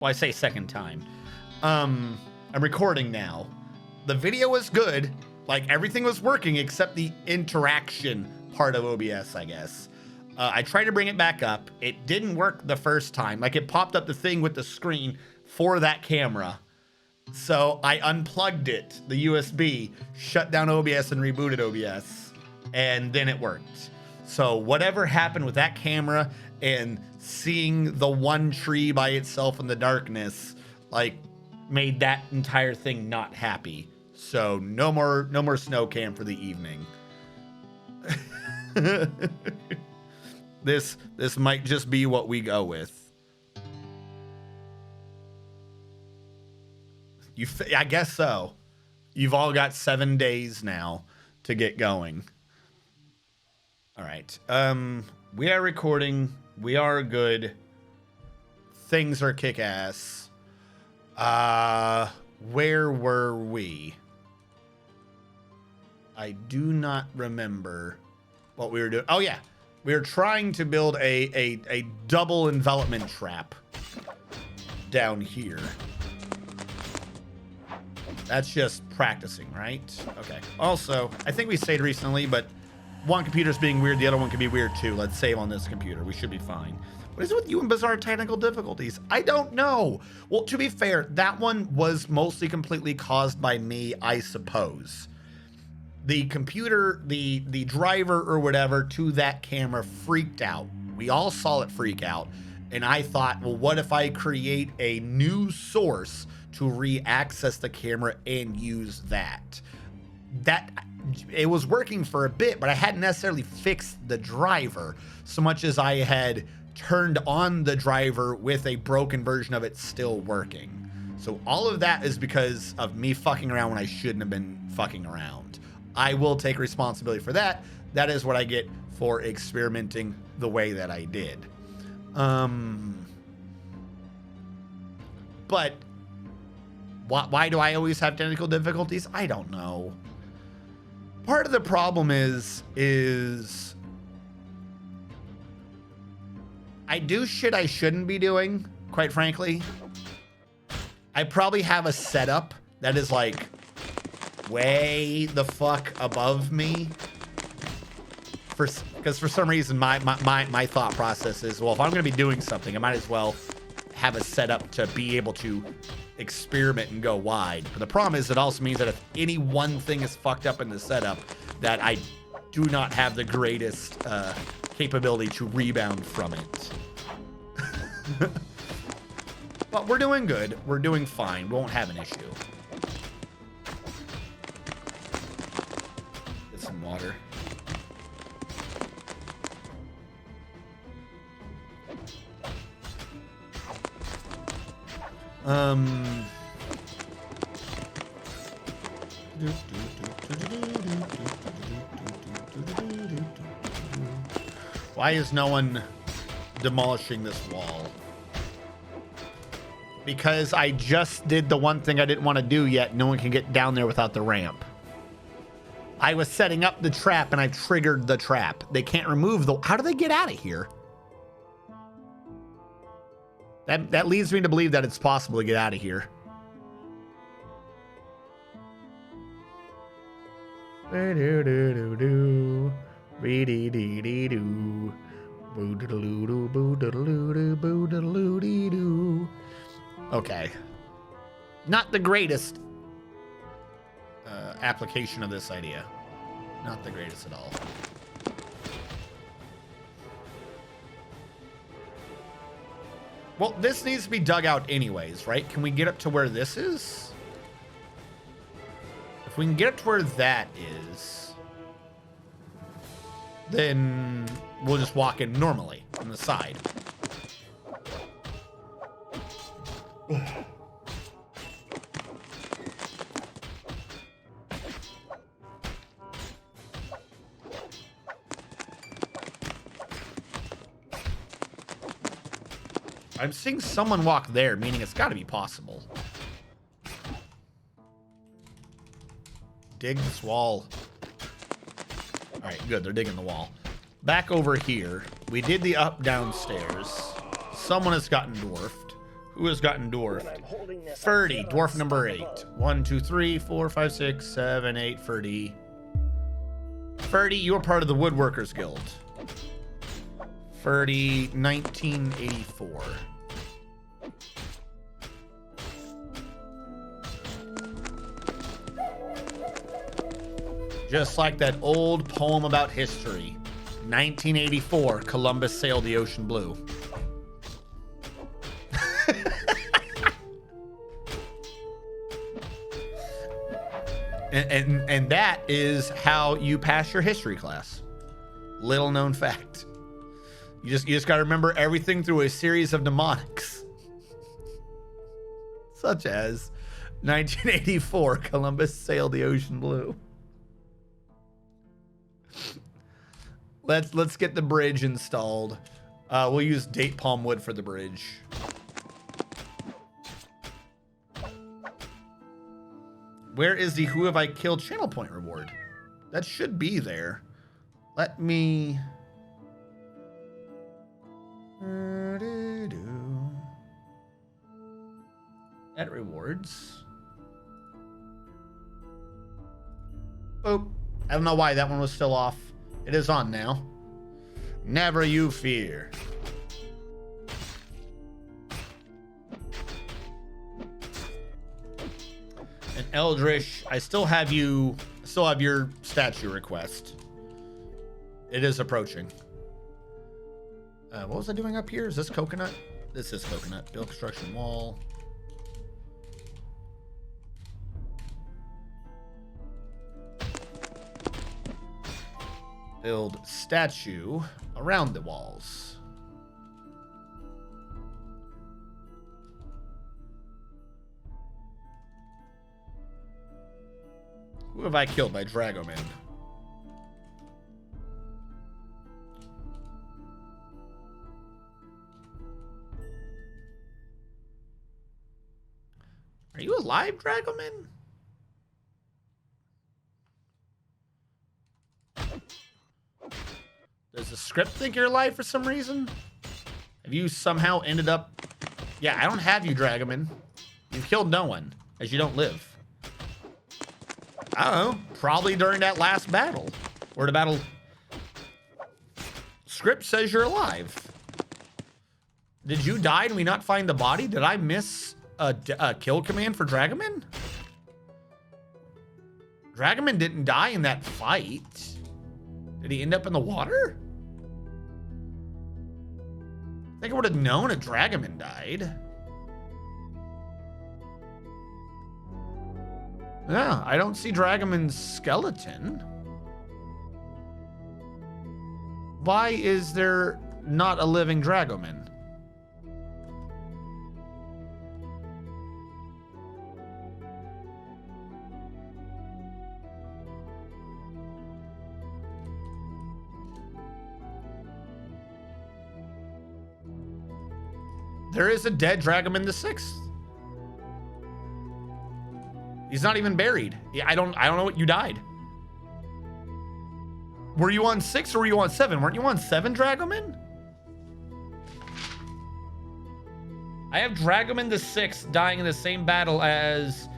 Well, I say second time. I'm recording now. The video was good. Like, everything was working except the interaction part of OBS, I guess. I tried to bring it back up. It didn't work the first time. Like, it popped up the thing with the screen for that camera. So I unplugged it, the USB, shut down OBS and rebooted OBS, and then it worked. So whatever happened with that camera and seeing the one tree by itself in the darkness, like, made that entire thing not happy. So no more snow cam for the evening. This might just be what we go with. I guess so. You've all got 7 days now to get going. All right. We are recording. We are good. Things are kick-ass. Where were we? I do not remember what we were doing. Oh yeah, we were trying to build a double envelopment trap down here. That's just practicing, right? Okay. Also, I think we stayed recently, but one computer's being weird, the other one can be weird too. Let's save on this computer. We should be fine. What is it with you and bizarre technical difficulties? I don't know. Well, to be fair, that one was mostly completely caused by me, I suppose. The computer, the driver or whatever to that camera freaked out. We all saw it freak out. And I thought, well, what if I create a new source to re-access the camera and use that? It was working for a bit, but I hadn't necessarily fixed the driver so much as I had turned on the driver with a broken version of it still working. So all of that is because of me fucking around when I shouldn't have been fucking around. I will take responsibility for that. That is what I get for experimenting the way that I did. But why do I always have technical difficulties? I don't know. Part of the problem is I do shit I shouldn't be doing, quite frankly. I probably have a setup that is like way the fuck above me. Because for some reason my thought process is, well, if I'm going to be doing something, I might as well have a setup to be able to experiment and go wide. But the problem is it also means that if any one thing is fucked up in the setup, that I do not have the greatest capability to rebound from it. But we're doing good. We're doing fine. We won't have an issue. Get some water. Why is no one demolishing this wall? Because I just did the one thing I didn't want to do yet. No one can get down there without the ramp. I was setting up the trap and I triggered the trap. They can't remove the... How do they get out of here? That leads me to believe that it's possible to get out of here. Okay. Not the greatest application of this idea. Not the greatest at all. Well, this needs to be dug out anyways, right? Can we get up to where this is? If we can get up to where that is, then we'll just walk in normally on the side. I'm seeing someone walk there, meaning it's got to be possible. Dig this wall. All right, good. They're digging the wall. Back over here. We did the up downstairs. Someone has gotten dwarfed. Who has gotten dwarfed? Ferdy, dwarf number 8. 1, 2, 3, 4, 5, 6, 7, 8. Ferdy. Ferdy, you are part of the Woodworkers Guild. Ferdy, 1984. Just like that old poem about history. 1984, Columbus sailed the ocean blue. And that is how you pass your history class. Little known fact. You just got to remember everything through a series of mnemonics. Such as 1984, Columbus sailed the ocean blue. Let's get the bridge installed. We'll use date palm wood for the bridge. Where is the who have I killed channel point reward? That should be there. Let me... At rewards. Oh, I don't know why that one was still off. It is on now. Never you fear. And Eldritch, I still have your statue request. It is approaching. What was I doing up here? Is this coconut? This is coconut. Build construction wall. Build statue around the walls. Who have I killed by Dragoman? Are you alive, Dragoman? Does the script think you're alive for some reason? Have you somehow ended up... Yeah, I don't have you, Dragoman. You've killed no one, as you don't live. I don't know. Probably during that last battle. Or the battle... Script says you're alive. Did you die and we not find the body? Did I miss a kill command for Dragoman? Dragoman didn't die in that fight. Did he end up in the water? I think I would have known if Dragoman died. Yeah, I don't see Dragoman's skeleton. Why is there not a living Dragoman? There is a dead Dragoman the 6th. He's not even buried. I don't know what you died. Were you on 6 or were you on 7? Weren't you on 7, Dragoman? I have Dragoman the 6th dying in the same battle as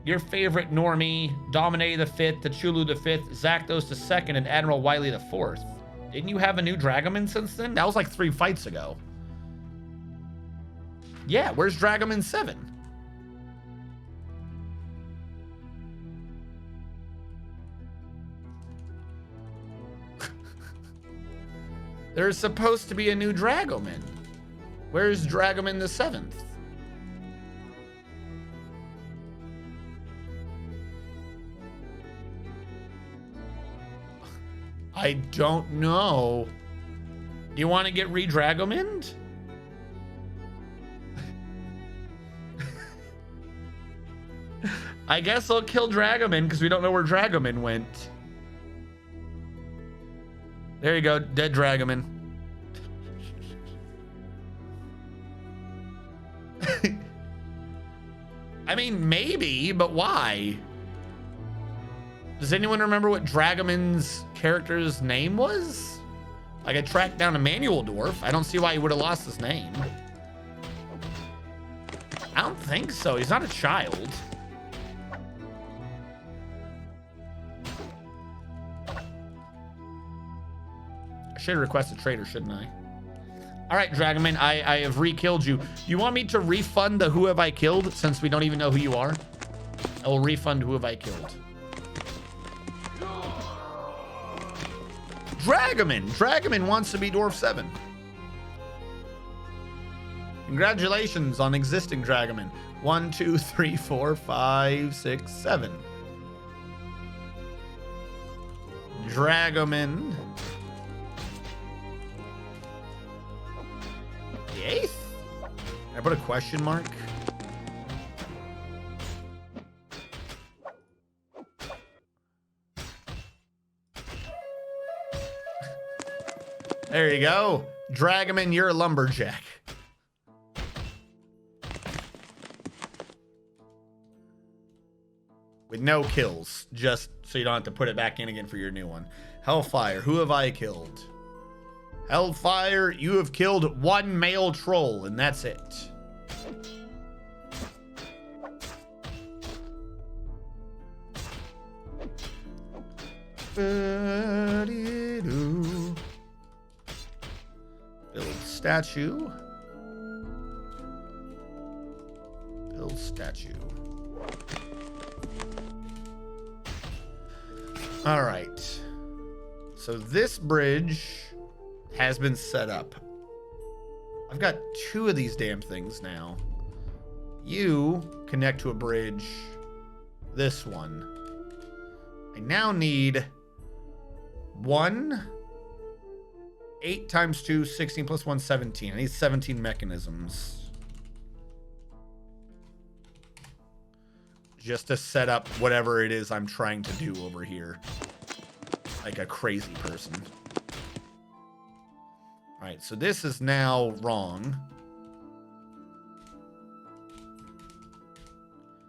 your favorite normie, Domine the 5th, Tachulu the 5th, Zakdos the 2nd, and Admiral Wiley the 4th. Didn't you have a new Dragoman since then? That was like 3 fights ago. Yeah, where's Dragoman 7? There's supposed to be a new Dragoman. Where's Dragoman the 7th? I don't know. Do you want to get re-Dragomaned? I guess I'll kill Dragoman because we don't know where Dragoman went. There you go, dead Dragoman. I mean, maybe, but why? Does anyone remember what Dragoman's character's name was? Like, I tracked down a manual dwarf. I don't see why he would have lost his name. I don't think so. He's not a child. I should have requested trader, shouldn't I? All right, Dragonman, I have re-killed you. You want me to refund the who have I killed since we don't even know who you are? I will refund who have I killed. Dragonman wants to be Dwarf 7. Congratulations on existing Dragonman. 1, 2, 3, 4, 5, 6, 7. Dragonman. The 8th? Can I put a question mark? There you go. Dragonman, you're a lumberjack. With no kills, just so you don't have to put it back in again for your new one. Hellfire, who have I killed? Hellfire, you have killed 1 male troll, and that's it. Build statue. Build statue. All right. So this bridge has been set up. I've got 2 of these damn things now. You connect to a bridge. This one. I now need 1, 8 times 2, 16 plus 1, 17. I need 17 mechanisms. Just to set up whatever it is I'm trying to do over here. Like a crazy person. All right, so this is now wrong.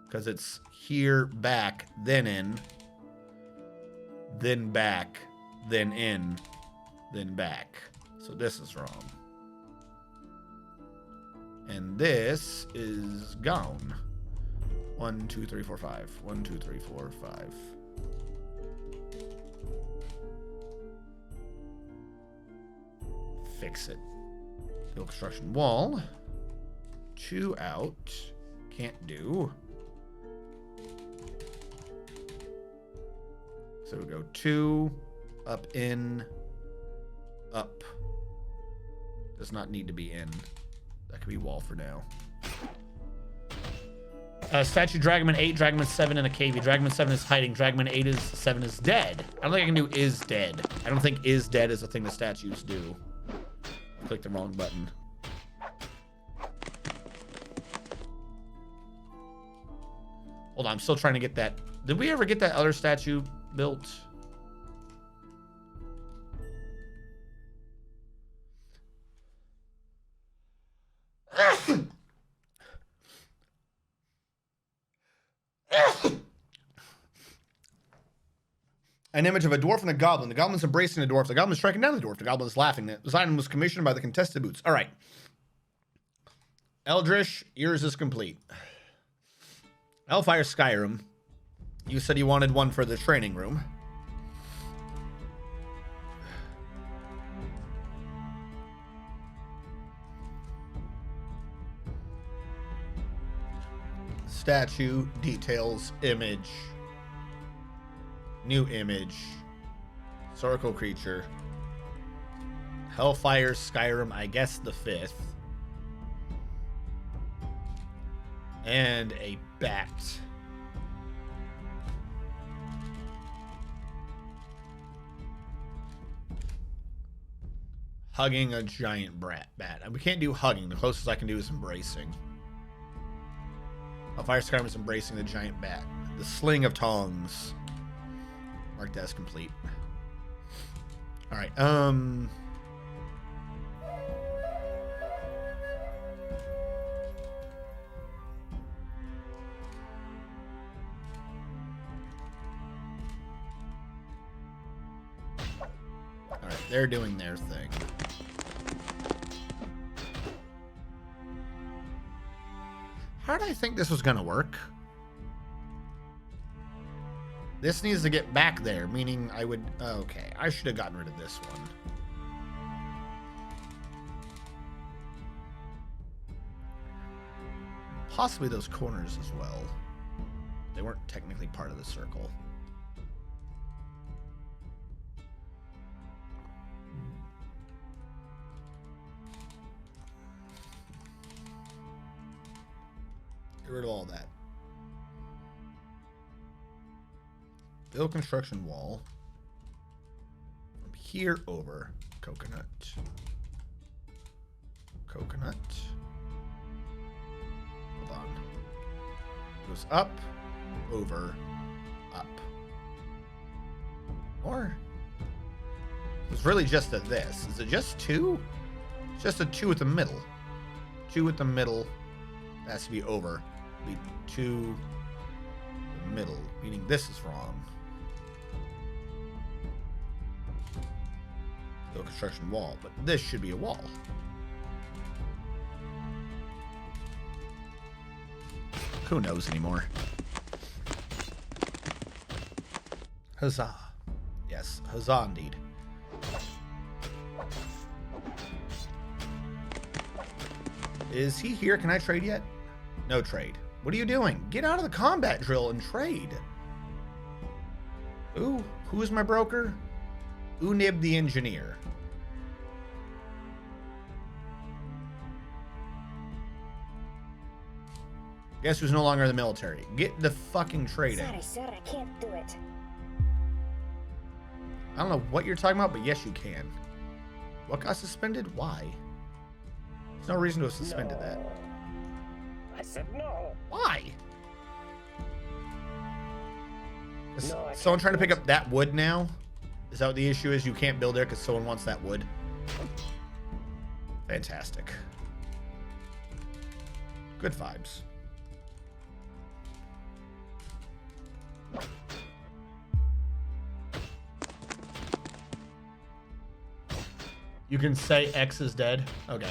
Because it's here, back, then in. Then back, then in, then back. So this is wrong. And this is gone. 1, 2, 3, 4, 5. 1, 2, 3, 4, 5. Fix it. Build construction wall. 2 out. Can't do. So we go 2, up, in, up. Does not need to be in. That could be wall for now. Statue, Dragonman 8, Dragonman 7 in a cave. Dragonman 7 is hiding. Dragonman 8 is 7 is dead. I don't think I can do is dead. I don't think is dead is a thing the statues do. I clicked the wrong button. Hold on, I'm still trying to get that. Did we ever get that other statue built? An image of a dwarf and a goblin. The goblin's embracing the dwarf. The goblin's striking down the dwarf. The goblin is laughing. This item was commissioned by the contested boots. All right. Eldritch, yours is complete. Hellfire Skyrim. You said you wanted one for the training room. Statue, details, image. New image. Circle creature. Hellfire Skyrim, I guess the 5th. And a bat. Hugging a giant bat. We can't do hugging. The closest I can do is embracing. Hellfire Skyrim is embracing the giant bat. The sling of tongs. Mark that as complete. All right. All right, they're doing their thing. How did I think this was going to work? This needs to get back there, meaning I would... Okay, I should have gotten rid of this one. Possibly those corners as well. They weren't technically part of the circle. Get rid of all that. Build construction wall. From here over. Coconut. Coconut. Hold on. Goes up, over, up. Or it's really just a this. Is it just two? It's just a two at the middle. Two at the middle. That has to be over. Be two the middle, meaning this is wrong. No construction wall, but this should be a wall. Who knows anymore? Huzzah. Yes, huzzah indeed. Is he here? Can I trade yet? No trade. What are you doing? Get out of the combat drill and trade. Ooh, who's my broker? Unib the engineer. Guess who's no longer in the military? Get the fucking trading. Sorry, sir, I can't do it. I don't know what you're talking about, but yes, you can. What got suspended? Why? There's no reason to have suspended that. I said no. Why? Is No, I someone can't trying to do pick it. up that wood now? Is that what the issue is? You can't build there because someone wants that wood? Fantastic. Good vibes. You can say X is dead? Okay.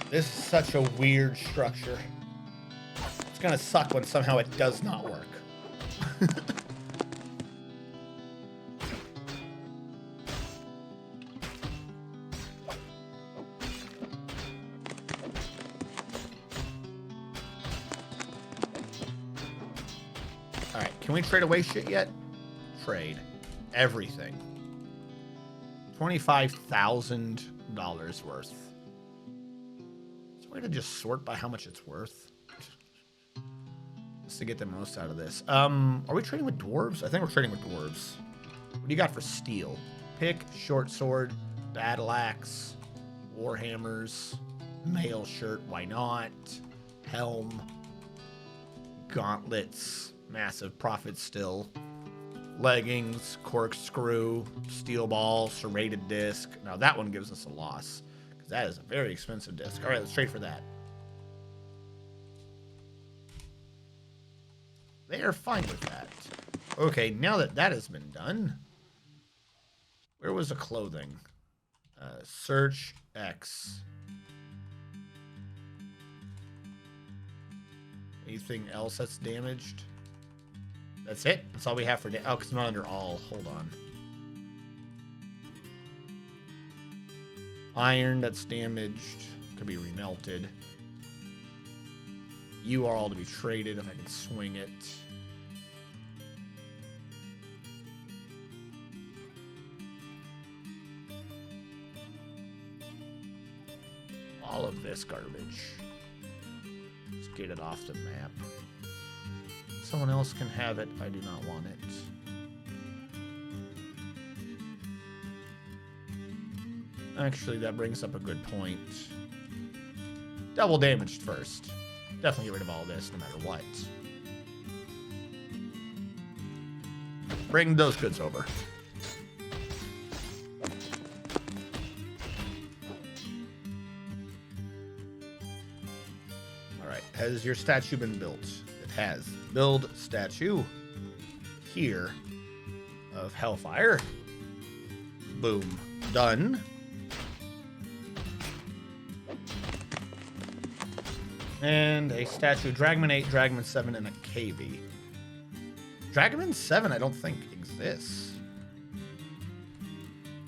This is such a weird structure. It's gonna suck when somehow it does not work. Alright, can we trade away shit yet? Trade. Everything. $25,000 worth. Way to just sort by how much it's worth. Just to get the most out of this. Are we trading with dwarves? I think we're trading with dwarves. What do you got for steel? Pick, short sword, battle axe, warhammers, mail shirt, why not? Helm, gauntlets, massive profit still, leggings, corkscrew, steel ball, serrated disc. Now that one gives us a loss. That is a very expensive disc. All right, let's trade for that. They are fine with that. Okay, now that that has been done, where was the clothing? Search X. Anything else that's damaged? That's it? That's all we have for... Oh, because I'm not under all. Hold on. Iron that's damaged could be remelted. You are all to be traded if I can swing it. All of this garbage. Let's get it off the map. Someone else can have it. I do not want it. Actually, that brings up a good point. Double damaged first. Definitely get rid of all this, no matter what. Bring those goods over. Alright, Has your statue been built? It has. Build statue here of Hellfire. Boom. Done. And a statue, Dragman 8, Dragman 7, and a KV. Dragman 7 I don't think exists.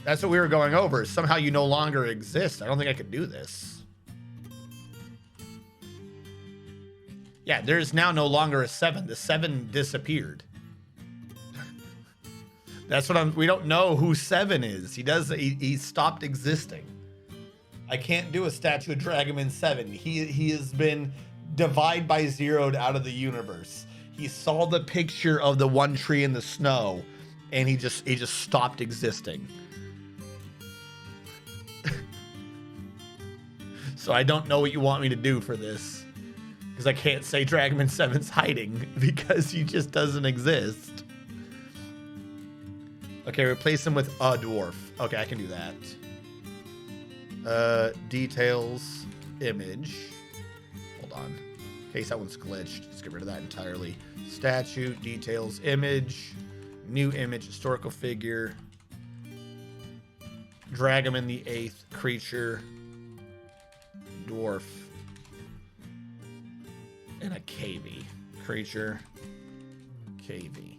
That's what we were going over. Somehow you no longer exist. I don't think I could do this. Yeah, there's now no longer a 7. The 7 disappeared. That's what we don't know who 7 is. He stopped existing. I can't do a statue of Dragaman 7. He has been divide by zeroed out of the universe. He saw the picture of the one tree in the snow, and he just stopped existing. So I don't know what you want me to do for this, because I can't say Dragaman 7's hiding because he just doesn't exist. Okay, replace him with a dwarf. Okay, I can do that. Details, image. Hold on. In case that one's glitched, let's get rid of that entirely. Statue, details, image, new image, historical figure. Dragaman the 8th, creature, dwarf, and a KV. Creature, KV.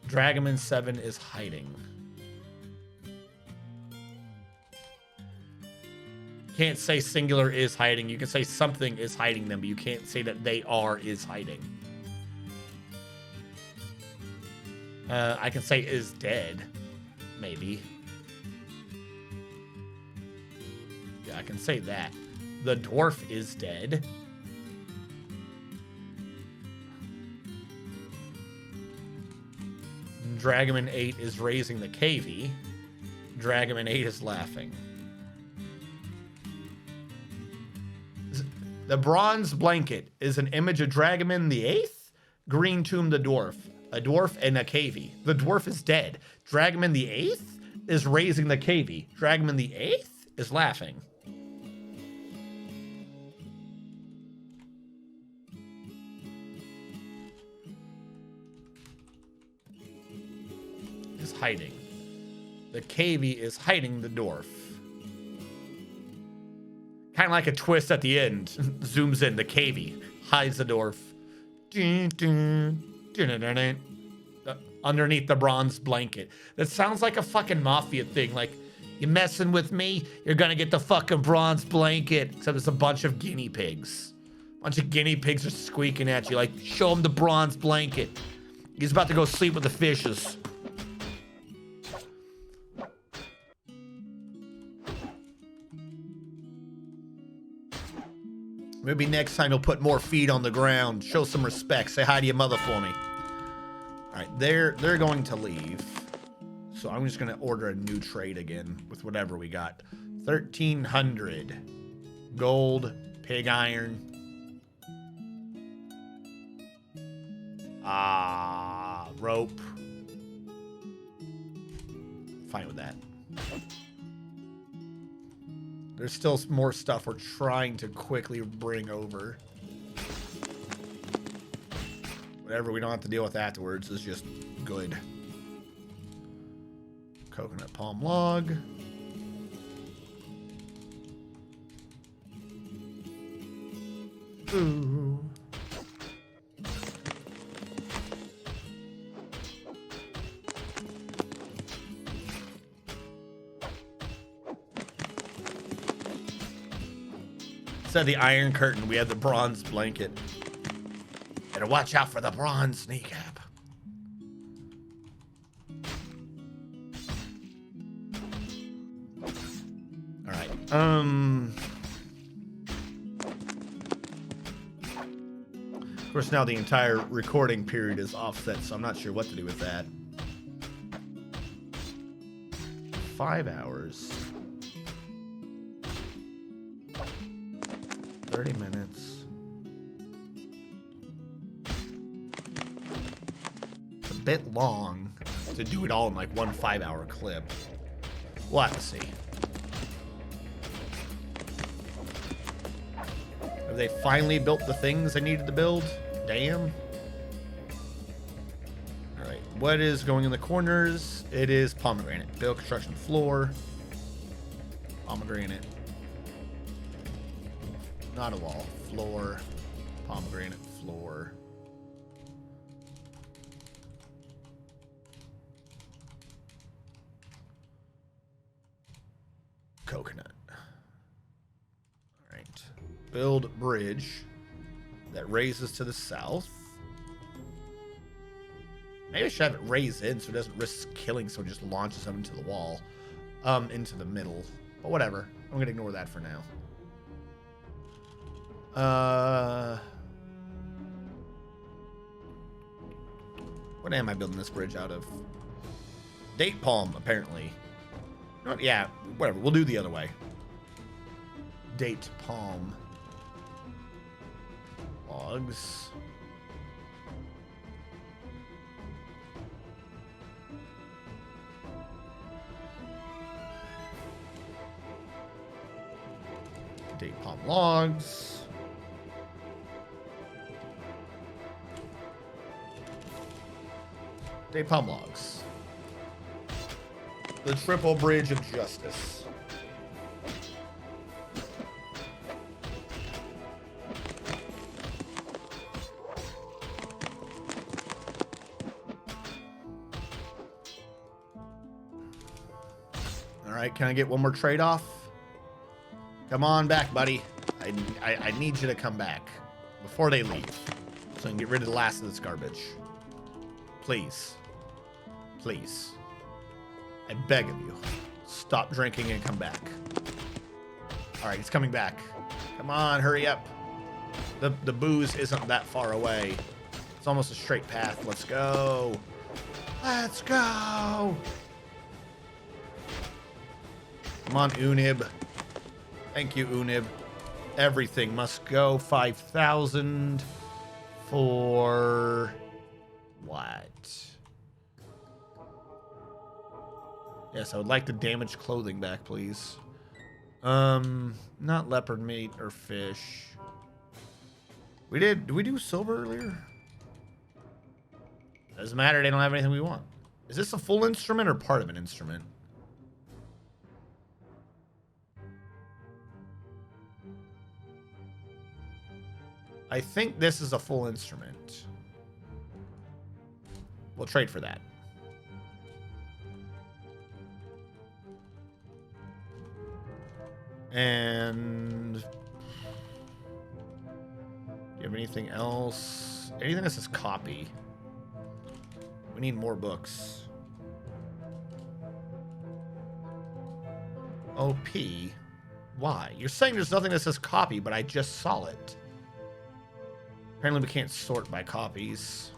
Dragaman 7 is hiding. Can't say singular is hiding. You can say something is hiding them, but you can't say that they are is hiding. I can say is dead, maybe. Yeah, I can say that. The dwarf is dead. Dragaman 8 is raising the KV. Dragaman 8 is laughing. The bronze blanket is an image of Dragaman the 8th, Green Tomb the dwarf, a dwarf, and a KV. The dwarf is dead. Dragaman the 8th is raising the KV. Dragaman the 8th is laughing. Is hiding. The KV is hiding the dwarf. Kind of like a twist at the end. Zooms in. The KV hides the dwarf. Underneath the bronze blanket. That sounds like a fucking mafia thing. Like, you messing with me? You're gonna get the fucking bronze blanket. Except it's a bunch of guinea pigs. A bunch of guinea pigs are squeaking at you. Like, show him the bronze blanket. He's about to go sleep with the fishes. Maybe next time you'll put more feet on the ground. Show some respect. Say hi to your mother for me. All right, they're going to leave. So I'm just going to order a new trade again with whatever we got. 1,300. Gold, pig iron. Rope. Fine with that. There's still more stuff we're trying to quickly bring over. Whatever we don't have to deal with afterwards is just good. Coconut palm log. Ooh. Instead of the iron curtain, we had the bronze blanket. Better watch out for the bronze kneecap. All right. Of course, now the entire recording period is offset, so I'm not sure what to do with that. 5 hours. 30 minutes. It's a bit long to do it all in like one 5-hour clip. We'll have to see. Have they finally built the things they needed to build? Damn. All right, what is going in the corners? It is pomegranate. Build construction floor. Pomegranate. Not a wall. Floor. Pomegranate floor. Coconut. All right. Build bridge that raises to the south. Maybe I should have it raise in so it doesn't risk killing, so it just launches them into the wall. Into the middle. But whatever. I'm gonna ignore that for now. What am I building this bridge out of? Date palm, apparently. Yeah, whatever. We'll do the other way. Date palm. Logs. Date palm logs. Date palm logs. The triple bridge of justice. All right, can I get one more trade-off? Come on back, buddy. I need you to come back before they leave, so I can get rid of the last of this garbage. Please. Please. I beg of you. Stop drinking and come back. All right, he's coming back. Come on, hurry up. The booze isn't that far away. It's almost a straight path. Let's go. Let's go. Come on, Unib. Thank you, Unib. Everything must go. 5,000 for what? Yes, I would like the damaged clothing back, please. Not leopard meat or fish. Did we do silver earlier? Doesn't matter, they don't have anything we want. Is this a full instrument or part of an instrument? I think this is a full instrument. We'll trade for that. And do you have anything else? Anything that says copy? We need more books. OP. Why? You're saying there's nothing that says copy, but I just saw it. Apparently we can't sort by copies.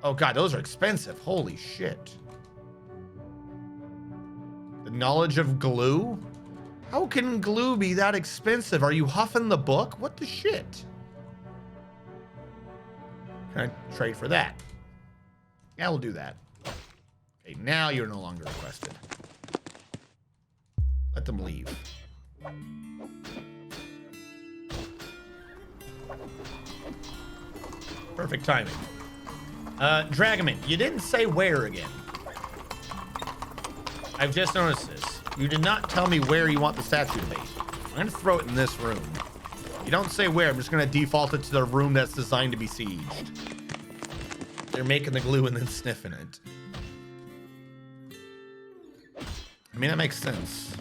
Oh god, those are expensive. Holy shit. The knowledge of glue? How can glue be that expensive? Are you huffing the book? What the shit? Can I trade for that? Yeah, we'll do that. Okay, now you're no longer requested. Let them leave. Perfect timing. Dragaman, you didn't say where again. I've just noticed this. You did not tell me where you want the statue to be. I'm gonna throw it in this room. You don't say where, I'm just gonna default it to the room that's designed to be sieged. They're making the glue and then sniffing it. I mean, that makes sense.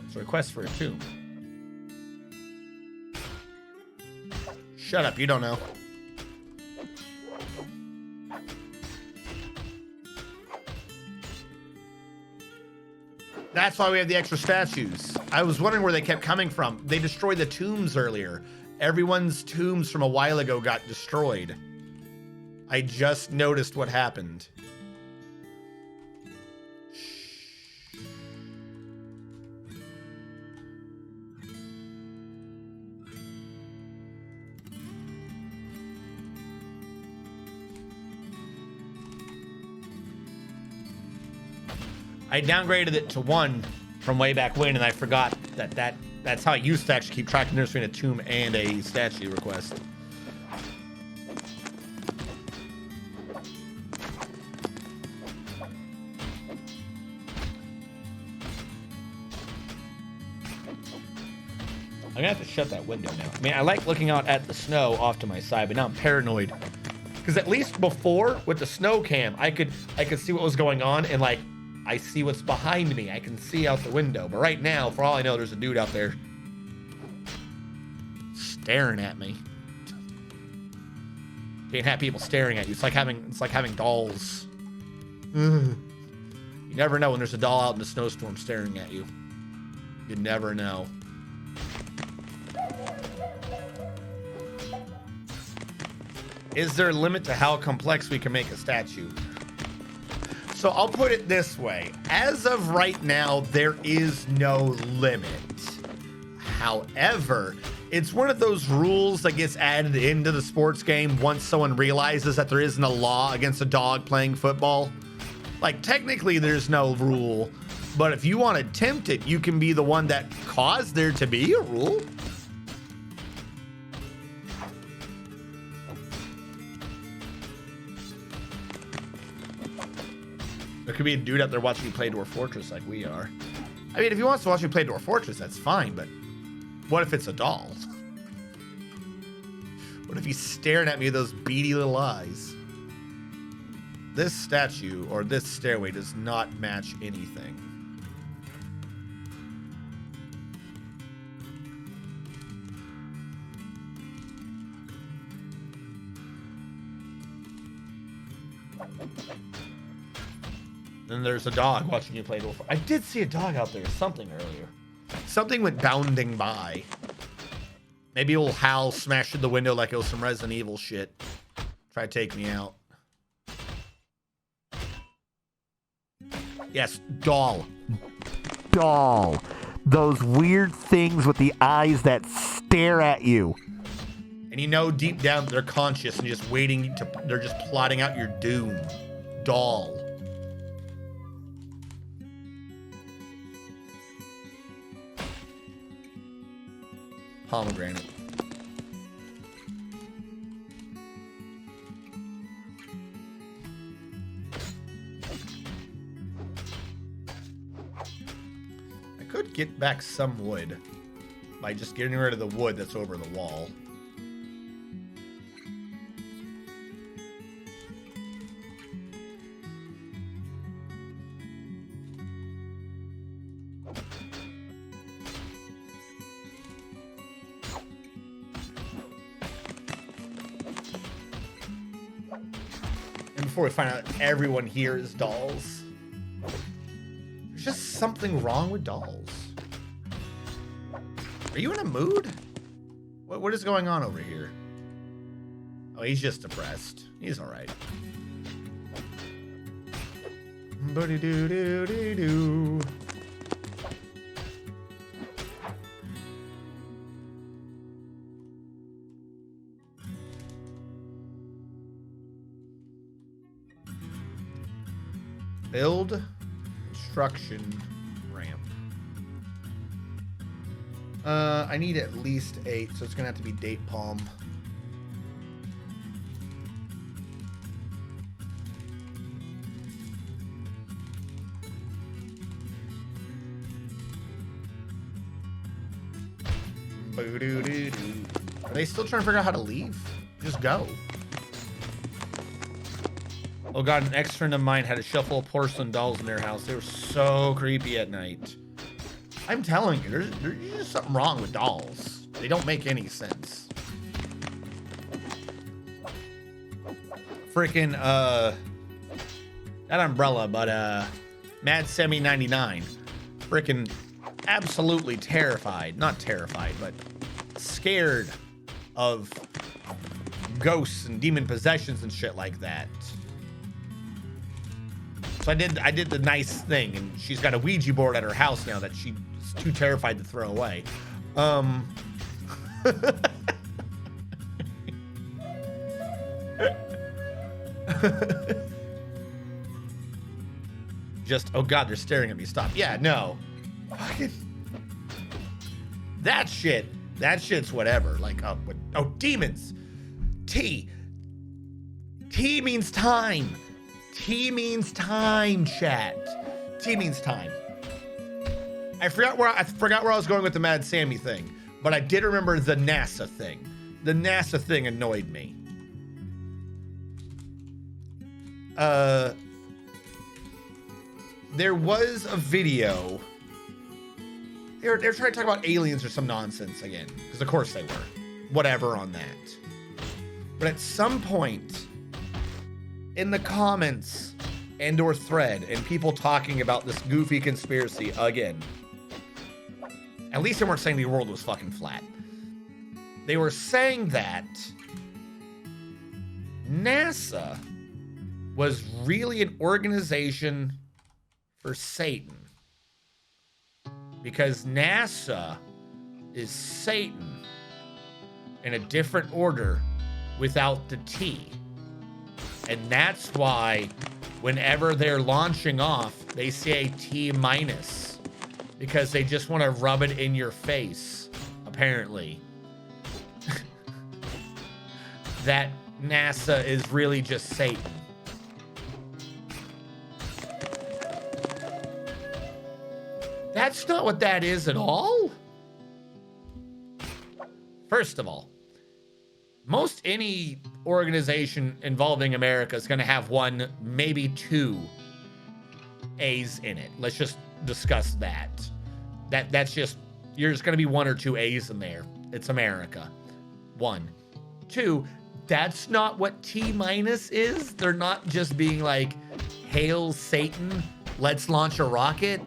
It's a request for a tomb. Shut up, you don't know. That's why we have the extra statues. I was wondering where they kept coming from. They destroyed the tombs earlier. Everyone's tombs from a while ago got destroyed. I just noticed what happened. I downgraded it to 1 from way back when, and I forgot that's how I used to actually keep track of between a tomb and a statue request. I'm gonna have to shut that window now. I mean, I like looking out at the snow off to my side, but now I'm paranoid. Because at least before, with the snow cam, I could see what was going on, and like, I see what's behind me. I can see out the window. But right now, for all I know, there's a dude out there staring at me. Can't have people staring at you. It's like having dolls. You never know when there's a doll out in a snowstorm staring at you. You never know. Is there a limit to how complex we can make a statue? So I'll put it this way. As of right now, there is no limit. However, it's one of those rules that gets added into the sports game once someone realizes that there isn't a law against a dog playing football. Like, technically there's no rule, but if you want to attempt it, you can be the one that caused there to be a rule. There could be a dude out there watching you play Dwarf Fortress like we are. I mean, if he wants to watch me play Dwarf Fortress, that's fine, but what if it's a doll? What if he's staring at me with those beady little eyes? This statue, or this stairway, does not match anything. Then there's a dog watching you play Dwarf. I did see a dog out there or something earlier. Something went bounding by. Maybe old Hal smashed through the window like it was some Resident Evil shit. Try to take me out. Yes, doll. Doll. Those weird things with the eyes that stare at you. And you know deep down they're conscious and just waiting to, they're just plotting out your doom. Doll. Pomegranate. I could get back some wood by just getting rid of the wood that's over the wall. Before we find out everyone here is dolls. There's just something wrong with dolls. Are you in a mood? What is going on over here? Oh, he's just depressed. He's all right. Buddy-doo-doo-doo-doo. Build construction ramp. I need at least 8, so it's gonna have to be date palm. Boo-doo-doo-doo. Are they still trying to figure out how to leave? Just go. Oh god, an ex-friend of mine had a shelf full of porcelain dolls in their house. They were so creepy at night. I'm telling you, there's just something wrong with dolls. They don't make any sense. Freaking, not Umbrella, but, Mad Semi 99. Freaking absolutely terrified. Not terrified, but scared of ghosts and demon possessions and shit like that. So I did the nice thing, and she's got a Ouija board at her house now that she's too terrified to throw away. just, oh God, they're staring at me. Stop. Yeah, no. Fucking. That shit's whatever. Like, oh, demons. T. T means time. T means time, chat. T means time. I forgot where I was going with the Mad Sammy thing, but I did remember the NASA thing. The NASA thing annoyed me. There was a video. They're trying to talk about aliens or some nonsense again, because of course they were. Whatever on that. But at some point in the comments and or thread and people talking about this goofy conspiracy again, at least they weren't saying the world was fucking flat. They were saying that NASA was really an organization for Satan. Because NASA is Satan in a different order without the T. And that's why whenever they're launching off, they say T minus. Because they just want to rub it in your face, apparently. That NASA is really just Satan. That's not what that is at all. First of all, most any organization involving America is going to have one, maybe two A's in it. Let's just discuss that. That's just, there's going to be one or two A's in there. It's America. One. Two, that's not what T minus is. They're not just being like, hail Satan, let's launch a rocket.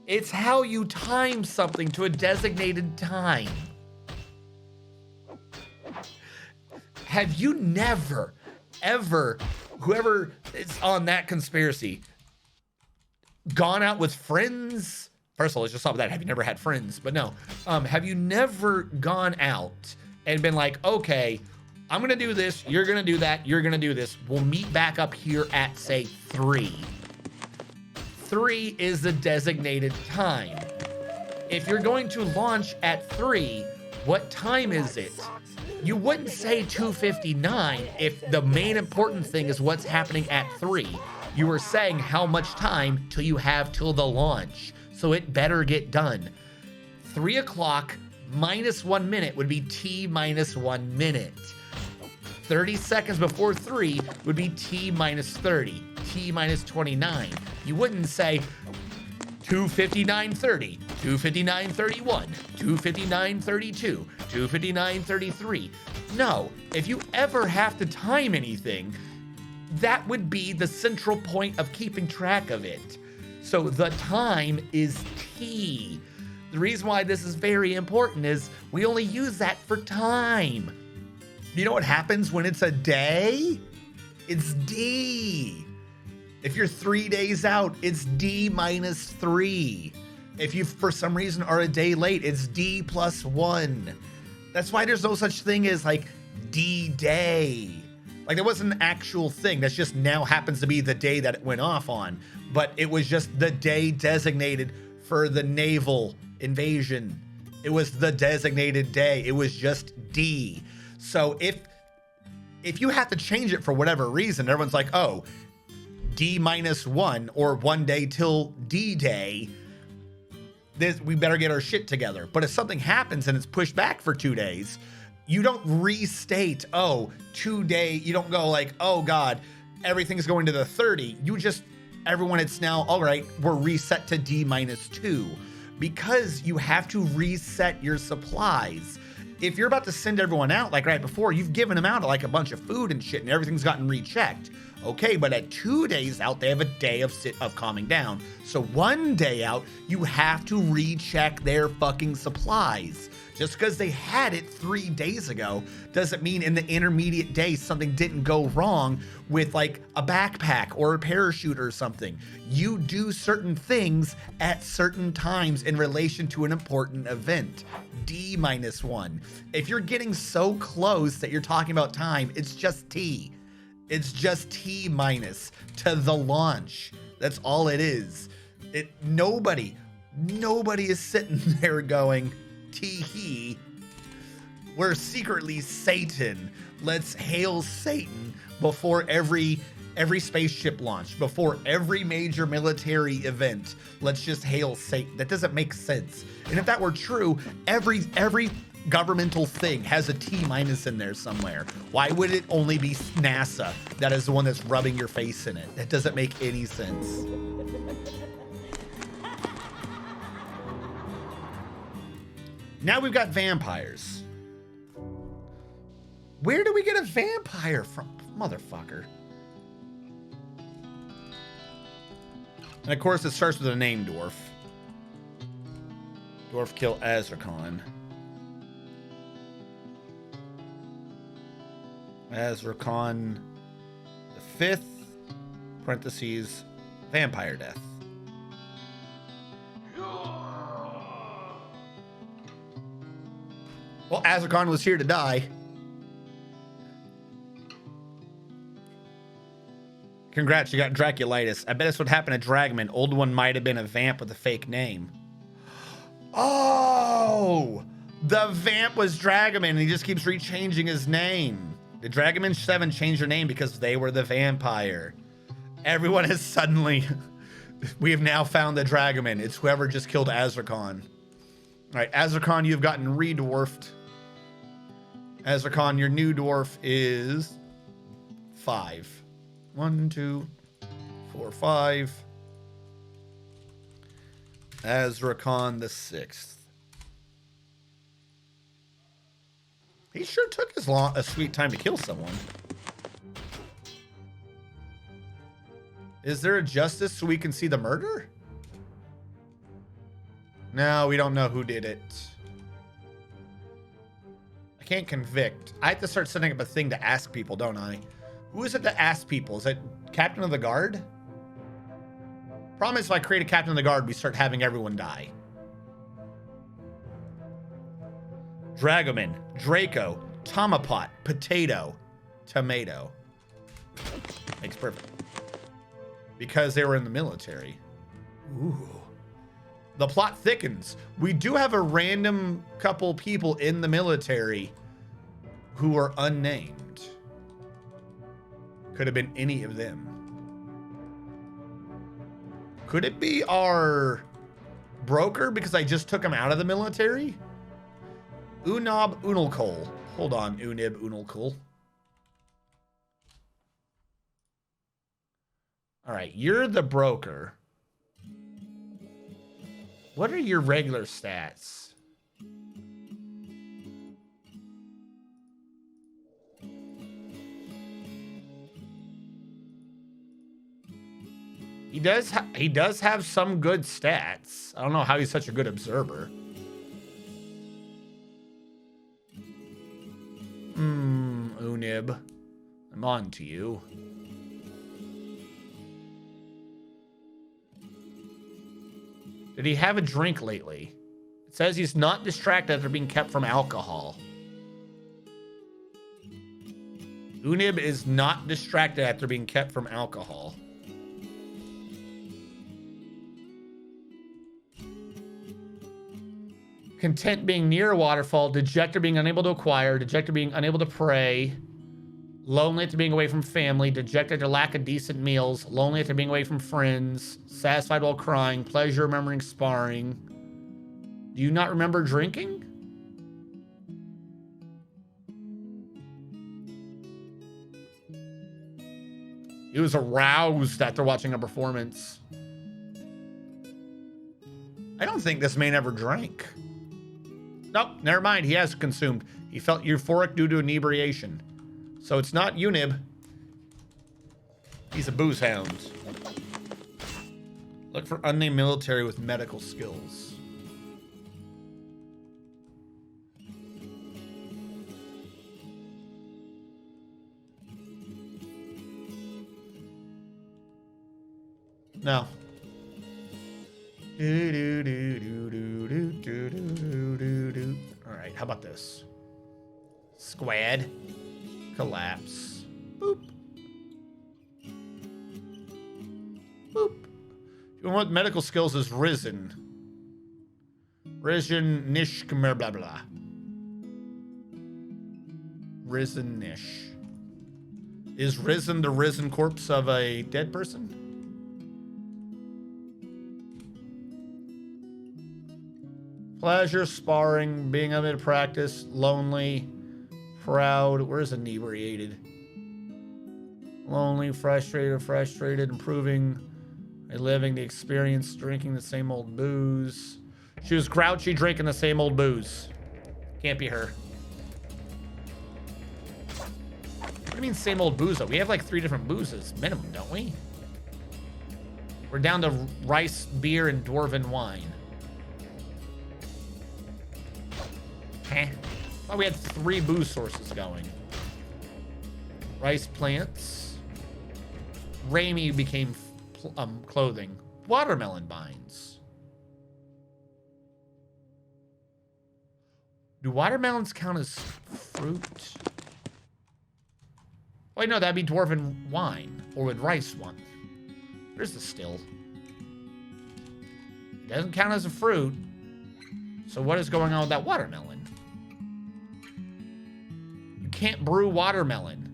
It's how you time something to a designated time. Have you never, ever, whoever is on that conspiracy, gone out with friends? First of all, let's just stop with that. Have you never had friends? But no. Have you never gone out and been like, okay, I'm going to do this. You're going to do that. You're going to do this. We'll meet back up here at, say, 3. 3 is the designated time. If you're going to launch at 3, what time is it? You wouldn't say 2:59 if the main important thing is what's happening at 3. You were saying how much time till you have till the launch. So it better get done. 3 o'clock minus 1 minute would be T minus 1 minute. 30 seconds before 3 would be T minus 30, T minus 29. You wouldn't say 2:59:30, 2:59:31, 2:59:32, 2:59:33. No, if you ever have to time anything, that would be the central point of keeping track of it. So the time is T. The reason why this is very important is we only use that for time. You know what happens when it's a day? It's D. If you're 3 days out, it's D minus 3. If you, for some reason, are a day late, it's D plus 1. That's why there's no such thing as, like, D-Day. Like, there wasn't an actual thing. That just now happens to be the day that it went off on. But it was just the day designated for the naval invasion. It was the designated day. It was just D. So if you have to change it for whatever reason, everyone's like, oh, D minus 1 or 1 day till D-Day, we better get our shit together. But if something happens and it's pushed back for 2 days, you don't restate, oh, 2 day, you don't go like, oh God, everything's going to the 30. You just, everyone, it's now, all right, we're reset to D minus 2 because you have to reset your supplies. If you're about to send everyone out, like right before, you've given them out like a bunch of food and shit and everything's gotten rechecked. Okay, but at 2 days out, they have a day of calming down. So 1 day out, you have to recheck their fucking supplies. Just because they had it 3 days ago doesn't mean in the intermediate day something didn't go wrong with like a backpack or a parachute or something. You do certain things at certain times in relation to an important event. D minus 1. If you're getting so close that you're talking about time, it's just T. It's just T minus to the launch. That's all it is. Nobody is sitting there going, tee-hee, we're secretly Satan. Let's hail Satan before every spaceship launch, before every major military event. Let's just hail Satan. That doesn't make sense. And if that were true, every governmental thing has a T minus in there somewhere. Why would it only be NASA that is the one that's rubbing your face in it? That doesn't make any sense. Now we've got vampires. Where do we get a vampire from? Motherfucker. And of course, it starts with a name, Dwarf. Dwarf kill Azrakon. Azrakon the 5th, parentheses, vampire death. Well, Azrakon was here to die. Congrats, you got Draculitis. I bet this would happen to Dragman. Old one might have been a vamp with a fake name. Oh! The vamp was Dragaman, and he just keeps rechanging his name. Did Dragaman 7 change their name because they were the vampire? Everyone has suddenly... We have now found the Dragaman. It's whoever just killed Azrakon. All right, Azrakon, you've gotten re-dwarfed. Azrakon, your new dwarf is 5. 1, 2, 4, 5. Azrakon the 6th. He sure took a sweet time to kill someone. Is there a justice so we can see the murder? No, we don't know who did it. I can't convict. I have to start setting up a thing to ask people, don't I? Who is it that asks people? Is it Captain of the Guard? Problem is, if I create a Captain of the Guard, we start having everyone die. Dragoman, Draco, Tomapot, Potato, Tomato. Makes perfect. Because they were in the military. Ooh. The plot thickens. We do have a random couple people in the military who are unnamed. Could have been any of them. Could it be our broker because I just took him out of the military? Unab Unalkol. Hold on, Unib Unalkol. All right, you're the broker. What are your regular stats? He does have some good stats. I don't know how he's such a good observer. Unib. I'm on to you. Did he have a drink lately? It says he's not distracted after being kept from alcohol. Unib is not distracted after being kept from alcohol. Content being near a waterfall, dejected being unable to acquire, dejected being unable to pray, lonely after being away from family, dejected after lack of decent meals, lonely after being away from friends, satisfied while crying, pleasure remembering sparring. Do you not remember drinking? He was aroused after watching a performance. I don't think this man ever drank. Nope, never mind. He has consumed. He felt euphoric due to inebriation. So it's not Unib. He's a booze hound. Look for unnamed military with medical skills. No. All right, how about this? Squad. Collapse. Boop. What medical skills is risen? Risen nish blah blah blah. Risen nish. Is risen the risen corpse of a dead person? Pleasure, sparring, being able to practice, lonely, proud. Where's inebriated? Lonely, frustrated, improving, reliving the experience, drinking the same old booze. She was grouchy, drinking the same old booze. Can't be her. What do you mean same old booze, though? We have like 3 different boozes minimum, don't we? We're down to rice, beer, and dwarven wine. Huh? Oh, we had 3 booze sources going. Rice plants. Raimi became clothing. Watermelon vines. Do watermelons count as fruit? Wait, no, that'd be dwarven wine. Or would rice one? Where's the still? It doesn't count as a fruit. So what is going on with that watermelon? You can't brew watermelon.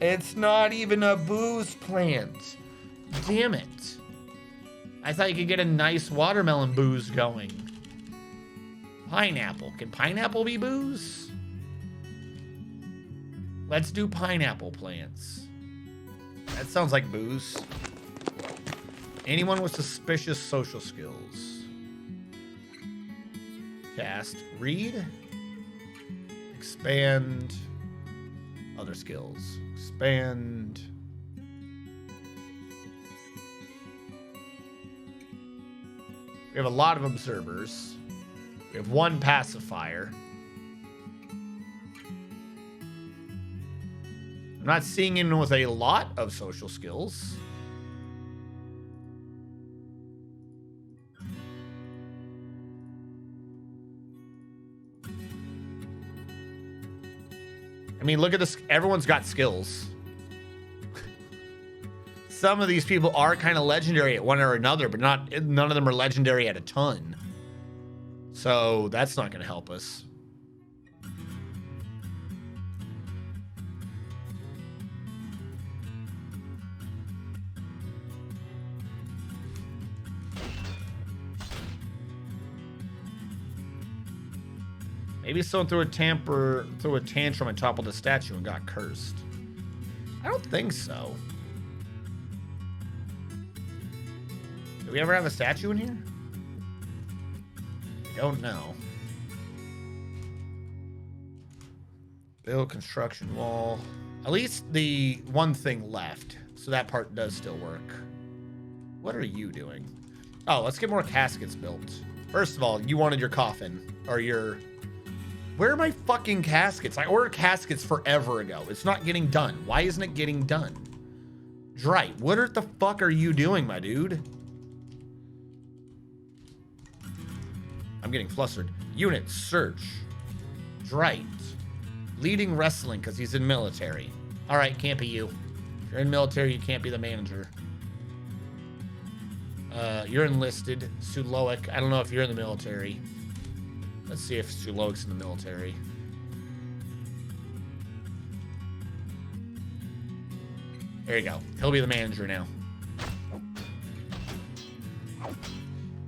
It's not even a booze plant. Damn it. I thought you could get a nice watermelon booze going. Pineapple. Can pineapple be booze? Let's do pineapple plants. That sounds like booze. Anyone with suspicious social skills. Cast. Read. Expand. Other skills. Expand. We have a lot of observers. We have 1 pacifier. I'm not seeing anyone with a lot of social skills. I mean, look at this. Everyone's got skills. Some of these people are kind of legendary at one or another, but none of them are legendary at a ton. So that's not going to help us. Maybe someone threw a tantrum and toppled the statue and got cursed. I don't think so. Do we ever have a statue in here? I don't know. Build construction wall. At least the one thing left. So that part does still work. What are you doing? Oh, let's get more caskets built. First of all, you wanted your coffin. Or your... Where are my fucking caskets? I ordered caskets forever ago. It's not getting done. Why isn't it getting done? Drite, what the fuck are you doing, my dude? I'm getting flustered. Unit, search. Drite. Leading wrestling because he's in military. All right, can't be you. If you're in military, you can't be the manager. You're enlisted. Suloic. I don't know if you're in the military. Let's see if Suloic's in the military. There you go. He'll be the manager now.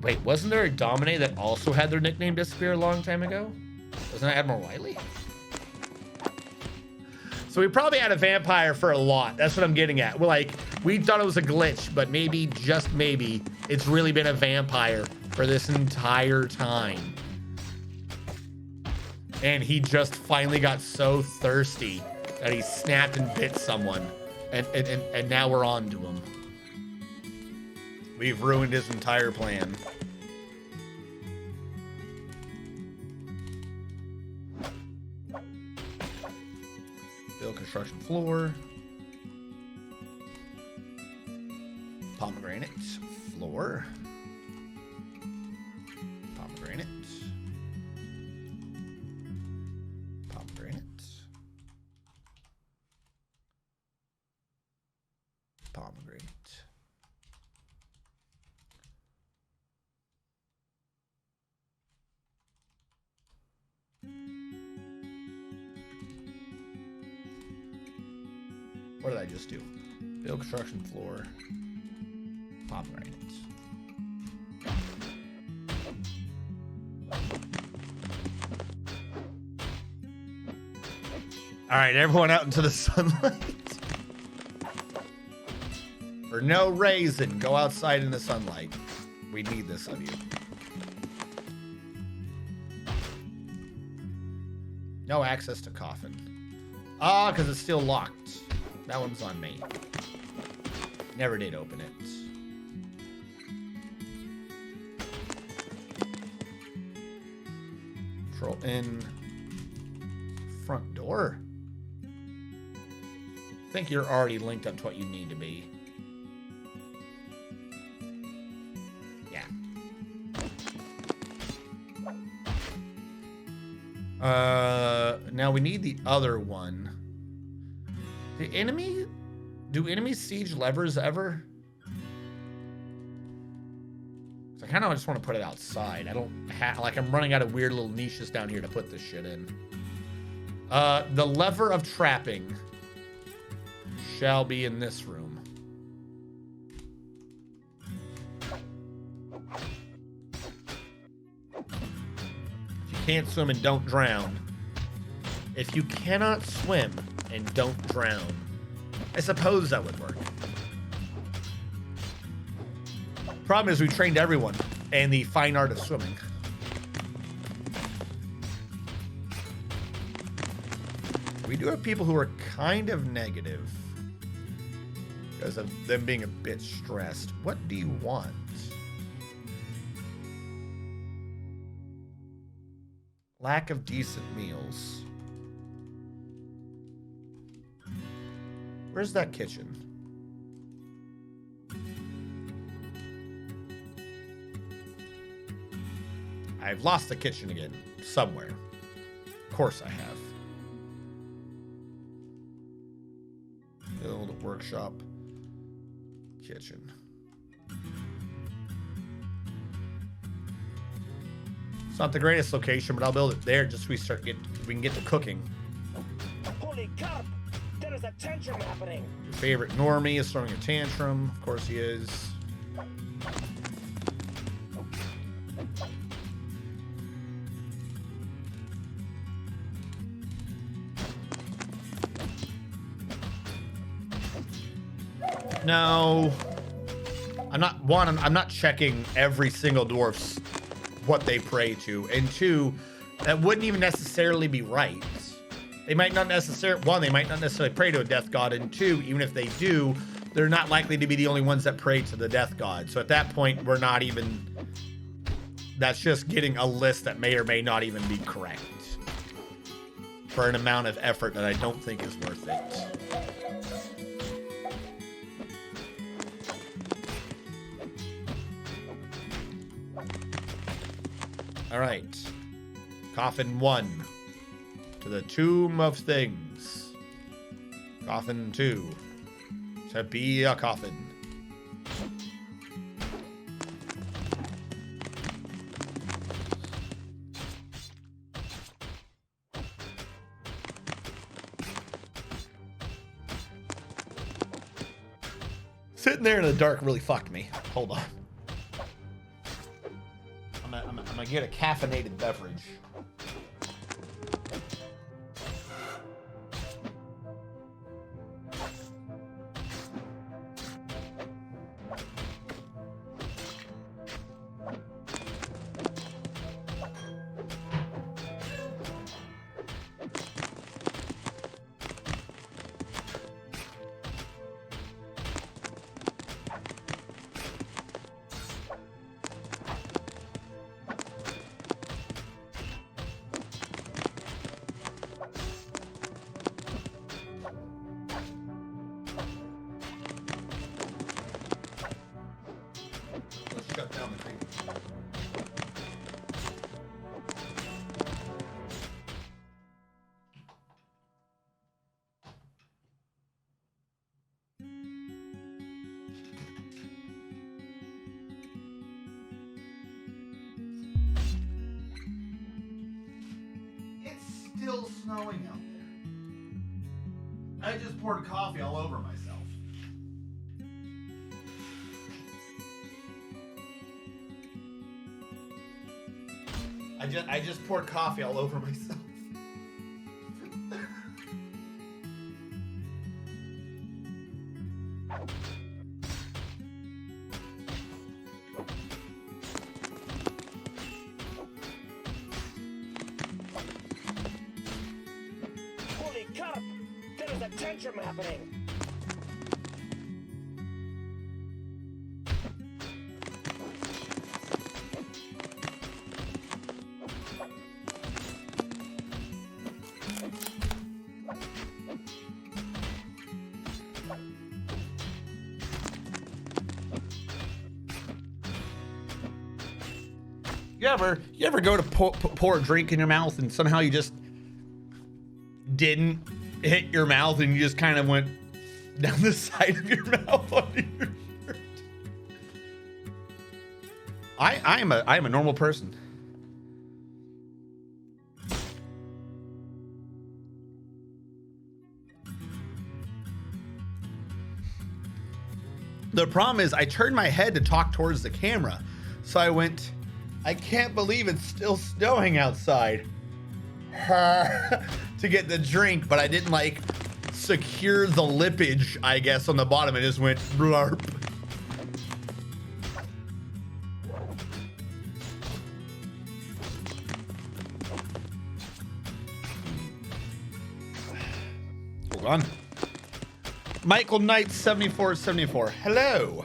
Wait, wasn't there a Dominate that also had their nickname disappear a long time ago? Wasn't that Admiral Wiley? So we probably had a vampire for a lot. That's what I'm getting at. We thought it was a glitch, but maybe, just maybe, it's really been a vampire for this entire time. And he just finally got so thirsty that he snapped and bit someone. And now we're on to him. We've ruined his entire plan. Build construction floor. Pomegranate floor. Pomegranate. Pomegranate. pomegranate. What did I just do? Build construction floor. Pomegranate. All right, everyone out into the sunlight. For no reason, go outside in the sunlight. We need this of you. No access to coffin. Ah, because it's still locked. That one's on me. Never did open it. Control in. Front door. I think you're already linked up to what you need to be. Yeah. Now we need the other one. Do enemies siege levers ever? I kind of just want to put it outside. I don't have, like, I'm running out of weird little niches down here to put this shit in. The lever of trapping shall be in this room. If you can't swim and don't drown. If you cannot swim and don't drown, I suppose that would work. Problem is we trained everyone in the fine art of swimming. We do have people who are kind of negative because of them being a bit stressed. What do you want? Lack of decent meals. Where's that kitchen? I've lost the kitchen again. Somewhere. Of course I have. Build a workshop. Kitchen. It's not the greatest location, but I'll build it there just so we can get to cooking. Holy carp! There is a tantrum happening. Your favorite normie is throwing a tantrum. Of course he is. No. I'm not checking every single dwarf's what they pray to. And two, that wouldn't even necessarily be right. They might not necessarily, one, they might not necessarily pray to a death god, and two, even if they do, they're not likely to be the only ones that pray to the death god. So at that point, we're not even, that's just getting a list that may or may not even be correct for an amount of effort that I don't think is worth it. All right. Coffin 1 to the Tomb of Things. Coffin 2 to be a coffin. Sitting there in the dark really fucked me. Hold on. I'm gonna get a caffeinated beverage. Shut down the creek. snowing out there. I just poured coffee all over myself. I just poured coffee all over myself. Holy carp! There is a tantrum happening. You ever go to pour a drink in your mouth and somehow you just didn't hit your mouth and you just kind of went down the side of your mouth onto your shirt? I am a normal person. The problem is I turned my head to talk towards the camera. So I went, I can't believe it's still snowing outside. To get the drink, but I didn't like secure the lippage, I guess, on the bottom. It just went blarp. Hold on. Michael Knight 7474. Hello.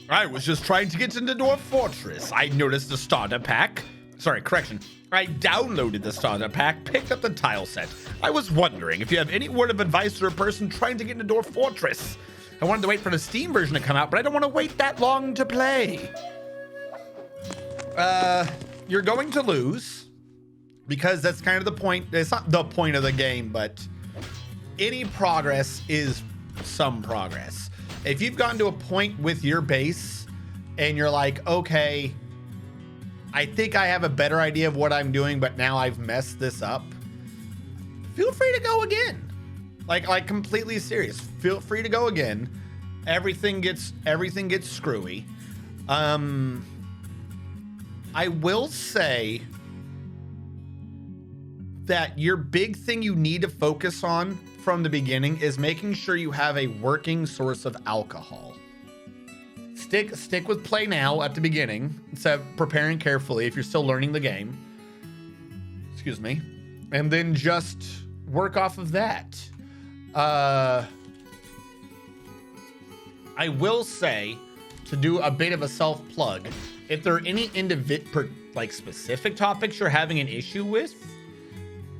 I was just trying to get into Dwarf Fortress. I noticed the starter pack. Sorry, correction. I downloaded the starter pack, picked up the tile set. I was wondering if you have any word of advice for a person trying to get into Dwarf Fortress. I wanted to wait for the Steam version to come out, but I don't want to wait that long to play. You're going to lose because that's kind of the point. It's not the point of the game, but any progress is some progress. If you've gotten to a point with your base and you're like, okay, I think I have a better idea of what I'm doing, but now I've messed this up, feel free to go again. Like completely serious. Feel free to go again. Everything gets screwy. I will say that your big thing you need to focus on from the beginning is making sure you have a working source of alcohol. Stick with play now at the beginning instead of preparing carefully if you're still learning the game. Excuse me. And then just work off of that. I will say, to do a bit of a self-plug, if there are any specific topics you're having an issue with,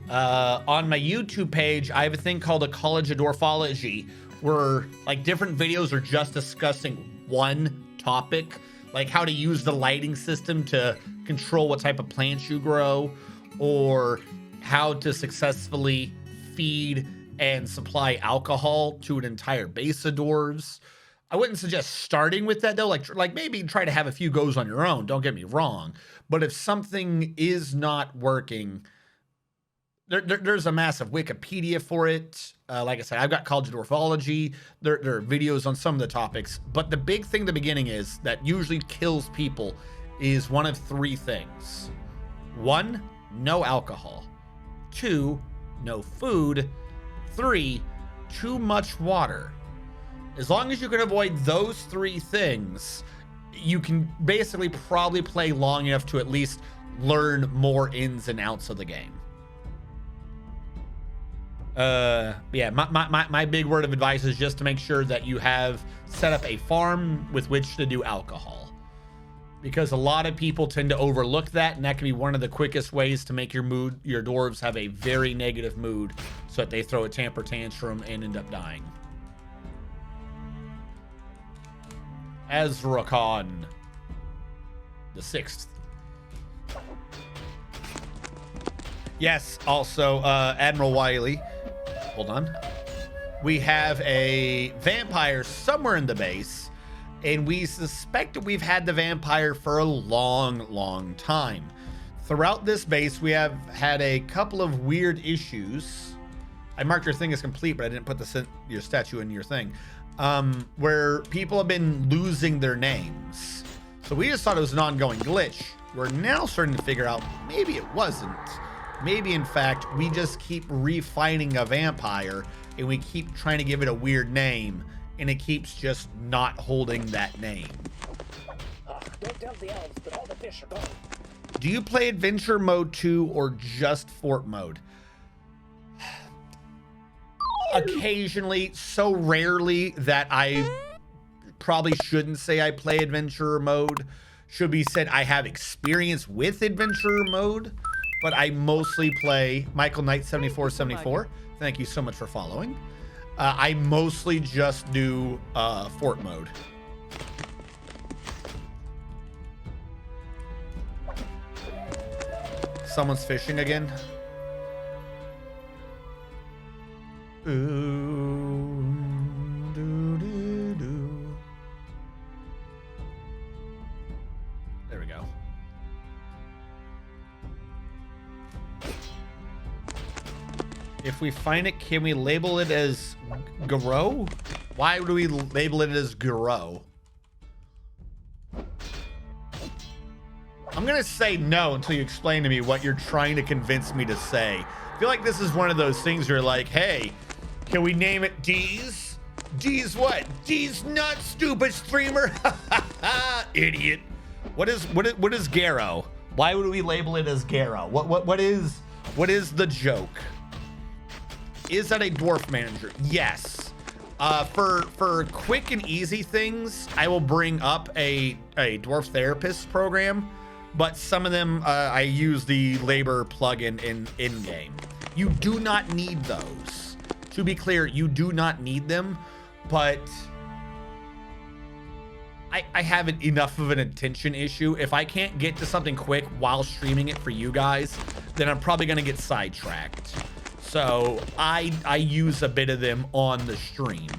on my YouTube page, I have a thing called a College of Dwarfology, where like different videos are just discussing one topic, like how to use the lighting system to control what type of plants you grow, or how to successfully feed and supply alcohol to an entire base of dwarves. I wouldn't suggest starting with that though. Like maybe try to have a few goes on your own. Don't get me wrong. But if something is not working, there's a massive Wikipedia for it. Like I said, I've got College of Dwarfology. There are videos on some of the topics. But the big thing in the beginning is that usually kills people is one of three things. 1, no alcohol. 2, no food. 3, too much water. As long as you can avoid those three things, you can basically probably play long enough to at least learn more ins and outs of the game. Yeah, my big word of advice is just to make sure that you have set up a farm with which to do alcohol, because a lot of people tend to overlook that, and that can be one of the quickest ways to make your dwarves have a very negative mood so that they throw a temper tantrum and end up dying. Azrakon the 6th. Yes, also Admiral Wiley. Hold on. We have a vampire somewhere in the base, and we suspect that we've had the vampire for a long time. Throughout this base, we have had a couple of weird issues. I marked your thing as complete, but I didn't put your statue in your thing. Where people have been losing their names. So we just thought it was an ongoing glitch. We're now starting to figure out maybe it wasn't. Maybe, in fact, we just keep refining a vampire and we keep trying to give it a weird name and it keeps just not holding that name. Don't tell the elves, but all the fish are gone. Do you play adventure mode 2 or just fort mode? Occasionally, so rarely that I probably shouldn't say I play adventure mode. Should be said I have experience with adventure mode, but I mostly play Michael Knight 7474. Thank you so much for following. I mostly just do fort mode. Someone's fishing again. Ooh, doo, doo, doo. There we go. If we find it, can we label it as Garo? Why do we label it as Garo? I'm gonna say no until you explain to me what you're trying to convince me to say. I feel like this is one of those things where you're like, hey, can we name it D's? D's what? D's not stupid streamer. Idiot. What is Garo? Why would we label it as Garo? What is the joke? Is that a dwarf manager? Yes. For quick and easy things, I will bring up a dwarf therapist program, but some of them I use the labor plugin in game. You do not need those. To be clear, you do not need them, but I have enough of an attention issue. If I can't get to something quick while streaming it for you guys, then I'm probably gonna get sidetracked. So I use a bit of them on the stream.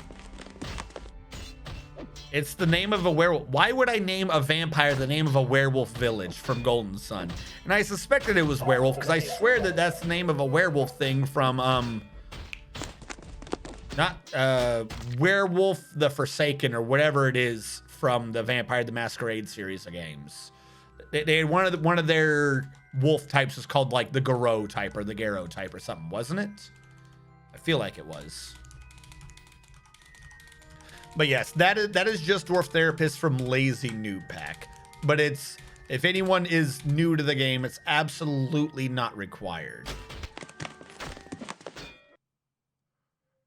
It's the name of a werewolf. Why would I name a vampire the name of a werewolf village from Golden Sun? And I suspected it was werewolf because I swear that that's the name of a werewolf thing from not Werewolf the Forsaken or whatever it is from the Vampire the Masquerade series of games. They had one of their wolf types was called like the Garo type or the Garo type or something, wasn't it? I feel like it was. But yes, that is just Dwarf Therapist from Lazy Noob Pack. But it's, if anyone is new to the game, it's absolutely not required.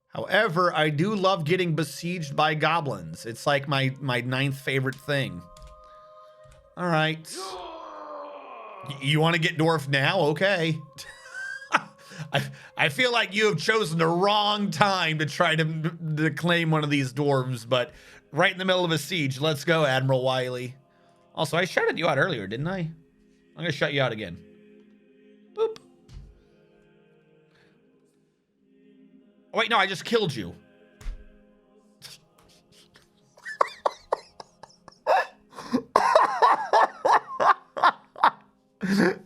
However, I do love getting besieged by goblins. It's like my 9th favorite thing. All right. You want to get Dwarf now? Okay. I feel like you have chosen the wrong time to try to claim one of these dwarves, but right in the middle of a siege. Let's go, Admiral Wiley. Also, I shouted you out earlier, didn't I? I'm going to shut you out again. Boop. Oh, wait, no, I just killed you.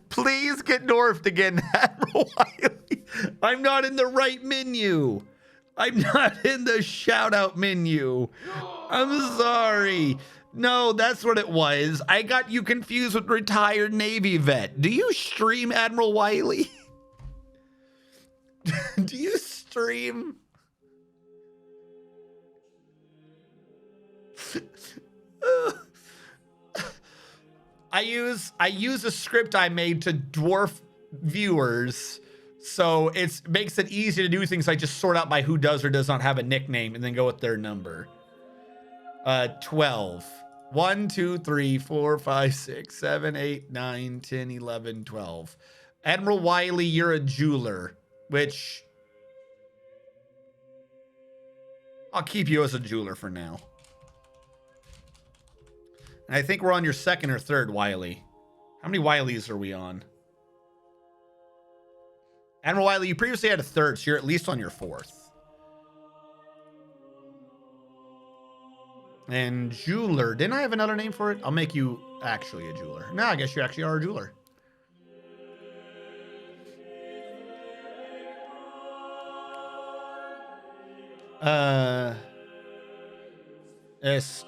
Please get dwarfed again, Admiral Wiley. I'm not in the right menu. I'm not in the shout out menu. I'm sorry. No, that's what it was. I got you confused with retired Navy vet. Do you stream, Admiral Wiley? Do you stream? I use a script I made to dwarf viewers, so it makes it easy to do things. I just sort out by who does or does not have a nickname and then go with their number. 12. 1, 2, 3, 4, 5, 6, 7, 8, 9, 10, 11, 12. Admiral Wiley, you're a jeweler, which I'll keep you as a jeweler for now. And I think we're on your 2nd or 3rd Wiley. How many Wileys are we on? Admiral Wiley, you previously had a 3rd, so you're at least on your 4th. And jeweler, didn't I have another name for it? I'll make you actually a jeweler. No, I guess you actually are a jeweler.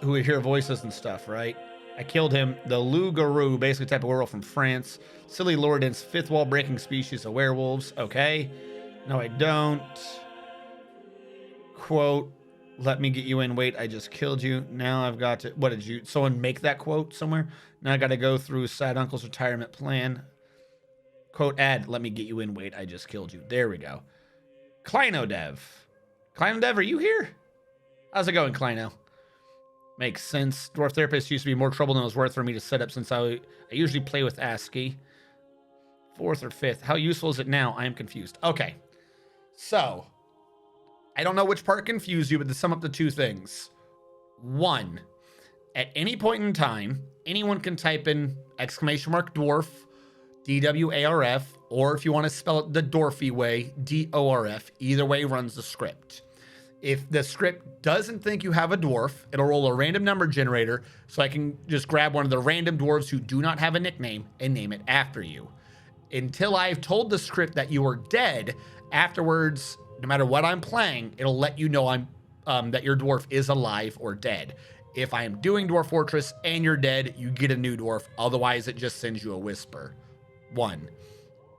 Who would hear voices and stuff, right? I killed him. The loup-garou, basically type of werewolf from France. Silly Lordens, fifth wall breaking species of werewolves. Okay. No, I don't. Quote, let me get you in. Wait, I just killed you. Now I've got to, what did you, someone make that quote somewhere? Now I got to go through Sad Uncle's retirement plan. Quote, add, let me get you in. Wait, I just killed you. There we go. Kleinodev. Kleinodev, are you here? How's it going, Kleino? Makes sense. Dwarf Therapist used to be more trouble than it was worth for me to set up since I usually play with ASCII. Fourth or fifth. How useful is it now? I am confused. Okay. So, I don't know which part confused you, but to sum up the two things. One, at any point in time, anyone can type in !dwarf, DWARF, or if you want to spell it the Dwarfy way, DORF. Either way runs the script. If the script doesn't think you have a dwarf, it'll roll a random number generator, so I can just grab one of the random dwarves who do not have a nickname and name it after you. Until I've told the script that you are dead, afterwards, no matter what I'm playing, it'll let you know that your dwarf is alive or dead. If I am doing Dwarf Fortress and you're dead, you get a new dwarf. Otherwise, it just sends you a whisper. 1.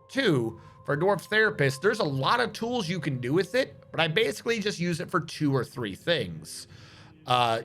2, for Dwarf Therapist, there's a lot of tools you can do with it, but I basically just use it for 2 or 3 things.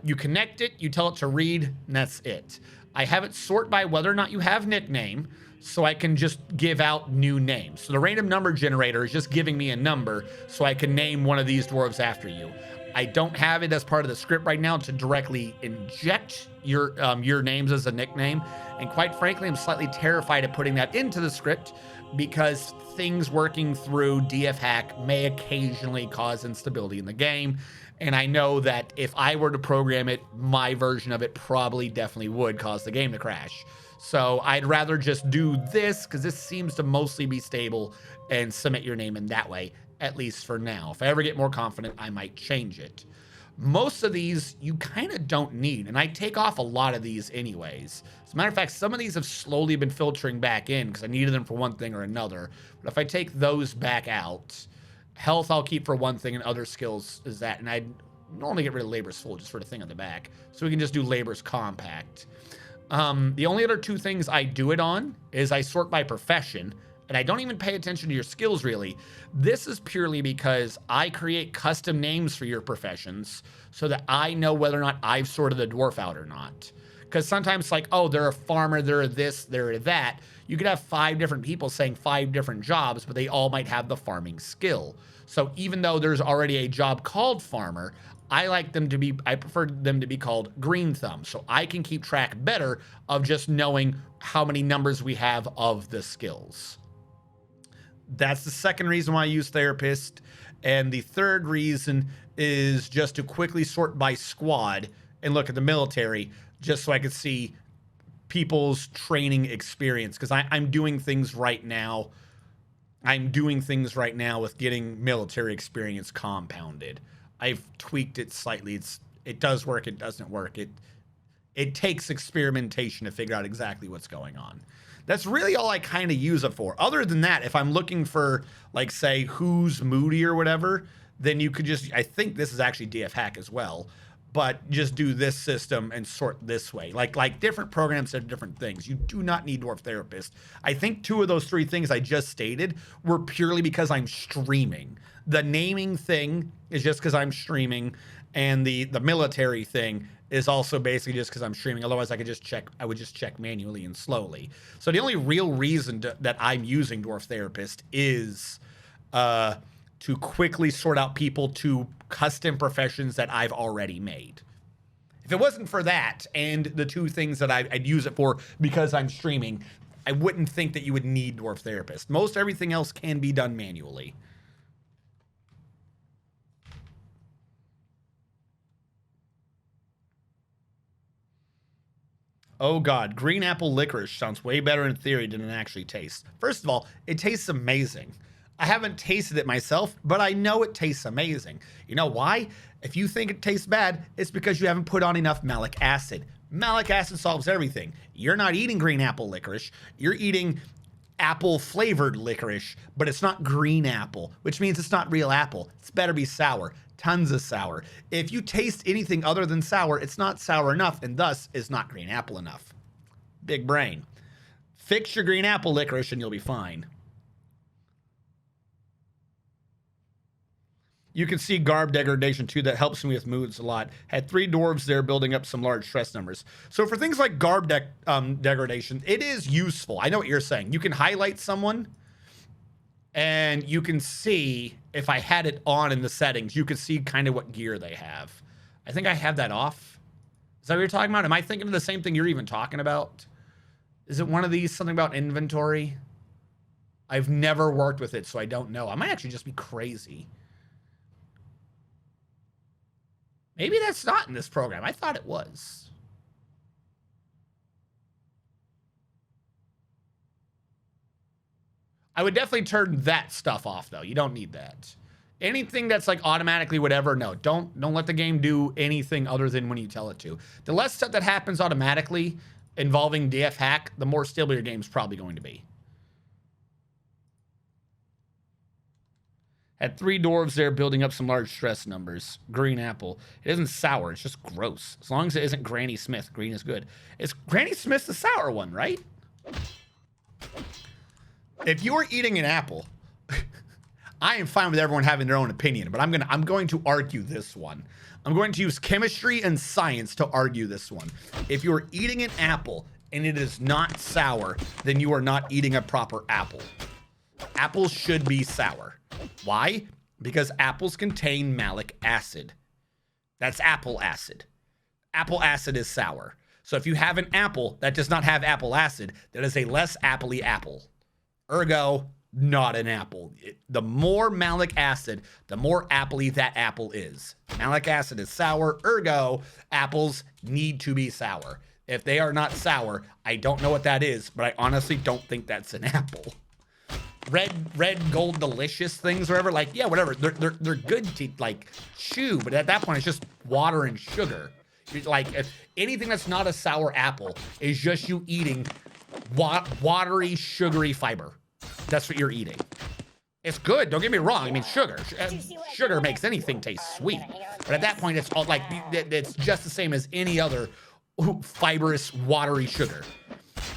You connect it, you tell it to read, and that's it. I have it sort by whether or not you have nickname, so I can just give out new names. So the random number generator is just giving me a number so I can name one of these dwarves after you. I don't have it as part of the script right now to directly inject your names as a nickname. And quite frankly, I'm slightly terrified of putting that into the script because things working through DF hack may occasionally cause instability in the game. And I know that if I were to program it, my version of it probably definitely would cause the game to crash. So I'd rather just do this because this seems to mostly be stable and submit your name in that way, at least for now. If I ever get more confident, I might change it. Most of these you kind of don't need, and I take off a lot of these anyways. As a matter of fact, some of these have slowly been filtering back in because I needed them for one thing or another. But if I take those back out, health I'll keep for one thing and other skills is that. And I normally get rid of labor's full just for the thing on the back. So we can just do labor's compact. The only other 2 things I do it on is I sort by profession, and I don't even pay attention to your skills really. This is purely because I create custom names for your professions so that I know whether or not I've sorted the dwarf out or not. Because sometimes it's like, oh, they're a farmer, they're this, they're that. You could have 5 different people saying 5 different jobs, but they all might have the farming skill. So even though there's already a job called farmer, I prefer them to be called green thumb. So I can keep track better of just knowing how many numbers we have of the skills. That's the second reason why I use Therapist. And the third reason is just to quickly sort by squad and look at the military, just so I could see people's training experience. Because I'm doing things right now. I'm doing things right now with getting military experience compounded. I've tweaked it slightly. It does work. It doesn't work. It takes experimentation to figure out exactly what's going on. That's really all I kind of use it for. Other than that, if I'm looking for, like, say, who's moody or whatever, then you could just, I think this is actually DF hack as well, but just do this system and sort this way. Like different programs have different things. You do not need Dwarf Therapist. I think 2 of those 3 things I just stated were purely because I'm streaming. The naming thing is just because I'm streaming, and the military thing is also basically just because I'm streaming. Otherwise, I would just check manually and slowly. So the only real reason that I'm using Dwarf Therapist is to quickly sort out people to custom professions that I've already made. If it wasn't for that and the 2 things that I'd use it for because I'm streaming, I wouldn't think that you would need Dwarf Therapist. Most everything else can be done manually. Oh God, green apple licorice sounds way better in theory than it actually tastes. First of all, it tastes amazing. I haven't tasted it myself, but I know it tastes amazing. You know why? If you think it tastes bad, it's because you haven't put on enough malic acid. Malic acid solves everything. You're not eating green apple licorice. You're eating apple flavored licorice, but it's not green apple, which means it's not real apple. It's better be sour. tons of sour. If you taste anything other than sour, it's not sour enough, and thus is not green apple enough. Big brain. Fix your green apple licorice and you'll be fine. You can see garb degradation too. That helps me with moods a lot. Had 3 dwarves there building up some large stress numbers. So for things like garb degradation, it is useful. I know what you're saying. You can highlight someone and you can see, if I had it on in the settings, you can see kind of what gear they have. I think I have that off. Is that what you're talking about? Am I thinking of the same thing you're even talking about? Is it one of these, something about inventory? I've never worked with it, so I don't know. I might actually just be crazy. Maybe that's not in this program. I thought it was. I would definitely turn that stuff off, though. You don't need that. Anything that's like automatically whatever, no. Don't let the game do anything other than when you tell it to. The less stuff that happens automatically involving DF hack, the more stable your game's probably going to be. Had 3 dwarves there building up some large stress numbers. Green apple. It isn't sour. It's just gross. As long as it isn't Granny Smith, green is good. It's Granny Smith the sour one, right? If you're eating an apple, I am fine with everyone having their own opinion, but I'm going to argue this one. I'm going to use chemistry and science to argue this one. If you're eating an apple and it is not sour, then you are not eating a proper apple. Apples should be sour. Why? Because apples contain malic acid. That's apple acid. Apple acid is sour. So if you have an apple that does not have apple acid, that is a less appley apple. Ergo, not an apple. The more malic acid, the more appley that apple is. Malic acid is sour. Ergo, apples need to be sour. If they are not sour, I don't know what that is, but I honestly don't think that's an apple. Red gold delicious things, whatever, like, yeah, whatever, they're good to like chew, but at that point it's just water and sugar. Like, if anything that's not a sour apple is just you eating watery, sugary fiber. That's what you're eating. It's good, don't get me wrong. I mean, sugar makes anything taste sweet, but at that point it's all like, it's just the same as any other fibrous, watery sugar.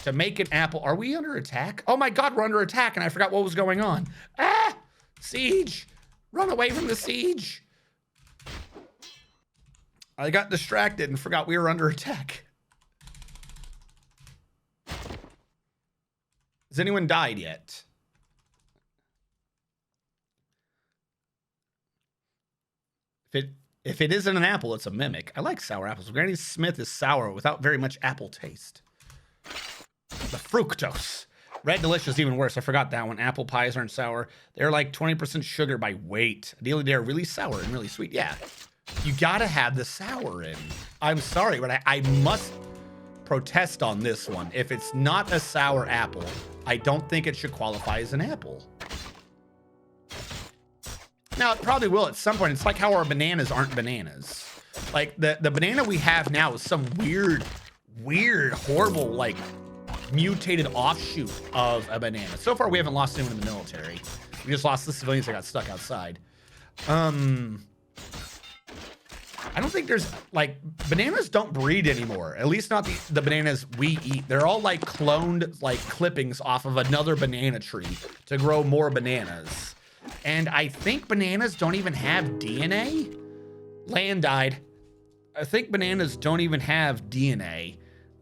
To make an apple, are we under attack? Oh my God, we're under attack and I forgot what was going on. Ah, siege, run away from the siege. I got distracted and forgot we were under attack. Has anyone died yet? If it isn't an apple, it's a mimic. I like sour apples. Granny Smith is sour without very much apple taste. The fructose. Red Delicious is even worse. I forgot that one. Apple pies aren't sour. They're like 20% sugar by weight. Ideally, they're really sour and really sweet. Yeah, you gotta have the sour in. I'm sorry, but I must protest on this one. If it's not a sour apple, I don't think it should qualify as an apple. Now, it probably will at some point. It's like how our bananas aren't bananas. Like, the banana we have now is some weird, horrible, like, mutated offshoot of a banana. So far, we haven't lost anyone in the military. We just lost the civilians that got stuck outside. I don't think there's, like, bananas don't breed anymore. At least not the bananas we eat. They're all, like, cloned, like, clippings off of another banana tree to grow more bananas. And I think bananas don't even have DNA. Land died. I think bananas don't even have DNA.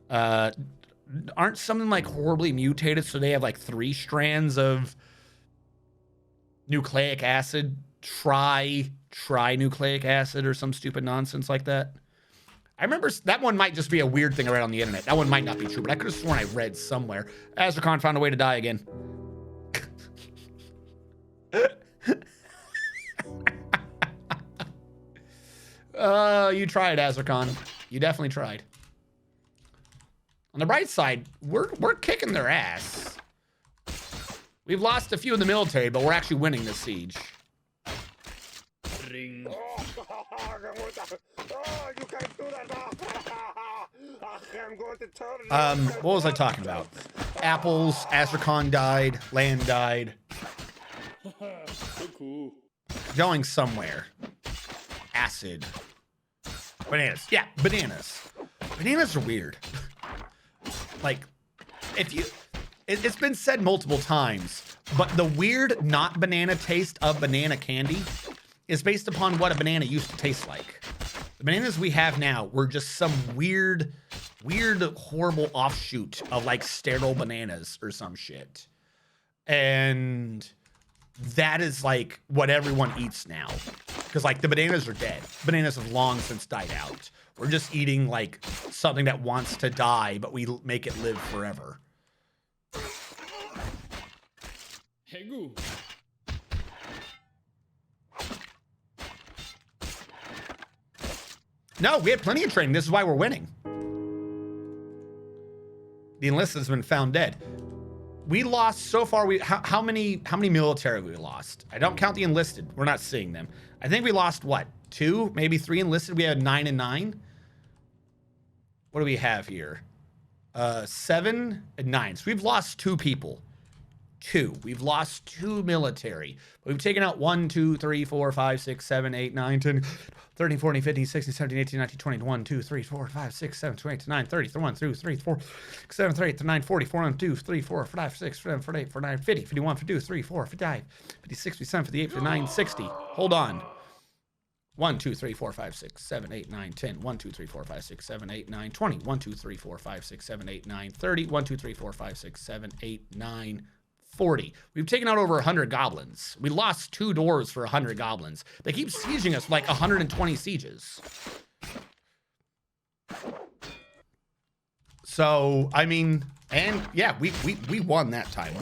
Aren't some of them like horribly mutated, so they have like 3 strands of nucleic acid, tri-nucleic acid or some stupid nonsense like that? I remember that one might just be a weird thing around on the internet. That one might not be true, but I could have sworn I read somewhere. Azrakon found a way to die again. You tried, Azrakon. You definitely tried. On the bright side, we're kicking their ass. We've lost a few in the military, but we're actually winning this siege. Ring. You can't do that. I'm going to turn. What was I talking about? Apples, Azrakon died, land died. Cool. Going somewhere. acid. Bananas. Yeah, bananas. Bananas are weird. Like, if you... It's been said multiple times, but the weird not banana taste of banana candy is based upon what a banana used to taste like. The bananas we have now were just some weird, horrible offshoot of like sterile bananas or some shit. And that is like what everyone eats now. Because like the bananas are dead. Bananas have long since died out. We're just eating like something that wants to die, but we make it live forever. Hegu. No, we had plenty of training. This is why we're winning. The enlisted has been found dead. We lost so far. How many military we lost? I don't count the enlisted. We're not seeing them. I think we lost what? 2, maybe 3 enlisted. We had 9 and 9. What do we have here? 7 and 9. So we've lost 2 people. 2. We've lost 2 military. We've taken out 1, 2, 3, 4, 5, 6, 7, 8, 9, 10, 13, 14, 15, 16, 17, 18, 19, 20, 1, 2, 3, 4, 5, 6, 7, 28, 9, 30, 1, 2, 3, 4, 7, 8, 9, 40, 4, 1, 2, 3, 4, 5, 6, 7, 8, 4, 9, 50, 51, 52, 3, 4, 55, 56, 57, 58, 59, 60. Hold on. 1, 2, 3, 4, 5, 6, 7, 8, 9, 10. 1, 2, 3, 4, 5, 6, 7, 8, 9, 20. 1, 2, 3, 4, 5, 6, 7, 8, 9, 30. 1, 2, 3, 4, 5, 6, 7, 8, 9, 40. We've taken out over 100 goblins. We lost 2 doors for 100 goblins. They keep sieging us like 120 sieges. So, I mean, and yeah, we won that time.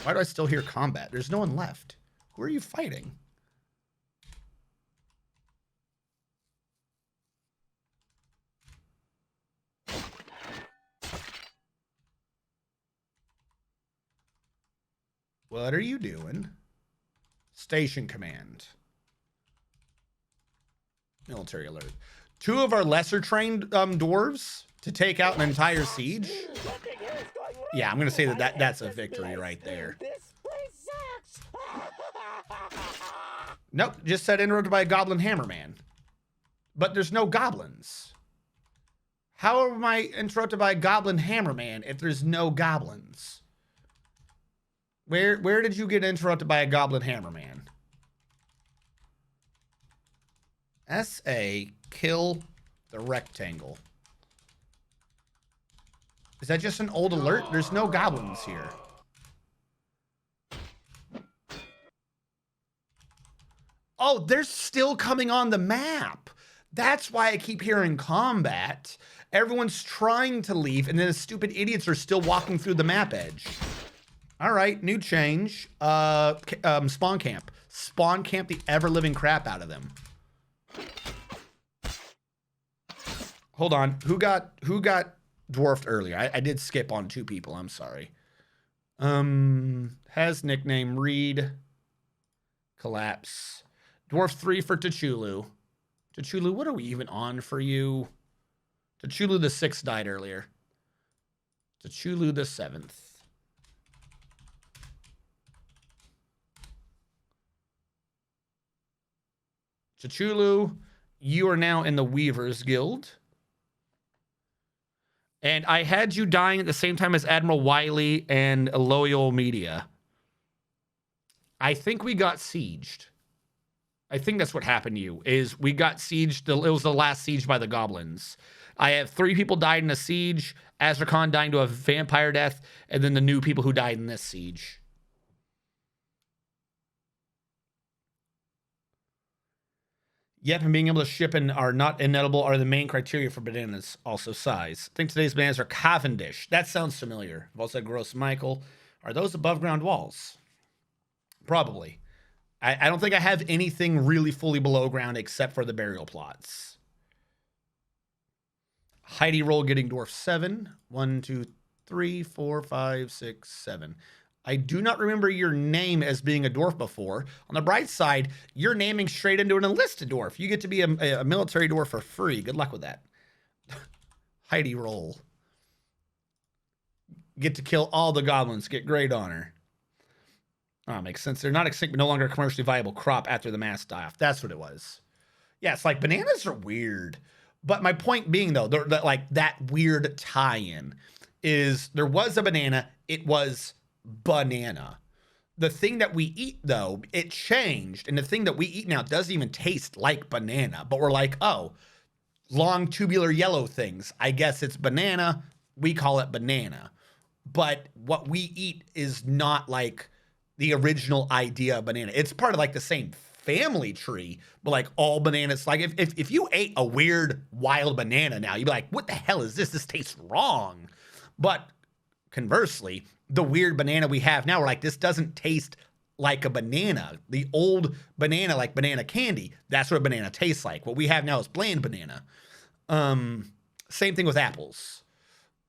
Why do I still hear combat? There's no one left. Who are you fighting? What are you doing? Station command. Military alert. 2 of our lesser trained dwarves to take out an entire siege. Yeah, I'm gonna say that's a victory right there. Nope, just said interrupted by a goblin hammerman. But there's no goblins. How am I interrupted by a goblin hammerman if there's no goblins? Where did you get interrupted by a goblin hammerman? SA, kill the rectangle. Is that just an old alert? There's no goblins here. Oh, they're still coming on the map. That's why I keep hearing combat. Everyone's trying to leave, and then the stupid idiots are still walking through the map edge. All right, new change. Spawn camp. Spawn camp the ever-living crap out of them. Hold on. Who got dwarfed earlier? I did skip on 2 people. I'm sorry. Has nickname Reed. Collapse. Dwarf 3 for T'Chulu. T'Chulu, what are we even on for you? T'Chulu the 6th died earlier. T'Chulu the 7th. T'Chulu, you are now in the Weavers Guild. And I had you dying at the same time as Admiral Wiley and Loyal Media. I think we got sieged. I think that's what happened to you, is we got sieged. It was the last siege by the goblins. I have 3 people died in a siege, Azrakhan dying to a vampire death, and then the new people who died in this siege. Yep, and being able to ship and are not inedible are the main criteria for bananas. Also size. I think today's bananas are Cavendish. That sounds familiar. I've also said Gross Michael. Are those above ground walls? Probably. I don't think I have anything really fully below ground except for the burial plots. Heidi roll getting dwarf 7. 1, 2, 3, 4, 5, 6, 7. I do not remember your name as being a dwarf before. On the bright side, you're naming straight into an enlisted dwarf. You get to be a military dwarf for free. Good luck with that. Heidi roll. Get to kill all the goblins. Get great honor. Oh, makes sense. They're not extinct, but no longer a commercially viable crop after the mass die-off. That's what it was. Yes, like bananas are weird. But my point being though, like that weird tie-in is there was a banana, it was banana. The thing that we eat though, it changed. And the thing that we eat now doesn't even taste like banana. But we're like, oh, long tubular yellow things. I guess it's banana. We call it banana. But what we eat is not like the original idea of banana. It's part of like the same family tree, but like all bananas. Like if you ate a weird wild banana now, you'd be like, what the hell is this? This tastes wrong. But conversely, the weird banana we have now, we're like, this doesn't taste like a banana. The old banana, like banana candy, that's what a banana tastes like. What we have now is bland banana. Same thing with apples.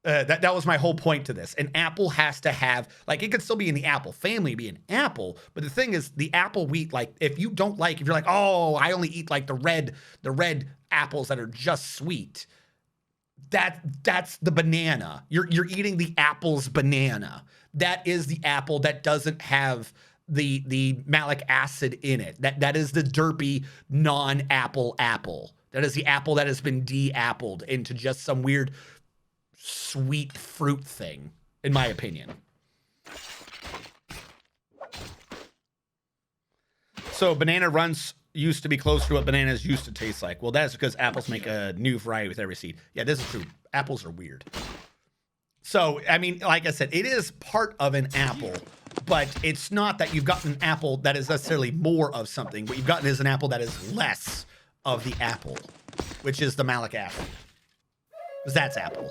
That was my whole point to this. An apple has to have, like, it could still be in the apple family, be an apple. But the thing is, the apple wheat, like, if you're like, oh, I only eat like the red apples that are just sweet. That's the banana. You're eating the apple's banana. That is the apple that doesn't have the malic acid in it. That is the derpy non-apple apple. That is the apple that has been de-appled into just some weird sweet fruit thing, in my opinion. So banana runs used to be close to what bananas used to taste like. Well, that's because apples make a new variety with every seed. Yeah, this is true. Apples are weird. So, I mean, like I said, it is part of an apple, but it's not that you've gotten an apple that is necessarily more of something. What you've gotten is an apple that is less of the apple, which is the malic acid. Because that's apple.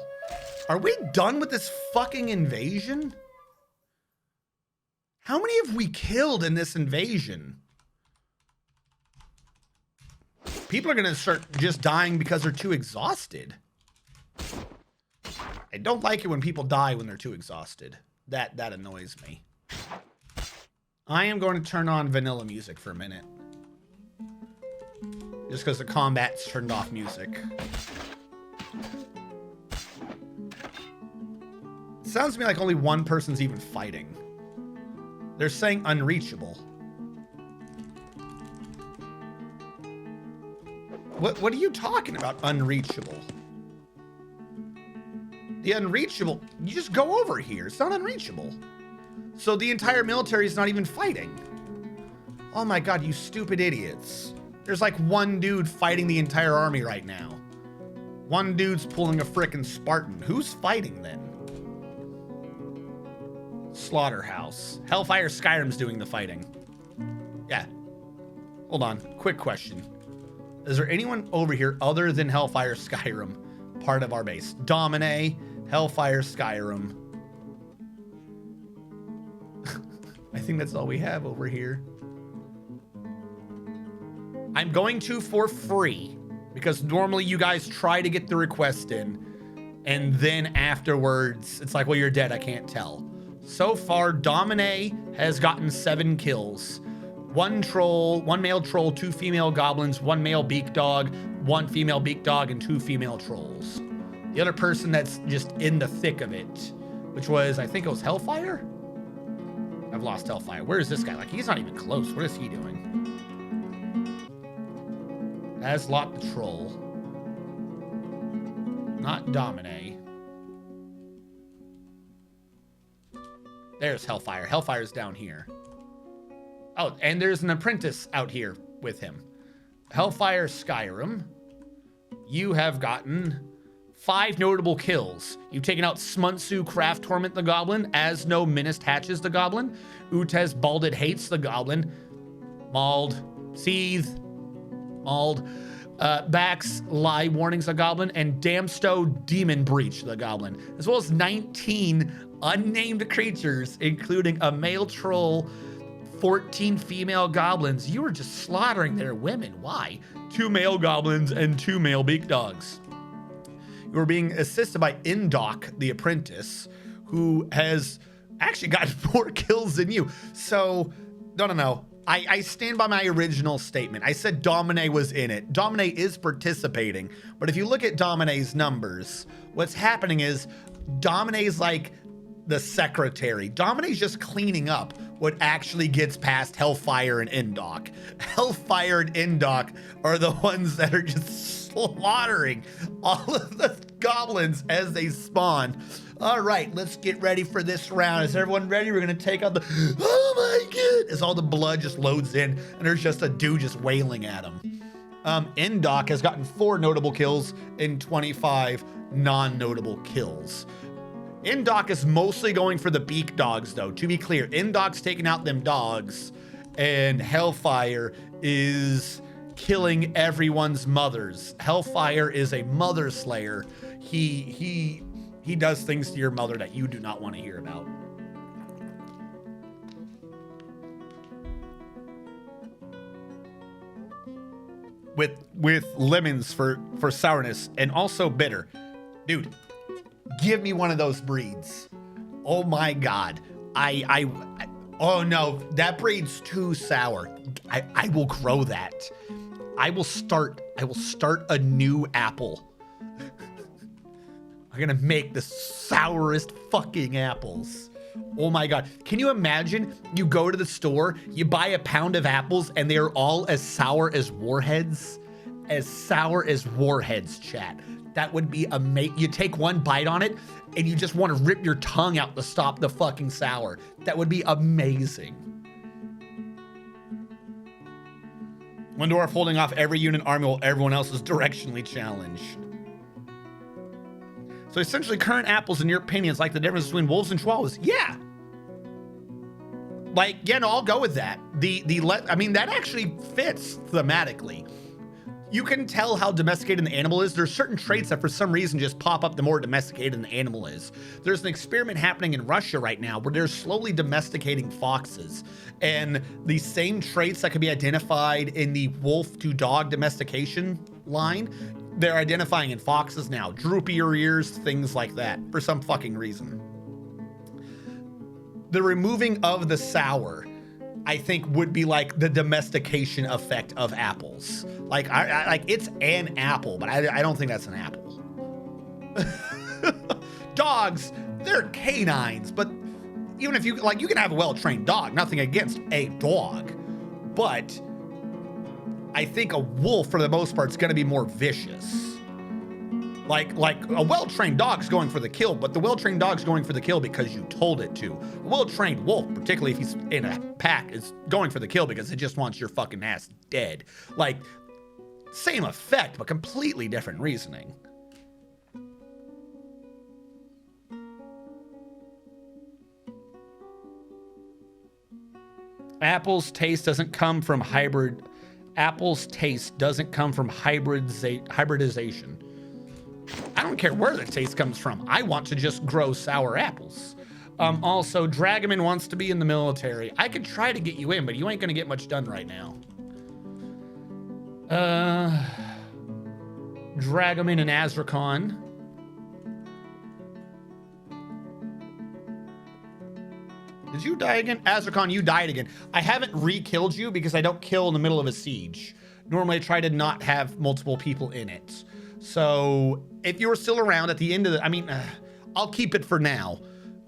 Are we done with this fucking invasion? How many have we killed in this invasion? People are going to start just dying because they're too exhausted. I don't like it when people die when they're too exhausted. That annoys me. I am going to turn on vanilla music for a minute. Just because the combat's turned off music. It sounds to me like only one person's even fighting. They're saying unreachable. What are you talking about, unreachable? The unreachable, you just go over here. It's not unreachable. So the entire military is not even fighting. Oh my God, you stupid idiots. There's like one dude fighting the entire army right now. One dude's pulling a frickin' Spartan. Who's fighting then? Slaughterhouse. Hellfire Skyrim's doing the fighting. Yeah. Hold on. Quick question. Is there anyone over here other than Hellfire Skyrim part of our base? Domine, Hellfire Skyrim. I think that's all we have over here. I'm going to for free because normally you guys try to get the request in and then afterwards it's like, well, you're dead. I can't tell. So far, Domine has gotten 7 kills. 1 troll, 1 male troll, 2 female goblins, 1 male beak dog, 1 female beak dog, and 2 female trolls. The other person that's just in the thick of it, which was, I think it was Hellfire? I've lost Hellfire. Where is this guy? Like, he's not even close. What is he doing? Aslot the troll. Not Domine. There's Hellfire. Hellfire's down here. Oh, and there's an apprentice out here with him. Hellfire Skyrim. You have gotten 5 notable kills. You've taken out Smuntsu Craft Torment the Goblin, Asno Menaced Hatches the Goblin, Utez Balded Hates the Goblin, Mauled, Seethe, Mauled, Bax Lie Warnings the Goblin, and Damstow Demon Breach the Goblin, as well as 19 unnamed creatures, including a male troll, 14 female goblins. You were just slaughtering their women. Why? 2 male goblins and 2 male beak dogs. You were being assisted by Indok, the apprentice, who has actually gotten more kills than you. So, no. I stand by my original statement. I said Domine was in it. Domine is participating. But if you look at Domine's numbers, what's happening is Domine's like the secretary. Dominic's just cleaning up what actually gets past Hellfire and Indoc. Hellfire and Indoc are the ones that are just slaughtering all of the goblins as they spawn. All right, let's get ready for this round. Is everyone ready? We're gonna take out the, oh my God, as all the blood just loads in and there's just a dude just wailing at him. Indoc has gotten 4 notable kills and 25 non-notable kills. Indoc is mostly going for the beak dogs though. To be clear, Indoc's taking out them dogs and Hellfire is killing everyone's mothers. Hellfire is a mother slayer. He does things to your mother that you do not want to hear about. With lemons for sourness and also bitter. Dude, give me one of those breeds. Oh my God. Oh no, that breed's too sour. I will grow that. I will start a new apple. I'm gonna make the sourest fucking apples. Oh my God. Can you imagine you go to the store, you buy a pound of apples and they're all as sour as warheads? As sour as warheads, chat. That would be amazing. You take one bite on it and you just want to rip your tongue out to stop the fucking sour. That would be amazing. One Dwarf holding off every unit army while everyone else is directionally challenged. So essentially current apples, in your opinion, is like the difference between wolves and chihuahuas. Yeah. Like, yeah, no, I'll go with that. I mean, that actually fits thematically. You can tell how domesticated the animal is. There's certain traits that for some reason just pop up the more domesticated the animal is. There's an experiment happening in Russia right now where they're slowly domesticating foxes. And the same traits that can be identified in the wolf to dog domestication line, they're identifying in foxes now. Droopier ears, things like that, for some fucking reason. The removing of the sour, I think, would be like the domestication effect of apples. Like, like it's an apple, but I don't think that's an apple. Dogs, they're canines, but even if you, like, you can have a well-trained dog, nothing against a dog, but I think a wolf, for the most part, is going to be more vicious. Like a well-trained dog's going for the kill, but the well-trained dog's going for the kill because you told it to. A well-trained wolf, particularly if he's in a pack, is going for the kill because it just wants your fucking ass dead. Like, same effect, but completely different reasoning. Apple's taste doesn't come from Apple's taste doesn't come from hybridization. I don't care where the taste comes from. I want to just grow sour apples. Also, Dragoman wants to be in the military. I could try to get you in, but you ain't gonna get much done right now. Dragoman and Azrakon. Did you die again? Azrakon, you died again. I haven't re-killed you because I don't kill in the middle of a siege. Normally I try to not have multiple people in it. So if you were still around at the end of the, I mean, I'll keep it for now.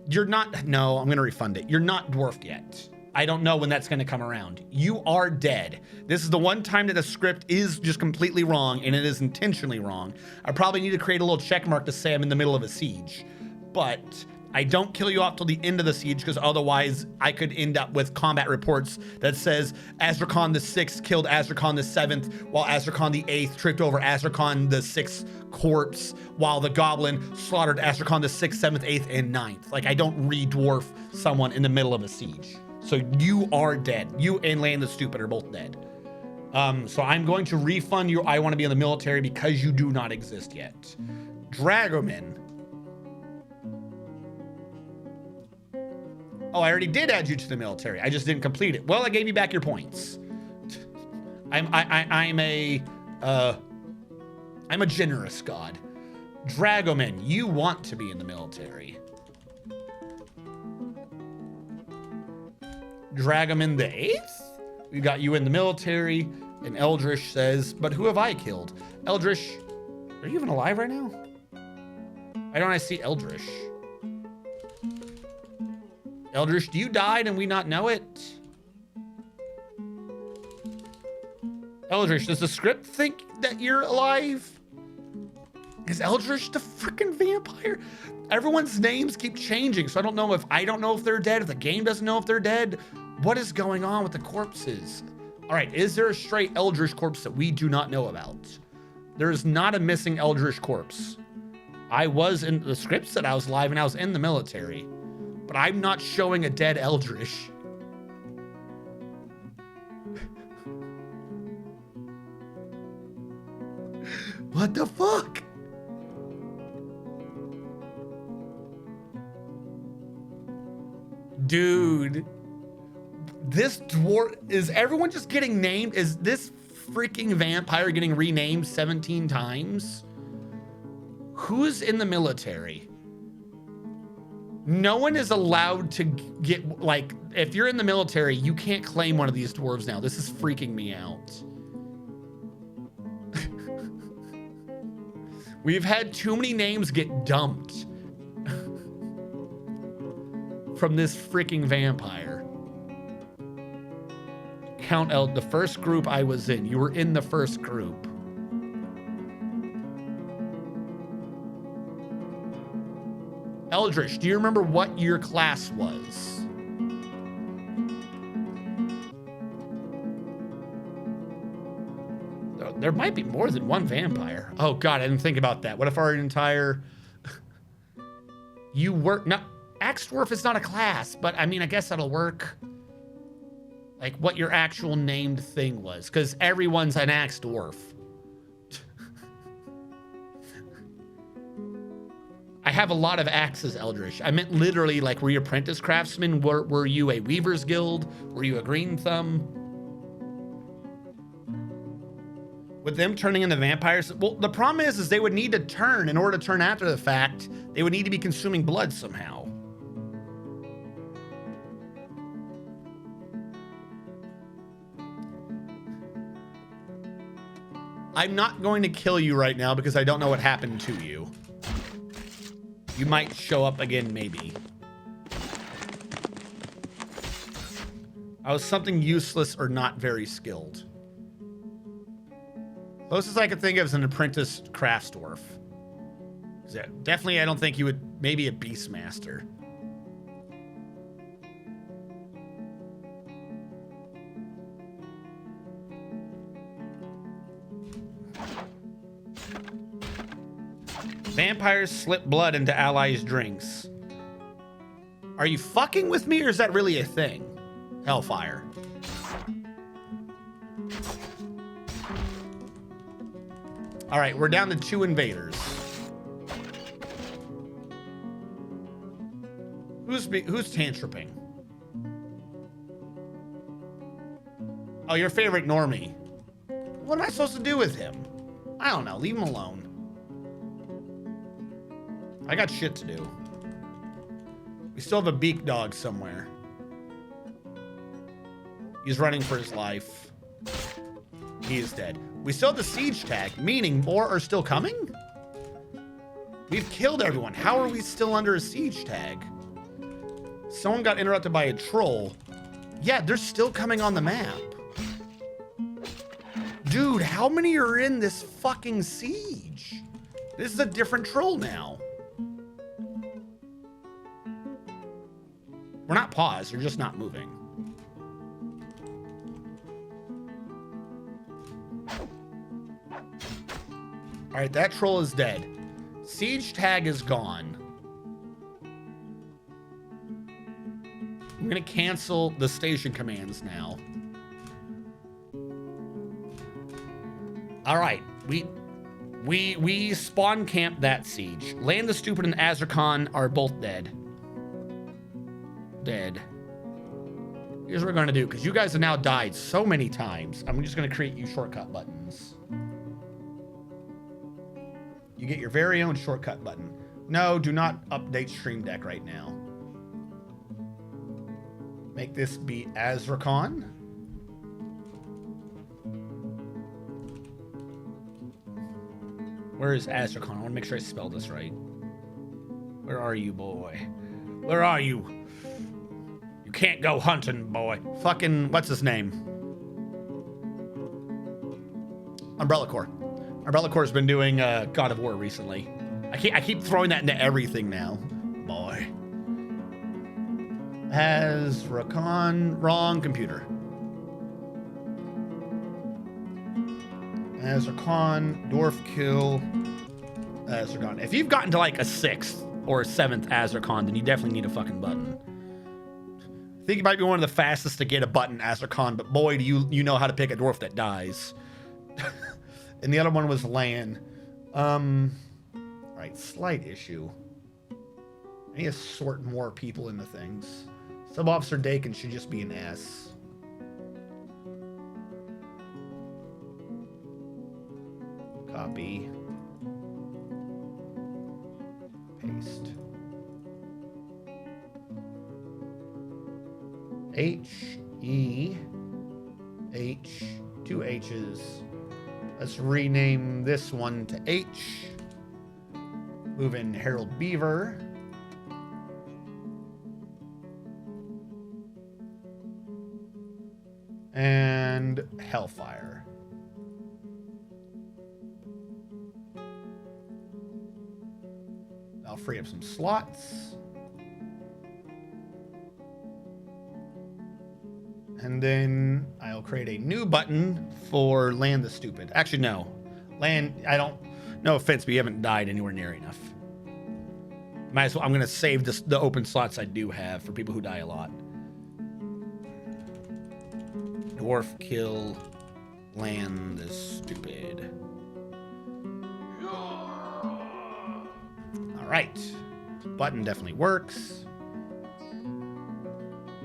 You're not, no, I'm going to refund it. You're not dwarfed yet. I don't know when that's going to come around. You are dead. This is the one time that the script is just completely wrong, and it is intentionally wrong. I probably need to create a little check mark to say I'm in the middle of a siege, but I don't kill you off till the end of the siege because otherwise I could end up with combat reports that says Azrakon the 6th killed Azrakon the 7th while Azrakon the 8th tripped over Azrakon the 6th corpse while the goblin slaughtered Azrakon the 6th, 7th, 8th, and 9th. Like, I don't re-dwarf someone in the middle of a siege. So you are dead. You and Land the Stupid are both dead. So I'm going to refund you. I want to be in the military because you do not exist yet. Dragoman. Oh, I already did add you to the military. I just didn't complete it. Well, I gave you back your points. I'm a generous god. Dragoman, you want to be in the military. Dragoman the 8th? We got you in the military. And Eldrish says, but who have I killed? Eldrish, are you even alive right now? Why don't I see Eldrish? Eldritch, do you died and we not know it? Eldritch, does the script think that you're alive? Is Eldritch the freaking vampire? Everyone's names keep changing, so I don't know if they're dead, if the game doesn't know if they're dead. What is going on with the corpses? All right, is there a stray Eldritch corpse that we do not know about? There is not a missing Eldritch corpse. I was in the script said I was live and I was in the military, but I'm not showing a dead Eldritch. What the fuck? Dude, this dwarf, is everyone just getting named? Is this freaking vampire getting renamed 17 times? Who's in the military? No one is allowed to get, like, if you're in the military, you can't claim one of these dwarves now. This is freaking me out. We've had too many names get dumped from this freaking vampire. Count L, the first group I was in. You were in the first group. Eldritch, do you remember what your class was? There might be more than one vampire. Oh God, I didn't think about that. What if our entire... You work... No, Axe Dwarf is not a class, but I mean, I guess that'll work. Like what your actual named thing was, because everyone's an Axe Dwarf. I have a lot of axes, Eldritch. I meant literally, like, were you apprentice craftsman? Were you a Weaver's Guild? Were you a Green Thumb? With them turning into vampires, well, the problem is they would need to turn. In order to turn after the fact, they would need to be consuming blood somehow. I'm not going to kill you right now because I don't know what happened to you. You might show up again, maybe. I was something useless or not very skilled. Closest I could think of is an apprentice crafts dwarf. Definitely, I don't think you would. Maybe a beastmaster. Vampires slip blood into allies' drinks. Are you fucking with me, or is that really a thing? Hellfire. All right, we're down to 2 invaders. Who's tantruming? Oh, your favorite normie. What am I supposed to do with him? I don't know. Leave him alone. I got shit to do. We still have a beak dog somewhere. He's running for his life. He is dead. We still have the siege tag, meaning more are still coming? We've killed everyone. How are we still under a siege tag? Someone got interrupted by a troll. Yeah, they're still coming on the map. Dude, how many are in this fucking siege? This is a different troll now. We're not paused, they're just not moving. All right, that troll is dead. Siege tag is gone. I'm gonna cancel the station commands now. All right, we spawn camp that siege. Land the Stupid and Azrakhan are both dead. Dead. Here's what we're gonna do, because you guys have now died so many times. I'm just gonna create you shortcut buttons. You get your very own shortcut button. No, do not update Stream Deck right now. Make this be Azrakhan. Where is Azrakhan? I want to make sure I spell this right. Where are you, boy? Where are you? can't go hunting, boy. Fucking, what's his name? Umbrella Corps. Umbrella Corps has been doing God of War recently. I keep throwing that into everything now. Boy. Has Rakan, wrong computer. As Rakan, Dwarf kill Azrakan. If you've gotten to like a 6th or a 7th Azrakan, then you definitely need a fucking button. I think you might be one of the fastest to get a button Azrakan, but boy, do you know how to pick a dwarf that dies. And the other one was Lan. Right, slight issue. I need to sort more people into things. Sub-Officer Dakin should just be an S. Copy. Paste. H, E, H, 2 H's. Let's rename this one to H. Move in Harold Beaver. And Hellfire. I'll free up some slots. And then I'll create a new button for Land the Stupid. Actually, no. Land, no offense, but you haven't died anywhere near enough. Might as well, I'm going to save the open slots I do have for people who die a lot. Dwarf kill Land the Stupid. All right. Button definitely works.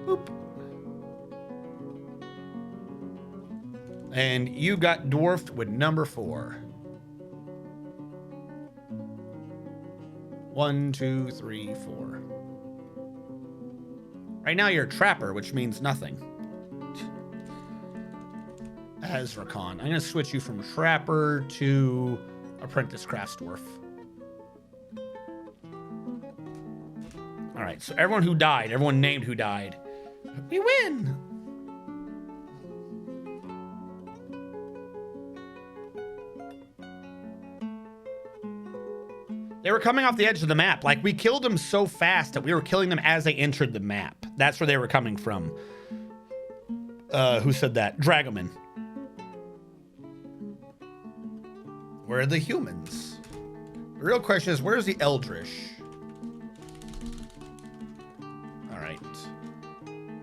Boop. And you got dwarfed with number 4. 1, 2, 3, 4. Right now you're a trapper, which means nothing. Azrakan. I'm going to switch you from trapper to apprentice crafts dwarf. All right, so everyone who died, everyone named who died, we win. They were coming off the edge of the map. Like, we killed them so fast that we were killing them as they entered the map. That's where they were coming from. Who said that? Dragoman. Where are the humans? The real question is, where's the Eldritch? All right.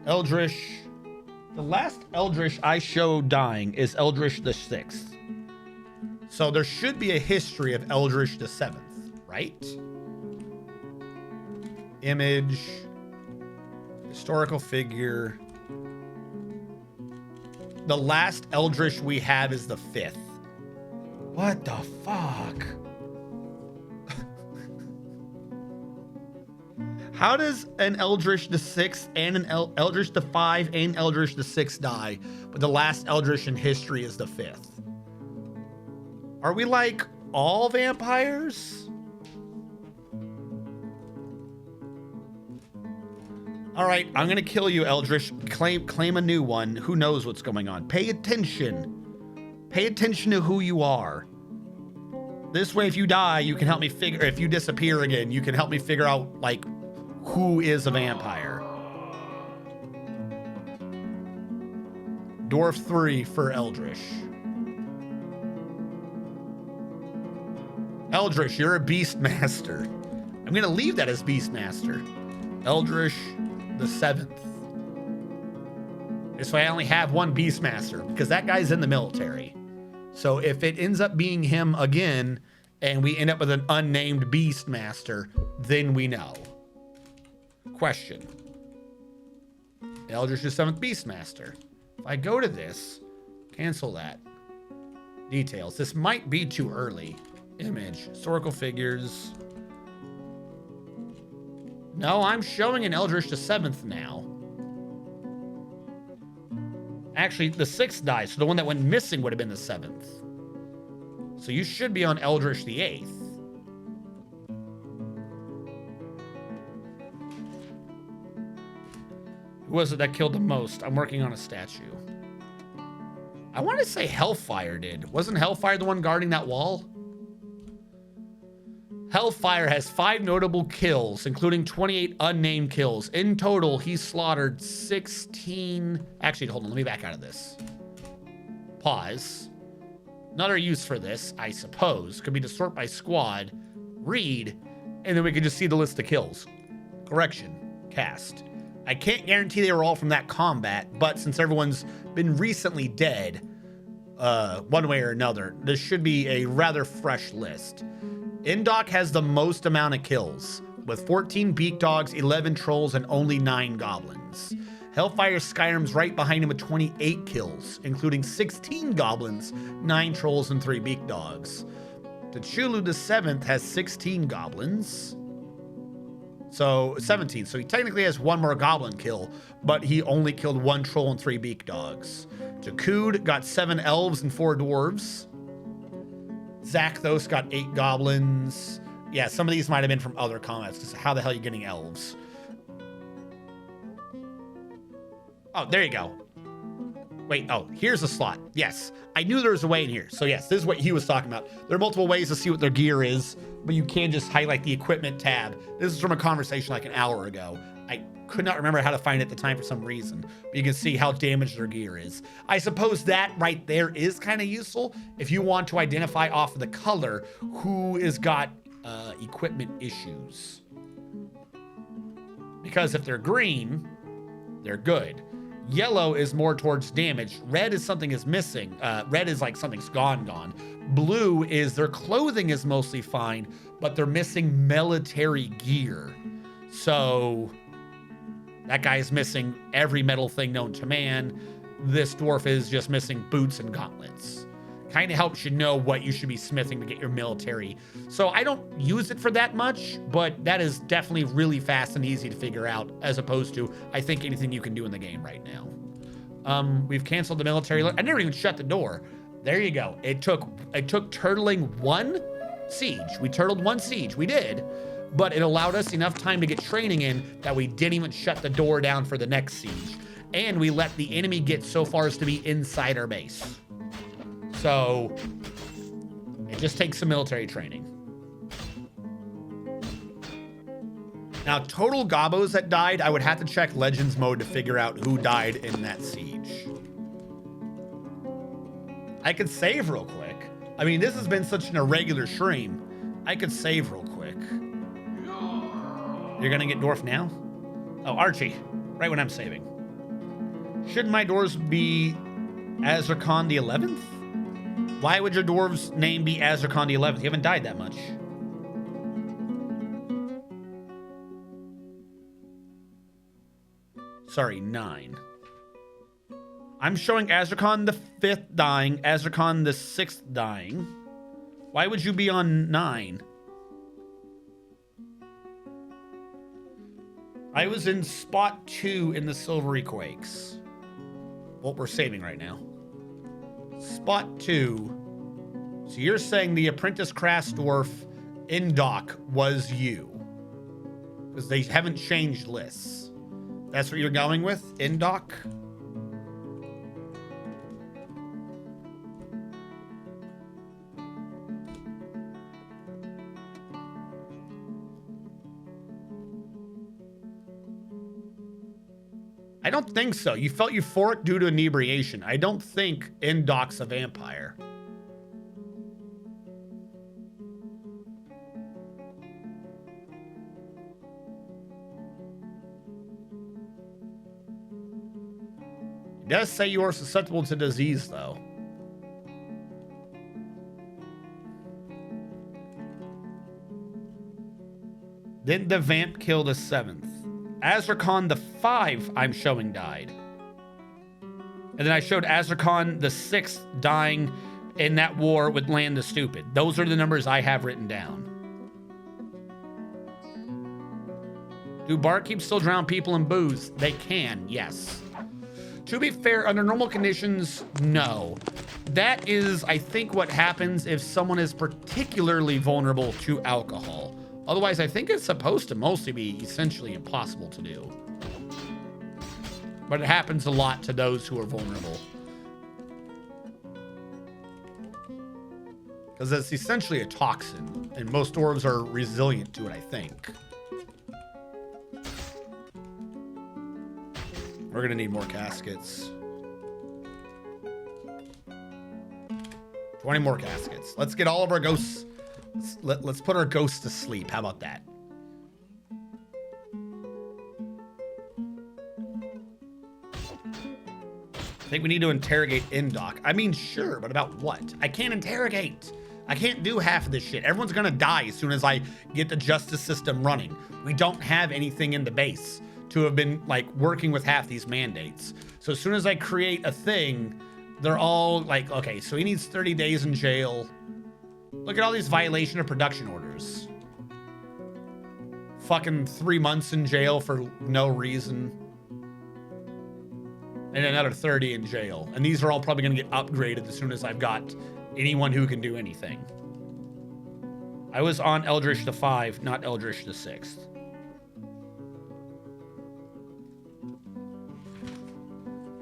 Eldritch. The last Eldritch I showed dying is Eldritch the 6th. So there should be a history of Eldritch the 7th. Right? Image, historical figure. The last Eldritch we have is the 5th. What the fuck? How does an Eldritch the 6th and an Eldritch the 5 and Eldritch the 6th die, but the last Eldritch in history is the 5th? Are we like all vampires? All right, I'm gonna kill you, Eldritch. Claim a new one. Who knows what's going on? Pay attention. Pay attention to who you are. This way, if you die, you can help me figure. If you disappear again, you can help me figure out like who is a vampire. Dwarf 3 for Eldritch. Eldritch, you're a Beastmaster. I'm gonna leave that as Beastmaster. Eldritch the 7th. This way I only have one Beastmaster because that guy's in the military. So if it ends up being him again and we end up with an unnamed Beastmaster, then we know. Question. Eldritch the 7th Beastmaster. If I go to this, cancel that. Details. This might be too early. Image. Historical figures. No, I'm showing an Eldritch the 7th now. Actually, the 6th died, so the one that went missing would have been the 7th. So you should be on Eldritch the 8th. Who was it that killed the most? I'm working on a statue. I want to say Hellfire did. Wasn't Hellfire the one guarding that wall? Hellfire has 5 notable kills, including 28 unnamed kills. In total, he slaughtered 16... Actually, hold on. Let me back out of this. Pause. Another use for this, I suppose, could be to sort by squad, read, and then we could just see the list of kills. Correction. Cast. I can't guarantee they were all from that combat, but since everyone's been recently dead, one way or another, this should be a rather fresh list. Indok has the most amount of kills, with 14 beak dogs, 11 trolls, and only 9 goblins. Hellfire Skyrim's right behind him with 28 kills, including 16 goblins, 9 trolls, and 3 beak dogs. Tchulu the 7th has 16 goblins. So 17. So he technically has 1 more goblin kill, but he only killed 1 troll and 3 beak dogs. Jakud got 7 elves and 4 dwarves. Zakthos got 8 goblins. Yeah, some of these might have been from other combats, because how the hell are you getting elves? Oh, there you go. Wait, oh, here's a slot. Yes, I knew there was a way in here. So yes, this is what he was talking about. There are multiple ways to see what their gear is, but you can just highlight the equipment tab. This is from a conversation like an hour ago. I could not remember how to find it at the time for some reason, but you can see how damaged their gear is. I suppose that right there is kind of useful if you want to identify off of the color who has got equipment issues. Because if they're green, they're good. Yellow is more towards damage. Red is something is missing. Red is like something's gone. Blue is their clothing is mostly fine, but they're missing military gear. So that guy is missing every metal thing known to man. This dwarf is just missing boots and gauntlets. Kind of helps you know what you should be smithing to get your military. So I don't use it for that much, but that is definitely really fast and easy to figure out, as opposed to, I think, anything you can do in the game right now. We've canceled the military. I never even shut the door. There you go. It took turtling 1 siege. We turtled 1 siege. We did. But it allowed us enough time to get training in that we didn't even shut the door down for the next siege. And we let the enemy get so far as to be inside our base. So it just takes some military training. Now, total gobos that died, I would have to check Legends mode to figure out who died in that siege. I could save real quick. I mean, this has been such an irregular stream. I could save real quick. You're gonna get Dwarf now? Oh, Archie, right when I'm saving. Shouldn't my dwarves be Azrakhan the 11th? Why would your dwarves name be Azrakhan the 11th? You haven't died that much. Sorry, 9. I'm showing Azrakhan the 5th dying, Azrakhan the 6th dying. Why would you be on 9? I was in spot 2 in the Silvery Quakes. Well, we're saving right now. Spot 2. So you're saying the Apprentice Crass Dwarf in dock was you. Because they haven't changed lists. That's what you're going with? In dock? I don't think so. You felt euphoric due to inebriation. I don't think Indoc's a vampire. It does say you are susceptible to disease, though. Didn't the vamp kill the 7th? Azrakhan the 5 I'm showing died. And then I showed Azrakhan the 6th dying in that war with Land the Stupid. Those are the numbers I have written down. Do barkeeps still drown people in booze? They can, yes. To be fair, under normal conditions, no. That is, I think, what happens if someone is particularly vulnerable to alcohol. Otherwise, I think it's supposed to mostly be essentially impossible to do. But it happens a lot to those who are vulnerable. Because it's essentially a toxin, and most dwarves are resilient to it, I think. We're gonna need more caskets. 20 more caskets. Let's get all of our ghosts. Let's put our ghosts to sleep. How about that? I think we need to interrogate Indoc. I mean, sure, but about what? I can't interrogate. I can't do half of this shit. Everyone's gonna die as soon as I get the justice system running. We don't have anything in the base to have been like working with half these mandates. So as soon as I create a thing, they're all like, okay, so he needs 30 days in jail. Look at all these violation of production orders. Fucking 3 months in jail for no reason. And another 30 in jail. And these are all probably gonna get upgraded as soon as I've got anyone who can do anything. I was on Eldritch the 5, not Eldritch the 6th.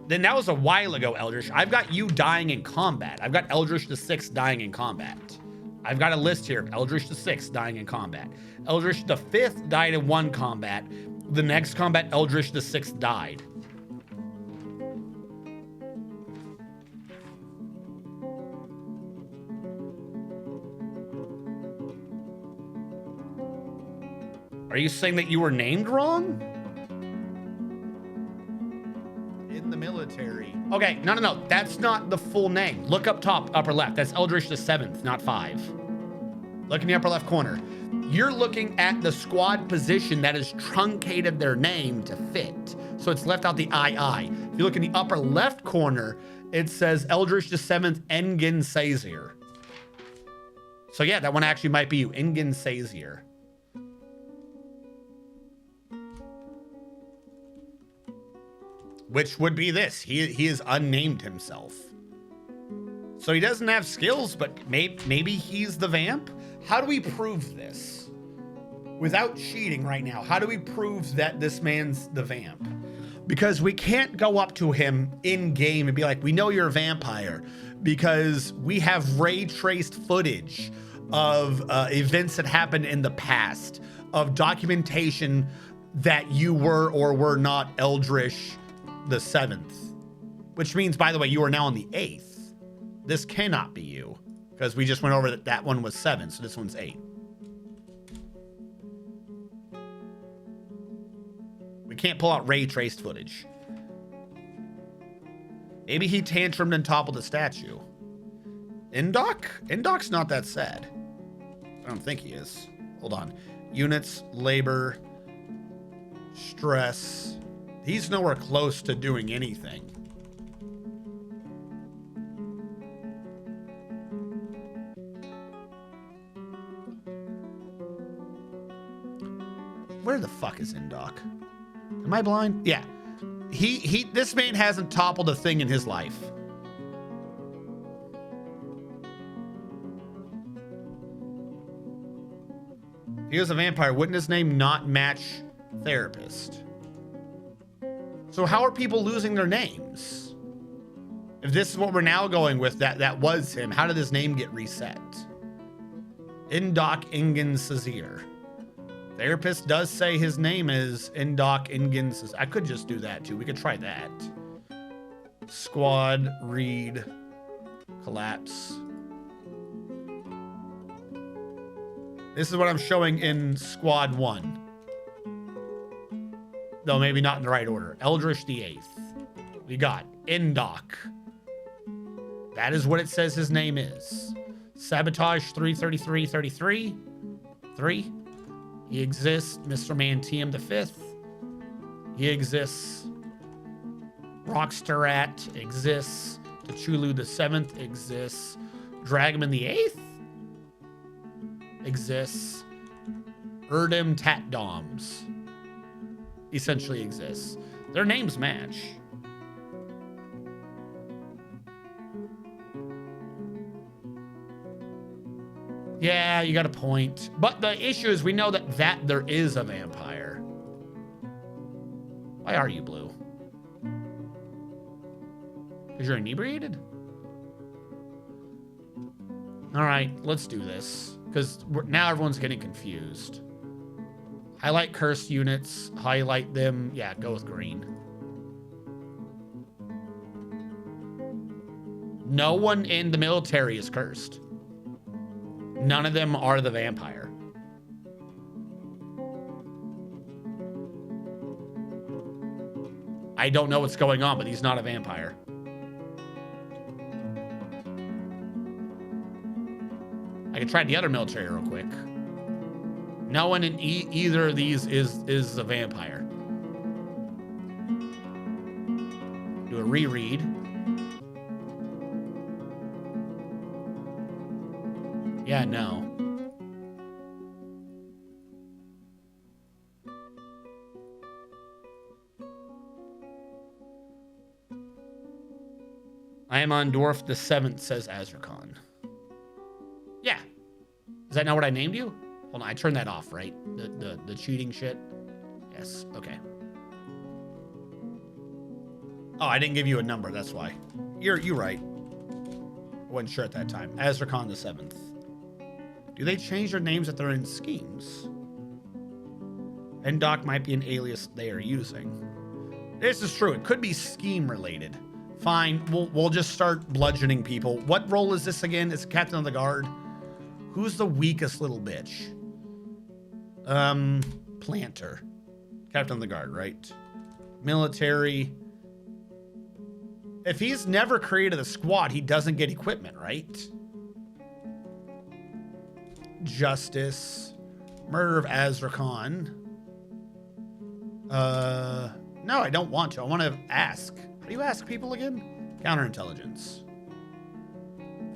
Then that was a while ago, Eldritch. I've got you dying in combat. I've got Eldritch the 6th dying in combat. I've got a list here of Eldritch the 6th dying in combat. Eldritch the 5th died in one combat. The next combat, Eldritch the 6th died. Are you saying that you were named wrong? In the military. Okay, no. That's not the full name. Look up top, upper left. That's Eldritch the 7th, not 5. Look in the upper left corner. You're looking at the squad position that has truncated their name to fit. So it's left out the II. If you look in the upper left corner, it says Eldritch the 7th, Engin Sazier. So yeah, that one actually might be you, Engin Sazier. Which would be this. He is unnamed himself. So he doesn't have skills, but maybe he's the vamp? How do we prove this? Without cheating right now, how do we prove that this man's the vamp? Because we can't go up to him in game and be like, we know you're a vampire, because we have ray traced footage of events that happened in the past, of documentation that you were or were not Eldritch the 7th, which means, by the way, you are now on the 8th. This cannot be you, because we just went over that one was 7, so this one's 8. We can't pull out ray traced footage. Maybe he tantrumed and toppled the statue. Indoc? Indoc's not that sad. I don't think he is. Hold on. Units, labor, stress. He's nowhere close to doing anything. Where the fuck is Indoc? Am I blind? Yeah. This man hasn't toppled a thing in his life. If he was a vampire, wouldn't his name not match therapist? So how are people losing their names? If this is what we're now going with, that was him, how did his name get reset? Indoc Ingen Sazier. Therapist does say his name is Indoc Ingen Sazier. I could just do that too. We could try that. Squad, read, collapse. This is what I'm showing in Squad 1. Though maybe not in the right order. Eldritch the 8th. We got Indoc. That is what it says his name is. Sabotage 33333. 3. He exists. Mr. Mantium the 5th. He exists. Rockstarat exists. Tachulu the 7th exists. Dragman the 8th exists. Erdem Tatdoms essentially exists. Their names match. Yeah, you got a point. But the issue is we know that there is a vampire. Why are you blue? Because you're inebriated? All right, let's do this. Because now everyone's getting confused. Highlight cursed units. Highlight them. Yeah, go with green. No one in the military is cursed. None of them are the vampire. I don't know what's going on, but he's not a vampire. I can try the other military real quick. No one in either of these is a vampire. Do a reread. Yeah, no. I am on Dwarf the 7th, says Azrakhan. Yeah. Is that not what I named you? Hold on, I turned that off, right? The cheating shit? Yes, okay. Oh, I didn't give you a number, that's why. You're right. I wasn't sure at that time. Azrakhan the 7th. Do they change their names if they're in schemes? Ndoc might be an alias they are using. This is true. It could be scheme related. Fine, we'll just start bludgeoning people. What role is this again? It's Captain of the Guard. Who's the weakest little bitch? Planter. Captain of the Guard, right? Military. If he's never created a squad, he doesn't get equipment, right? Justice. Murder of Azrakhan. No, I don't want to. I want to ask. How do you ask people again? Counterintelligence.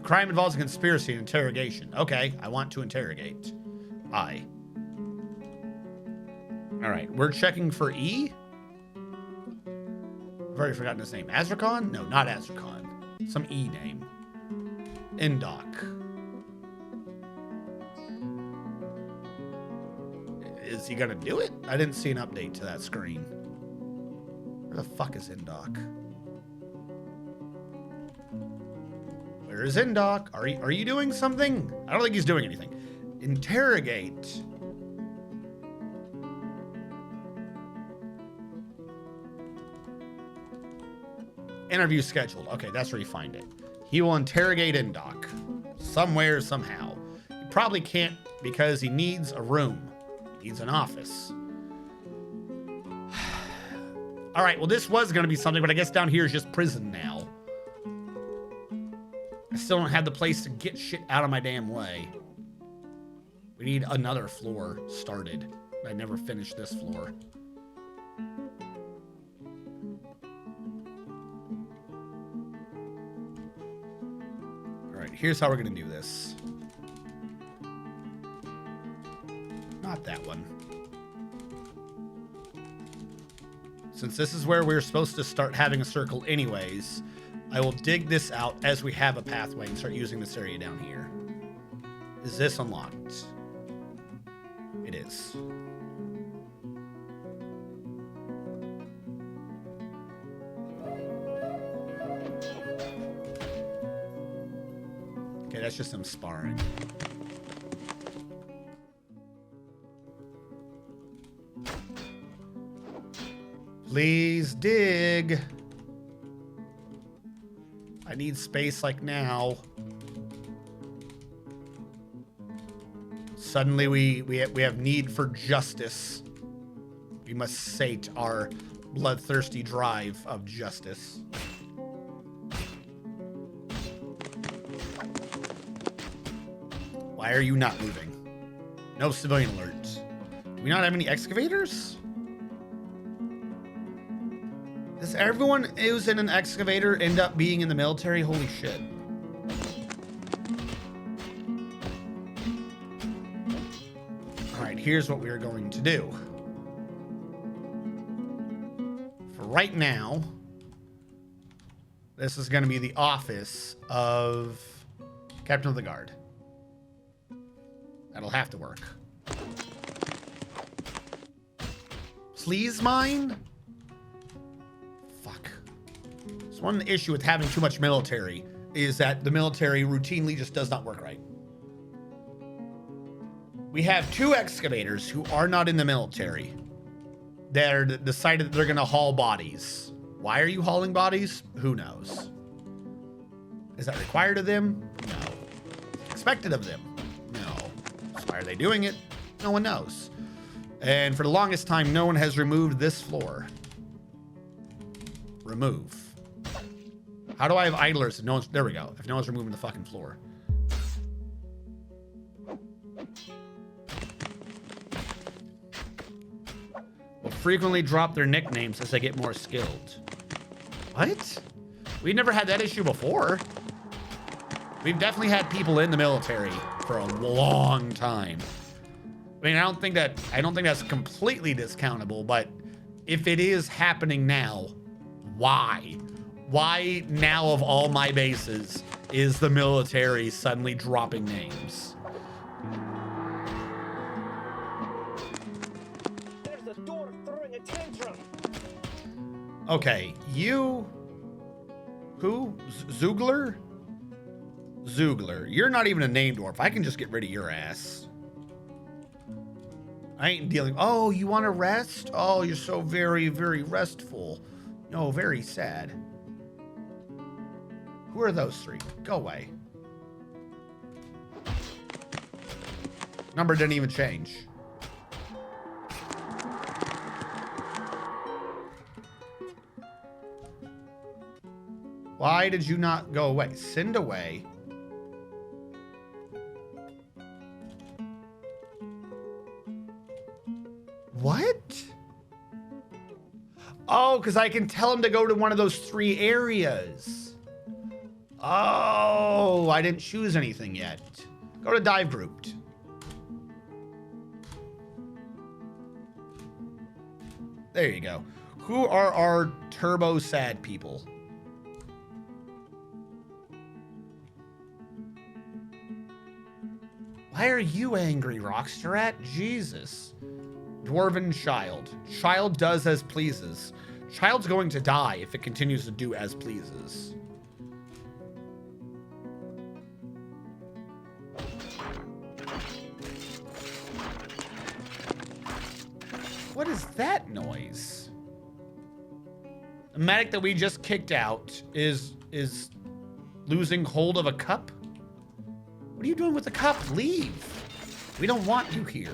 Crime involves a conspiracy and interrogation. Okay, I want to interrogate. I. All right, we're checking for E. I've already forgotten his name. Azrakhan? No, not Azrakhan. Some E name. Ndoc. Is he gonna do it? I didn't see an update to that screen. Where the fuck is Ndoc? Where is Ndoc? Are you doing something? I don't think he's doing anything. Interrogate. Interview scheduled. Okay, that's where you find it. He will interrogate Ndoc. Somewhere, somehow. He probably can't because he needs a room. He needs an office. All right, well, this was going to be something, but I guess down here is just prison now. I still don't have the place to get shit out of my damn way. We need another floor started. I never finished this floor. All right, here's how we're going to do this. Not that one. Since this is where we're supposed to start having a circle anyways, I will dig this out as we have a pathway and start using this area down here. Is this unlocked? It is. Okay, that's just them sparring. Please dig. I need space like now. Suddenly we have need for justice. We must sate our bloodthirsty drive of justice. Why are you not moving? No civilian alerts. Do we not have any excavators? Does everyone who's in an excavator end up being in the military? Holy shit. All right, here's what we're going to do. For right now, this is going to be the office of Captain of the Guard. That'll have to work. Please mine? So one issue with having too much military is that the military routinely just does not work right. We have 2 excavators who are not in the military. They're decided that they're going to haul bodies. Why are you hauling bodies? Who knows? Is that required of them? No. Expected of them? No. Why are they doing it? No one knows. And for the longest time, no one has removed this floor. Remove. How do I have idlers if no one's... There we go. If no one's removing the fucking floor. Will frequently drop their nicknames as they get more skilled. What? We never had that issue before. We've definitely had people in the military for a long time. I mean, I don't think that's completely discountable, but if it is happening now, why? Why now of all my bases is the military suddenly dropping names? There's the Dwarf throwing a tantrum. Okay, you... Who? Zoogler? Zoogler. You're not even a name dwarf. I can just get rid of your ass. I ain't dealing... Oh, you want to rest? Oh, you're so very, very restful. No, very sad. Who are those 3? Go away. Number didn't even change. Why did you not go away? Send away. What? Oh, because I can tell him to go to one of those 3 areas. Oh, I didn't choose anything yet. Go to dive grouped. There you go. Who are our turbo sad people? Why are you angry, Rocksterat? Jesus. Dwarven child. Child does as pleases. Child's going to die if it continues to do as pleases. What is that noise? The medic that we just kicked out is losing hold of a cup? What are you doing with the cup? Leave. We don't want you here.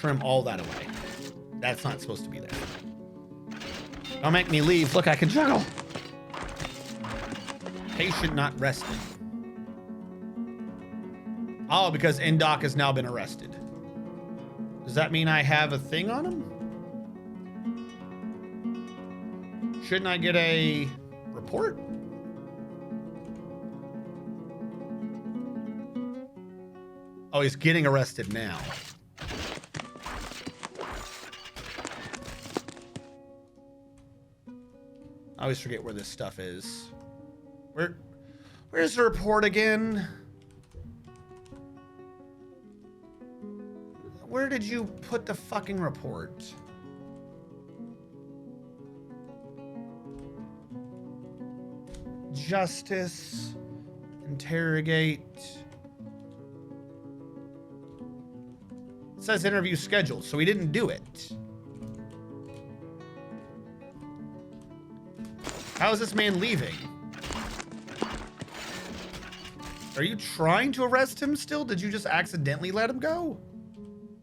Trim all that away. That's not supposed to be there. Don't make me leave. Look, I can juggle. Patient not rested. Oh, because Indoc has now been arrested. Does that mean I have a thing on him? Shouldn't I get a report? Oh, he's getting arrested now. I always forget where this stuff is. Where's the report again? Where did you put the fucking report? Justice. Interrogate. It says interview scheduled, so we didn't do it. How is this man leaving? Are you trying to arrest him still? Did you just accidentally let him go?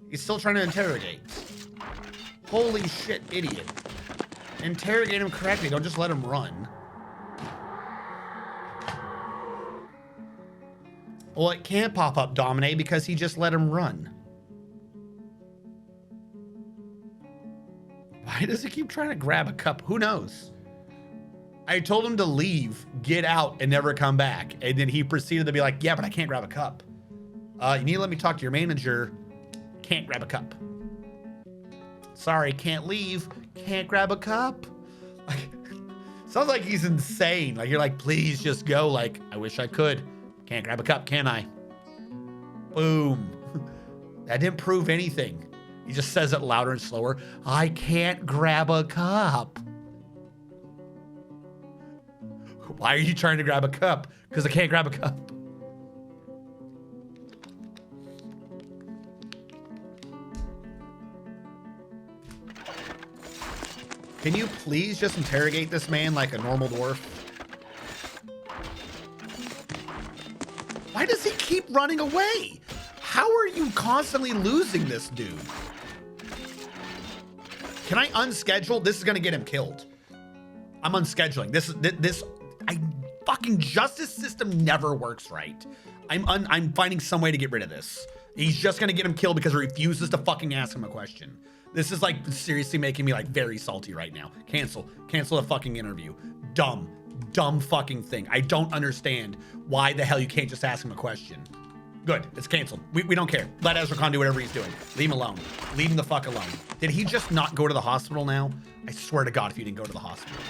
He's still trying to interrogate. Holy shit, idiot. Interrogate him correctly. Don't just let him run. Well, it can't pop up Domine because he just let him run. Why does he keep trying to grab a cup? Who knows? I told him to leave, get out, and never come back. And then he proceeded to be like, yeah, but I can't grab a cup. You need to let me talk to your manager. Can't grab a cup. Sorry, can't leave. Can't grab a cup. Sounds like he's insane. Like, you're like, please just go. Like, I wish I could. Can't grab a cup, can I? Boom. That didn't prove anything. He just says it louder and slower. I can't grab a cup. Why are you trying to grab a cup? Because I can't grab a cup. Can you please just interrogate this man like a normal dwarf? Why does he keep running away? How are you constantly losing this dude? Can I unschedule? This is gonna get him killed. I'm unscheduling. Fucking justice system never works right. I'm finding some way to get rid of this. He's just gonna get him killed because he refuses to fucking ask him a question. This is like seriously making me like very salty right now. Cancel the fucking interview. Dumb fucking thing. I don't understand why the hell you can't just ask him a question. Good, it's canceled. We don't care. Let Ezra Khan do whatever he's doing. Leave him alone. Leave him the fuck alone. Did he just not go to the hospital now? I swear to God, if you didn't go to the hospital.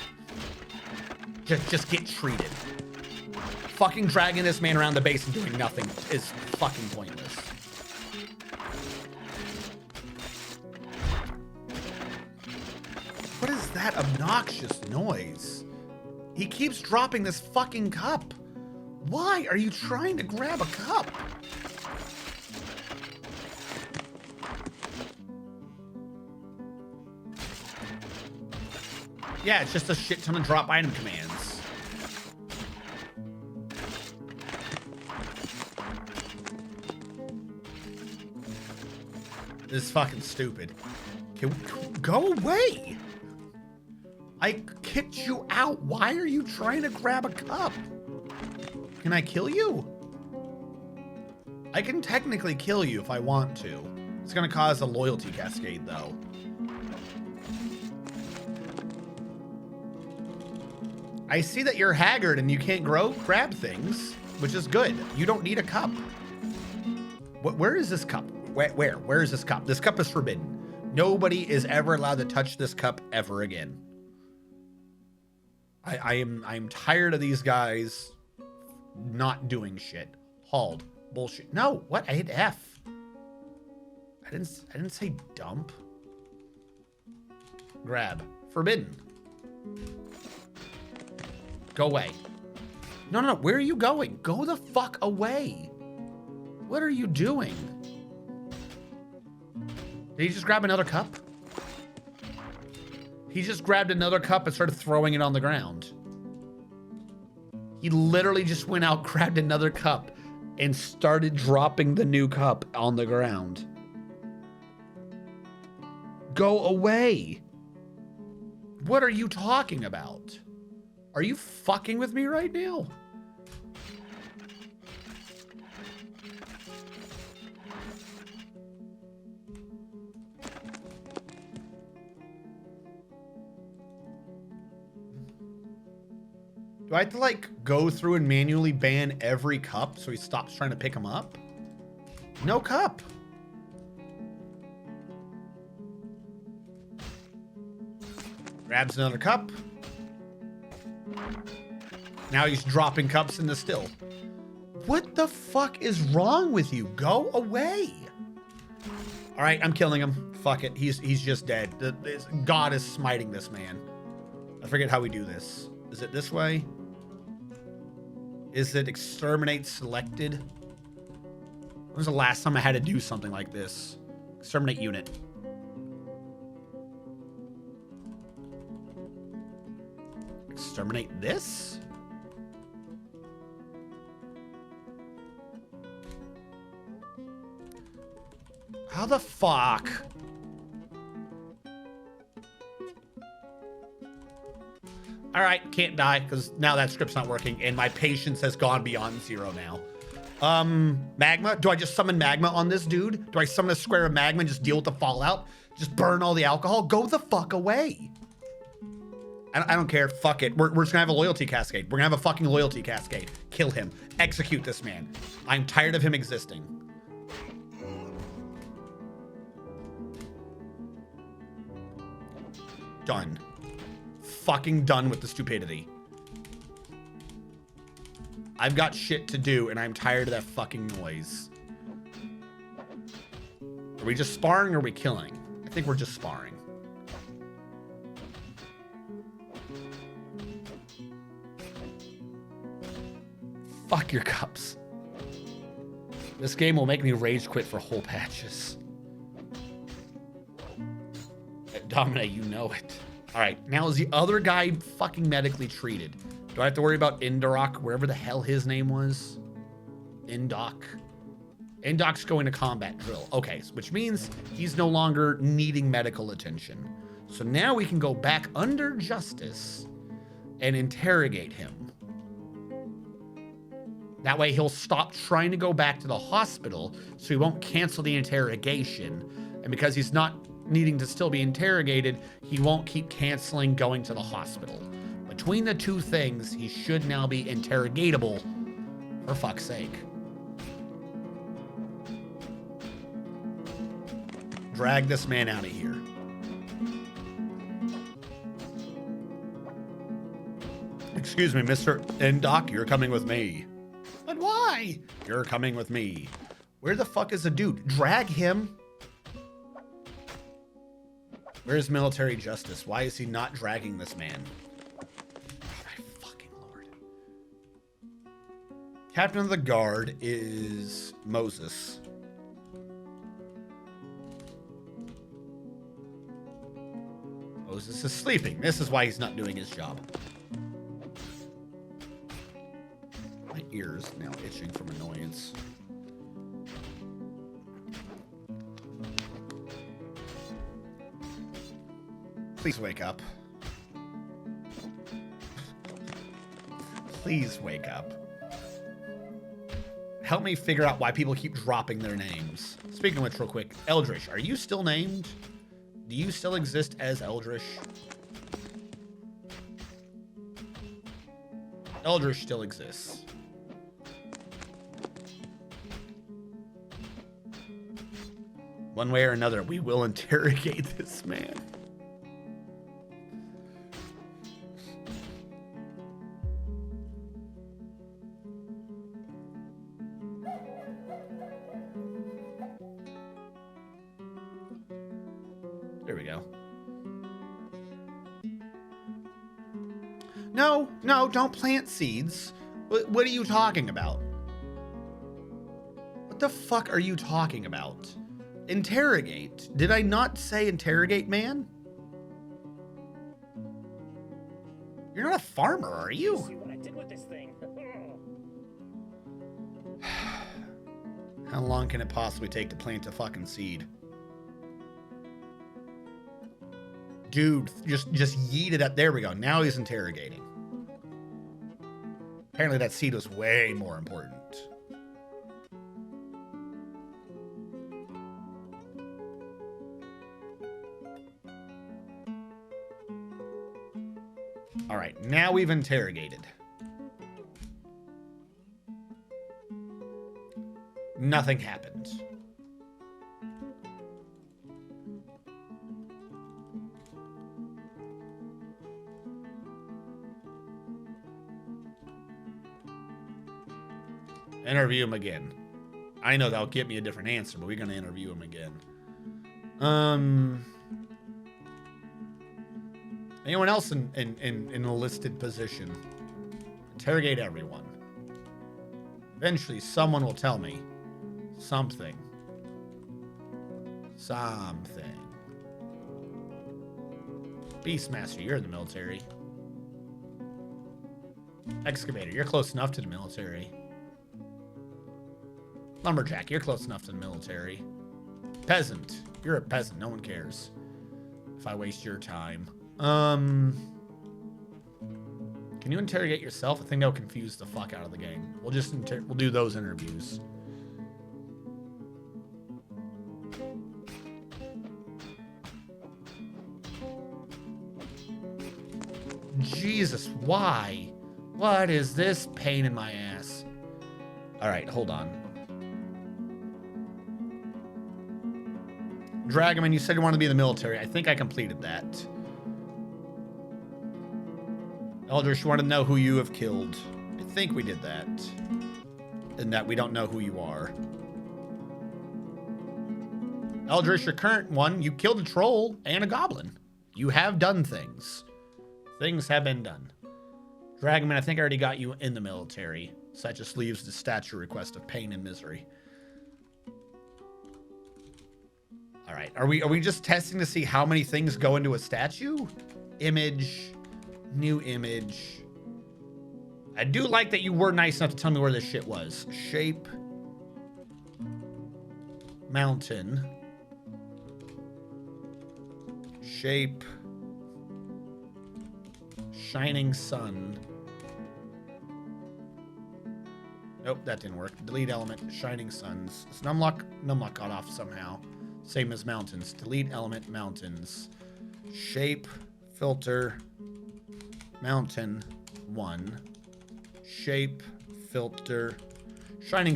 Just get treated. Fucking dragging this man around the base and doing nothing is fucking pointless. What is that obnoxious noise? He keeps dropping this fucking cup. Why are you trying to grab a cup? Yeah, it's just a shit ton of drop item commands. This is fucking stupid. Go away. I kicked you out. Why are you trying to grab a cup? Can I kill you? I can technically kill you if I want to. It's gonna cause a loyalty cascade though. I see that you're haggard and you can't grab things, which is good. You don't need a cup. Where is this cup? Where is this cup? This cup is forbidden. Nobody is ever allowed to touch this cup ever again. I'm tired of these guys not doing shit. Hauled. Bullshit. No, what? I hit F. I didn't say dump. Grab. Forbidden. Go away. No. Where are you going? Go the fuck away. What are you doing? Did he just grab another cup? He just grabbed another cup and started throwing it on the ground. He literally just went out, grabbed another cup, and started dropping the new cup on the ground. Go away. What are you talking about? Are you fucking with me right now? Do I have to like go through and manually ban every cup so he stops trying to pick them up? No cup. Grabs another cup. Now he's dropping cups in the still. What the fuck is wrong with you? Go away. All right, I'm killing him. Fuck it. He's just dead. God is smiting this man. I forget how we do this. Is it this way? Is it exterminate selected? When was the last time I had to do something like this? Exterminate unit. Exterminate this? How the fuck? All right, can't die because now that script's not working and my patience has gone beyond 0 now. Magma? Do I just summon magma on this dude? Do I summon a square of magma and just deal with the fallout? Just burn all the alcohol? Go the fuck away. I don't care. Fuck it. We're just gonna have a loyalty cascade. We're gonna have a fucking loyalty cascade. Kill him. Execute this man. I'm tired of him existing. Done. fucking done with the stupidity. I've got shit to do, and I'm tired of that fucking noise. Are we just sparring or are we killing? I think we're just sparring. Fuck your cups. This game will make me rage quit for whole patches. Dominic, you know it. All right, now is the other guy fucking medically treated? Do I have to worry about Indorok, wherever the hell his name was? Indok. Indok's going to combat drill. Okay, which means he's no longer needing medical attention. So now we can go back under justice and interrogate him. That way he'll stop trying to go back to the hospital, so he won't cancel the interrogation. And because he's not needing to still be interrogated, he won't keep canceling going to the hospital. Between the two things, he should now be interrogatable, for fuck's sake. Drag this man out of here. Excuse me, Mr. Doc, you're coming with me. But why? You're coming with me. Where the fuck is the dude? Drag him. Where's military justice? Why is he not dragging this man? My fucking lord. Captain of the guard is Moses. Moses is sleeping. This is why he's not doing his job. My ears now itching from annoyance. Please wake up. Please wake up. Help me figure out why people keep dropping their names. Speaking of which, real quick, Eldritch, are you still named? Do you still exist as Eldritch? Eldritch still exists. One way or another, we will interrogate this man. There we go. No, don't plant seeds. What are you talking about? What the fuck are you talking about? Interrogate. Did I not say interrogate, man? You're not a farmer, are you? See what I did with this thing. How long can it possibly take to plant a fucking seed? Dude, just yeet it up. There we go. Now he's interrogating. Apparently that seed was way more important. All right, now we've interrogated. Nothing happened. Interview him again. I know that'll get me a different answer, but we're going to interview him again. Anyone else in a listed position? Interrogate everyone. Eventually, someone will tell me something. Something. Beastmaster, you're in the military. Excavator, you're close enough to the military. Lumberjack, you're close enough to the military. Peasant, you're a peasant. No one cares if I waste your time. Can you interrogate yourself? I think that'll confuse the fuck out of the game. We'll just we'll do those interviews. Jesus, why? What is this pain in my ass? All right, hold on. Dragoman, you said you wanted to be in the military. I think I completed that. Eldritch, you want to know who you have killed? I think we did that. And that we don't know who you are. Eldritch, your current one, you killed a troll and a goblin. You have done things. Things have been done. Dragonman, I think I already got you in the military. So that just leaves the statue request of pain and misery. All right, are we just testing to see how many things go into a statue? Image, new image. I do like that you were nice enough to tell me where this shit was. Shape, mountain, shape, shining sun. Nope, that didn't work. Delete element, shining suns. It's numlock got off somehow. Same as mountains. Delete element, mountains. Shape, filter, mountain, 1. Shape, filter, shining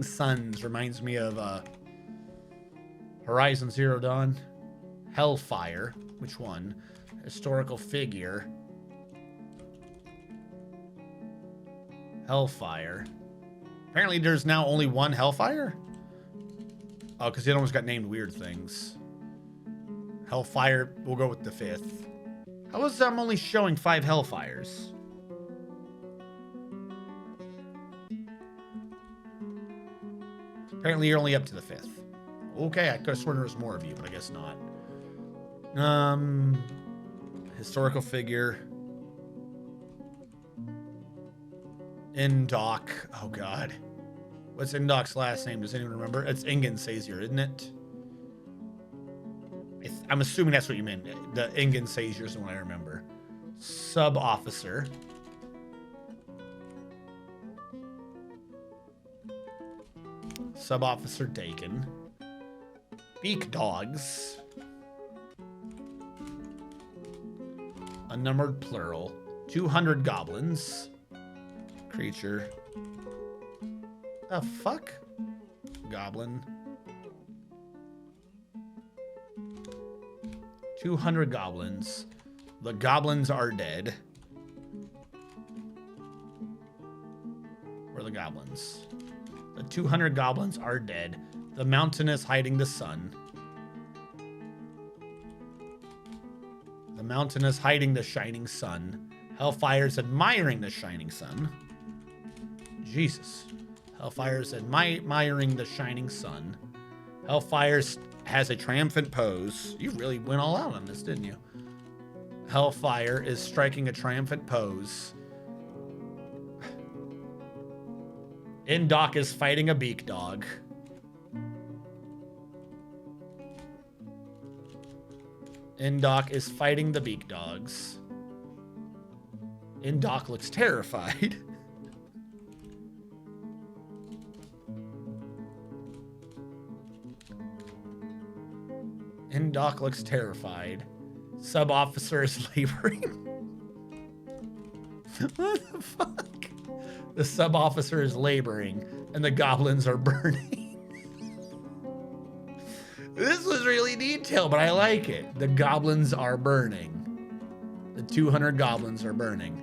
suns reminds me of Horizon Zero Dawn. Hellfire, which one? Historical figure. Hellfire. Apparently there's now only one Hellfire? Oh, because it almost got named weird things. Hellfire, we'll go with the 5th. How is I'm only showing 5 Hellfires? Apparently you're only up to the 5th. Okay, I could have sworn there was more of you, but I guess not. Historical figure. Indoc. Oh god. What's Indoc's last name? Does anyone remember? It's Ingen Sazier, isn't it? I'm assuming that's what you meant. The Ingen Sazier is the one I remember. Sub-officer. Sub-officer Dakin. Beak dogs. Unnumbered plural. 200 goblins. Creature. The fuck? Goblin. 200 goblins. The goblins are dead. Where are the goblins? The 200 goblins are dead. The mountain is hiding the sun. The mountain is hiding the shining sun. Hellfire's admiring the shining sun. Jesus. Hellfire's admiring the shining sun. Hellfire has a triumphant pose. You really went all out on this, didn't you? Hellfire is striking a triumphant pose. Indoc is fighting a beak dog. Indoc is fighting the beak dogs. Indoc looks terrified. Indoc looks terrified. Sub-officer is laboring. What the fuck? The sub-officer is laboring, and the goblins are burning. This was really detailed, but I like it. The goblins are burning. The 200 goblins are burning.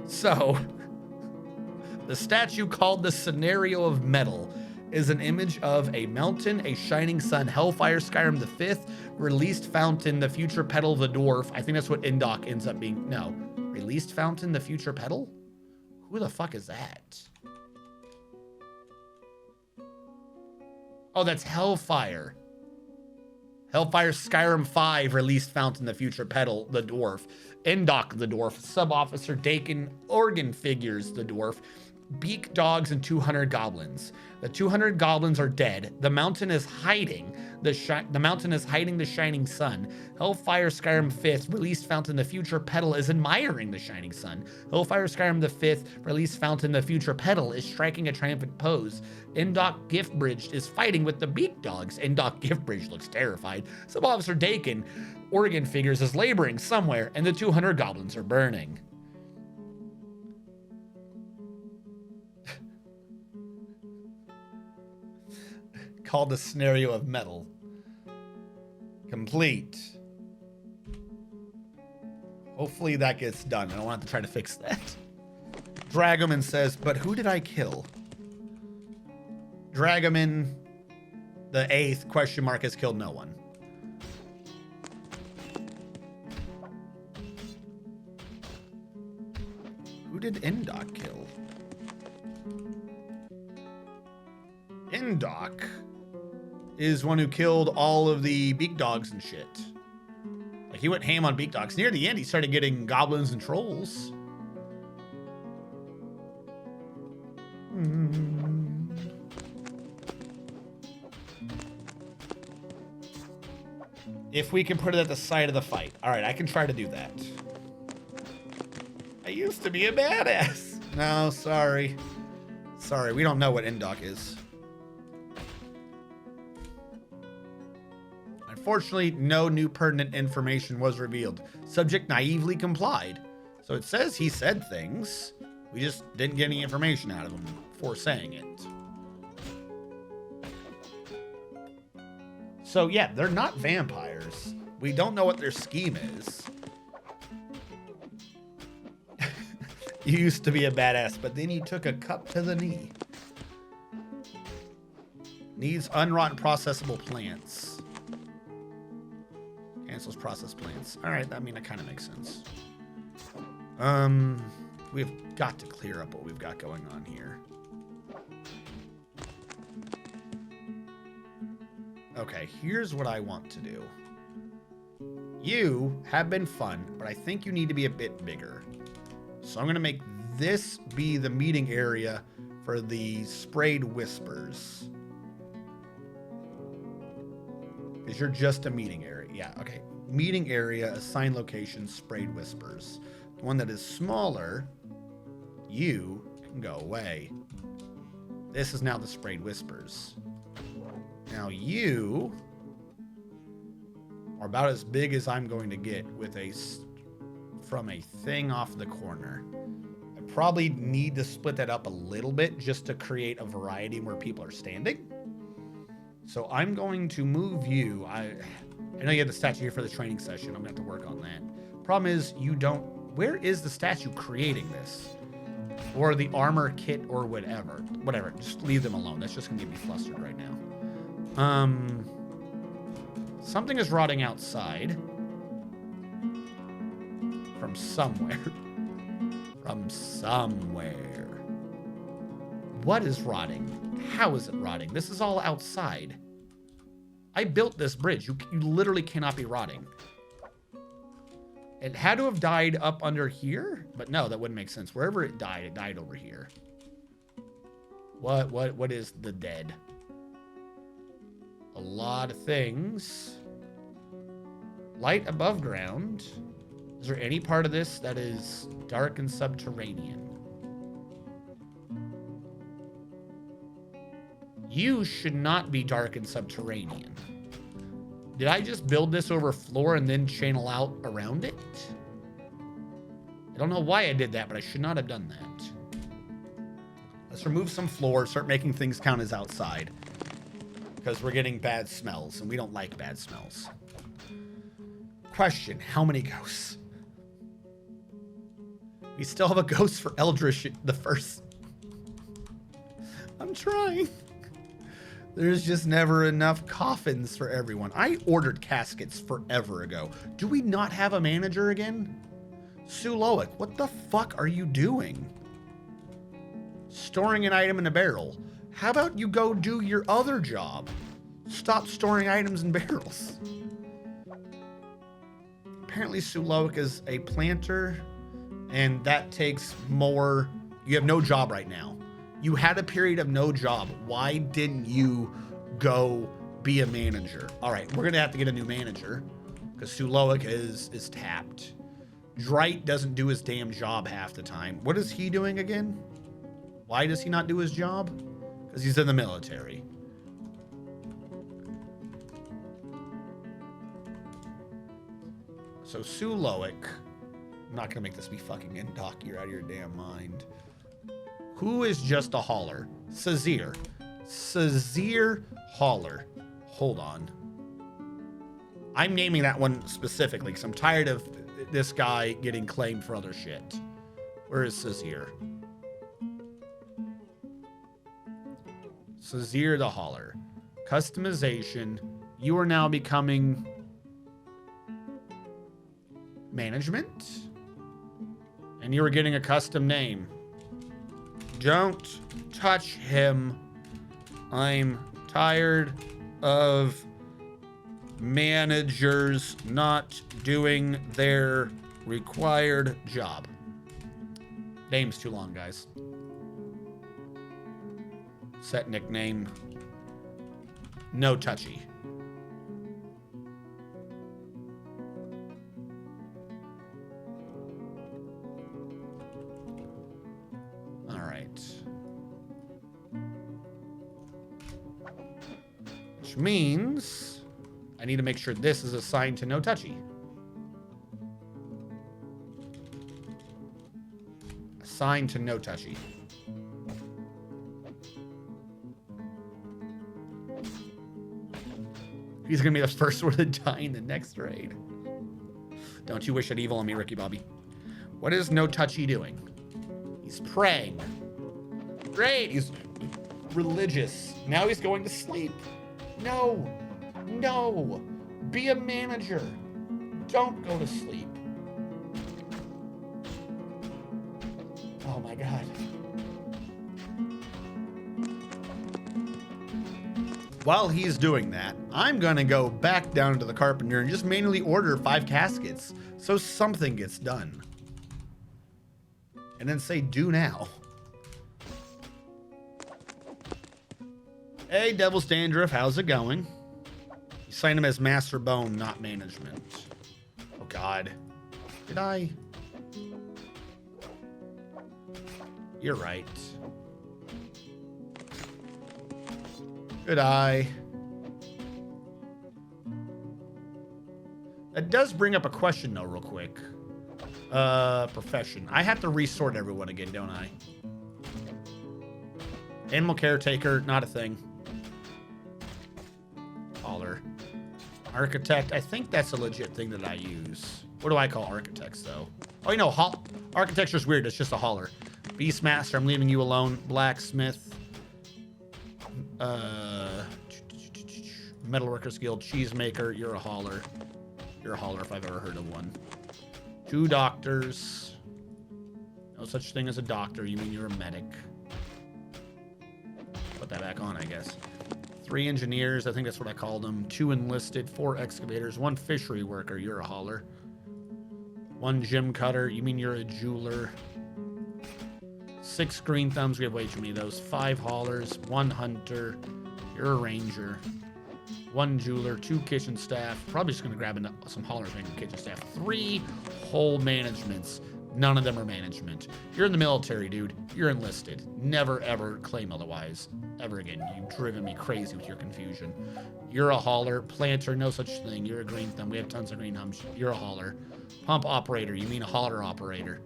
So, the statue called the Scenario of Metal is an image of a mountain, a shining sun, Hellfire, Skyrim the 5th, released fountain, the future petal, the dwarf. I think that's what Indoc ends up being. No. Released fountain, the future petal? Who the fuck is that? Oh, that's Hellfire. Hellfire Skyrim 5, released fountain, the future petal, the dwarf. Indoc, the dwarf. Sub-officer Dakin, organ figures, the dwarf. Beak dogs and 200 goblins. The 200 goblins are dead. The mountain is hiding. The mountain is hiding the shining sun. Hellfire Skyrim 5th, released fountain, the future petal is admiring the shining sun. Hellfire Skyrim the 5th, released fountain, the future petal is striking a triumphant pose. Indoc Giftbridge is fighting with the beak dogs. Indoc Giftbridge looks terrified. Sub-officer Dakin, organ figures, is laboring somewhere, and the 200 goblins are burning. Called the Scenario of Metal. Complete. Hopefully that gets done. I don't want to try to fix that. Dragoman says, but who did I kill? Dragoman, the 8th question mark, has killed no one. Who did Indok kill? Indok is one who killed all of the beak dogs and shit. Like, he went ham on beak dogs. Near the end, he started getting goblins and trolls. If we can put it at the side of the fight. All right, I can try to do that. I used to be a badass. No, sorry. Sorry, we don't know what Indok is. Unfortunately, no new pertinent information was revealed. Subject naively complied. So it says he said things. We just didn't get any information out of him for saying it. So yeah, they're not vampires. We don't know what their scheme is. You used to be a badass, but then you took a cup to the knee. Needs unrotten processable plants. Cancels processed plants. All right, I mean, that kind of makes sense. We've got to clear up what we've got going on here. Okay, here's what I want to do. You have been fun, but I think you need to be a bit bigger. So I'm going to make this be the meeting area for the sprayed whispers. Because you're just a meeting area. Yeah, okay. Meeting area, assigned location, sprayed whispers. The one that is smaller, you can go away. This is now the sprayed whispers. Now you are about as big as I'm going to get with from a thing off the corner. I probably need to split that up a little bit just to create a variety where people are standing. So I'm going to move you. I know you have the statue here for the training session. I'm going to have to work on that. Problem is, you don't... Where is the statue creating this? Or the armor kit or whatever. Whatever. Just leave them alone. That's just going to get me flustered right now. Something is rotting outside. From somewhere. From somewhere. What is rotting? How is it rotting? This is all outside. I built this bridge. You literally cannot be rotting. It had to have died up under here, but no, that wouldn't make sense. Wherever it died over here. What is the dead? A lot of things. Light above ground. Is there any part of this that is dark and subterranean? You should not be dark and subterranean. Did I just build this over floor and then channel out around it? I don't know why I did that, but I should not have done that. Let's remove some floor, start making things count as outside. Because we're getting bad smells, and we don't like bad smells. Question, how many ghosts? We still have a ghost for Eldritch the first. I'm trying. There's just never enough coffins for everyone. I ordered caskets forever ago. Do we not have a manager again? Suloic, what the fuck are you doing? Storing an item in a barrel. How about you go do your other job? Stop storing items in barrels. Apparently Suloic is a planter, and that takes more. You have no job right now. You had a period of no job. Why didn't you go be a manager? All right, we're gonna have to get a new manager because Suloic is tapped. Drite doesn't do his damn job half the time. What is he doing again? Why does he not do his job? Because he's in the military. So Suloic, I'm not gonna make this be fucking Indok. You're out of your damn mind. Who is just a hauler? Sazir. Sazir Hauler. Hold on. I'm naming that one specifically because I'm tired of this guy getting claimed for other shit. Where is Sazir? Sazir the Hauler. Customization. You are now becoming management. And you are getting a custom name. Don't touch him. I'm tired of managers not doing their required job. Name's too long, guys. Set nickname. No touchy. All right. Which means I need to make sure this is assigned to no touchy. Assigned to no touchy. He's gonna be the first one to die in the next raid. Don't you wish it evil on me, Ricky Bobby? What is no touchy doing? He's praying. Great, he's religious. Now he's going to sleep. No, no, be a manager. Don't go to sleep. Oh my God. While he's doing that, I'm gonna go back down to the carpenter and just manually order 5 caskets so something gets done. And then say, do now. Hey, Devil's Dandruff, how's it going? You signed him as Master Bone, not management. Oh God. Did I? You're right. Good eye. That does bring up a question though, real quick. Profession. I have to resort everyone again, don't I? Animal caretaker, not a thing. Hauler. Architect, I think that's a legit thing that I use. What do I call architects though? Oh, you know, architecture's weird, it's just a hauler. Beastmaster, I'm leaving you alone. Blacksmith. Metalworkers Guild, cheesemaker, you're a hauler. You're a hauler if I've ever heard of one. 2 doctors. No such thing as a doctor, you mean you're a medic. Put that back on, I guess. 3 engineers, I think that's what I called them. 2 enlisted, 4 excavators, 1 fishery worker, you're a hauler. 1 gym cutter, you mean you're a jeweler. 6 green thumbs, we have way too many of those. 5 haulers, 1 hunter, you're a ranger. 1 jeweler, 2 kitchen staff. Probably just gonna grab some haulers making kitchen staff. 3 whole managements. None of them are management. You're in the military, dude. You're enlisted. Never ever claim otherwise. Ever again. You've driven me crazy with your confusion. You're a hauler. Planter, no such thing. You're a green thumb. We have tons of green thumbs. You're a hauler. Pump operator. You mean a hauler operator.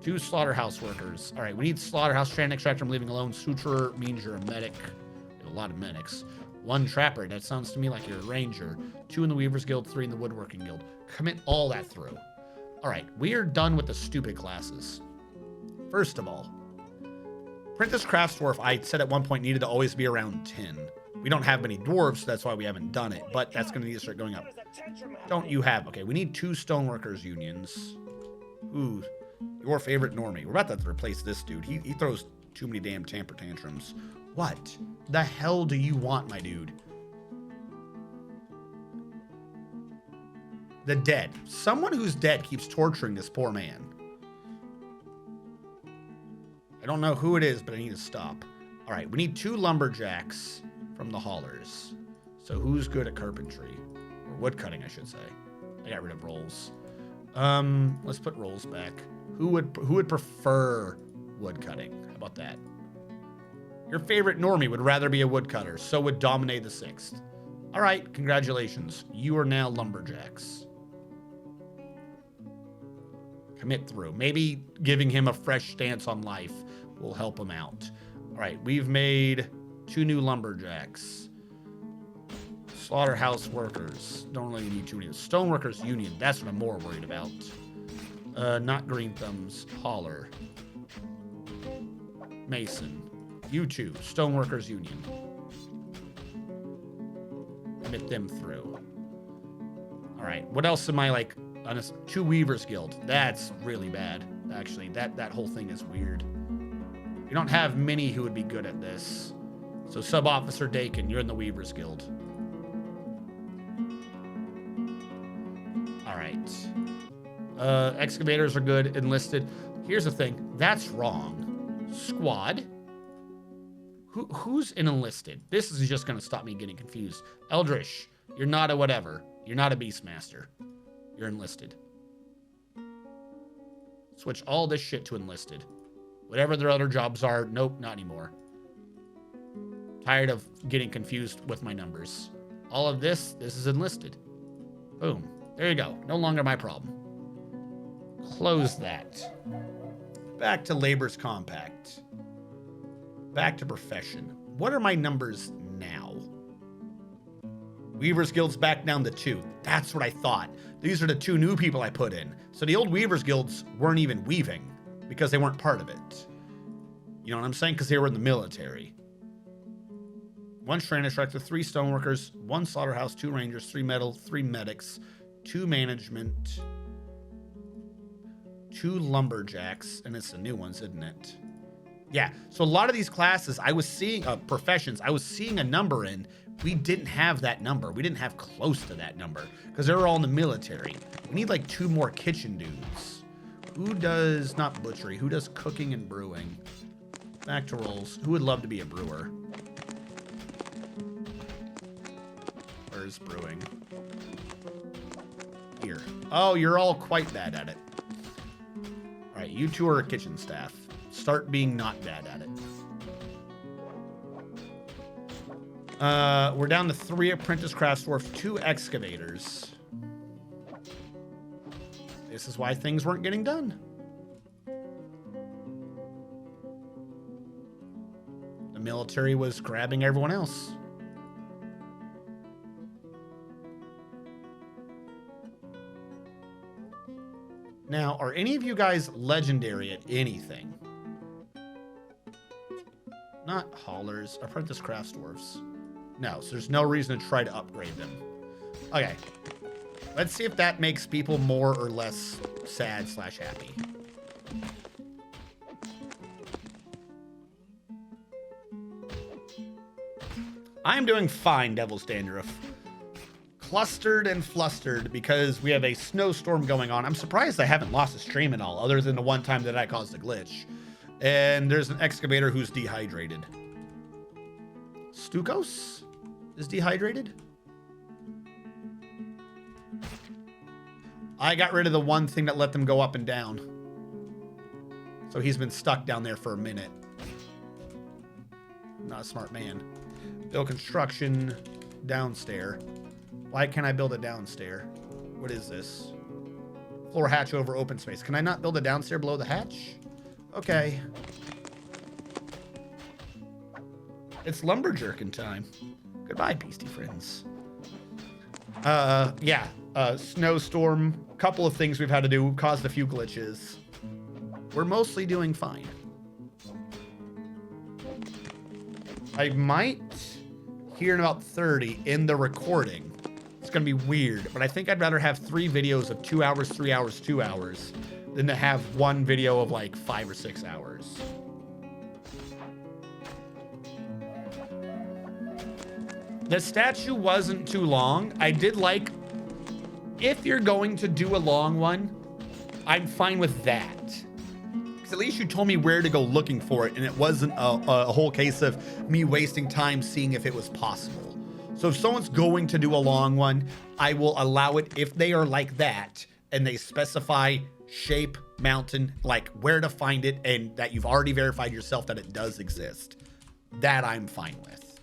2 slaughterhouse workers. All right, we need slaughterhouse. Strand extractor, I'm leaving alone. Suturer means you're a medic. We have a lot of medics. 1 trapper. That sounds to me like you're a ranger. 2 in the Weavers Guild, 3 in the Woodworking Guild. Commit all that through. All right, we are done with the stupid classes. First of all, Apprentice Crafts Dwarf, I said at one point, needed to always be around 10. We don't have many dwarves, so that's why we haven't done it, but that's going to need to start going up. Don't you have? Okay, we need 2 stoneworkers unions. Ooh, your favorite normie. We're about to replace this dude. He throws too many damn temper tantrums. What the hell do you want, my dude? The dead. Someone who's dead keeps torturing this poor man. I don't know who it is, but I need to stop. All right, we need 2 lumberjacks from the haulers. So who's good at carpentry? Or wood cutting, I should say. I got rid of rolls. Let's put rolls back. Who would prefer wood cutting? How about that? Your favorite normie would rather be a woodcutter, so would Dominate the 6th. All right, congratulations. You are now lumberjacks. Commit through. Maybe giving him a fresh stance on life will help him out. All right, we've made 2 new lumberjacks. Slaughterhouse workers. Don't really need two unions. Stoneworkers union. That's what I'm more worried about. Not green thumbs. Hauler. Mason. You two. Stoneworkers union. Admit them through. All right. What else am I like? On a two Weavers Guild. That's really bad. Actually, that whole thing is weird. You don't have many who would be good at this. So Sub-Officer Dakin, you're in the Weavers Guild. All right. Excavators are good. Enlisted. Here's the thing. That's wrong. Squad. Who's an enlisted? This is just going to stop me getting confused. Eldritch, you're not a whatever. You're not a Beastmaster. You're enlisted. Switch all this shit to enlisted. Whatever their other jobs are, nope, not anymore. Tired of getting confused with my numbers. All of this is enlisted. Boom. There you go. No longer my problem. Close that. Back to Labor's Compact. Back to profession. What are my numbers now? Weavers Guild's back down to 2. That's what I thought. These are the 2 new people I put in. So the old Weavers Guilds weren't even weaving because they weren't part of it. You know what I'm saying? Because they were in the military. 1 Strand Instructor, 3 Stoneworkers, 1 Slaughterhouse, 2 Rangers, 3 Metal, 3 Medics, 2 Management, 2 Lumberjacks, and it's the new ones, isn't it? Yeah, so a lot of these classes, I was seeing, professions, I was seeing a number in. We didn't have that number. We didn't have close to that number because they were all in the military. We need like 2 more kitchen dudes. Who does, not butchery, who does cooking and brewing? Back to roles. Who would love to be a brewer? Where's brewing? Here. Oh, you're all quite bad at it. All right, you 2 are kitchen staff. Start being not bad at it. We're down to 3 apprentice craft dwarfs, 2 excavators. This is why things weren't getting done. The military was grabbing everyone else. Now, are any of you guys legendary at anything? Not haulers, apprentice craft dwarfs. No, so there's no reason to try to upgrade them. Okay. Let's see if that makes people more or less sad / happy. I'm doing fine, Devil's Dandruff. Clustered and flustered because we have a snowstorm going on. I'm surprised I haven't lost a stream at all, other than the one time that I caused a glitch. And there's an excavator who's dehydrated. Stukos is dehydrated. I got rid of the one thing that let them go up and down. So he's been stuck down there for a minute. Not a smart man. Build construction downstairs. Why can't I build a downstairs? What is this? Floor hatch over open space. Can I not build a downstairs below the hatch? Okay. It's lumberjerkin time. Goodbye, beastie friends. Yeah. Snowstorm. Couple of things we've had to do. Caused a few glitches. We're mostly doing fine. I might hear in about 30 in the recording. It's going to be weird, but I think I'd rather have 3 videos of 2 hours, 3 hours, 2 hours than to have 1 video of like 5 or 6 hours. The statue wasn't too long. I did like, if you're going to do a long one, I'm fine with that. Because at least you told me where to go looking for it, and it wasn't a whole case of me wasting time seeing if it was possible. So if someone's going to do a long one, I will allow it if they are like that, and they specify shape, mountain, like where to find it, and that you've already verified yourself that it does exist. That I'm fine with.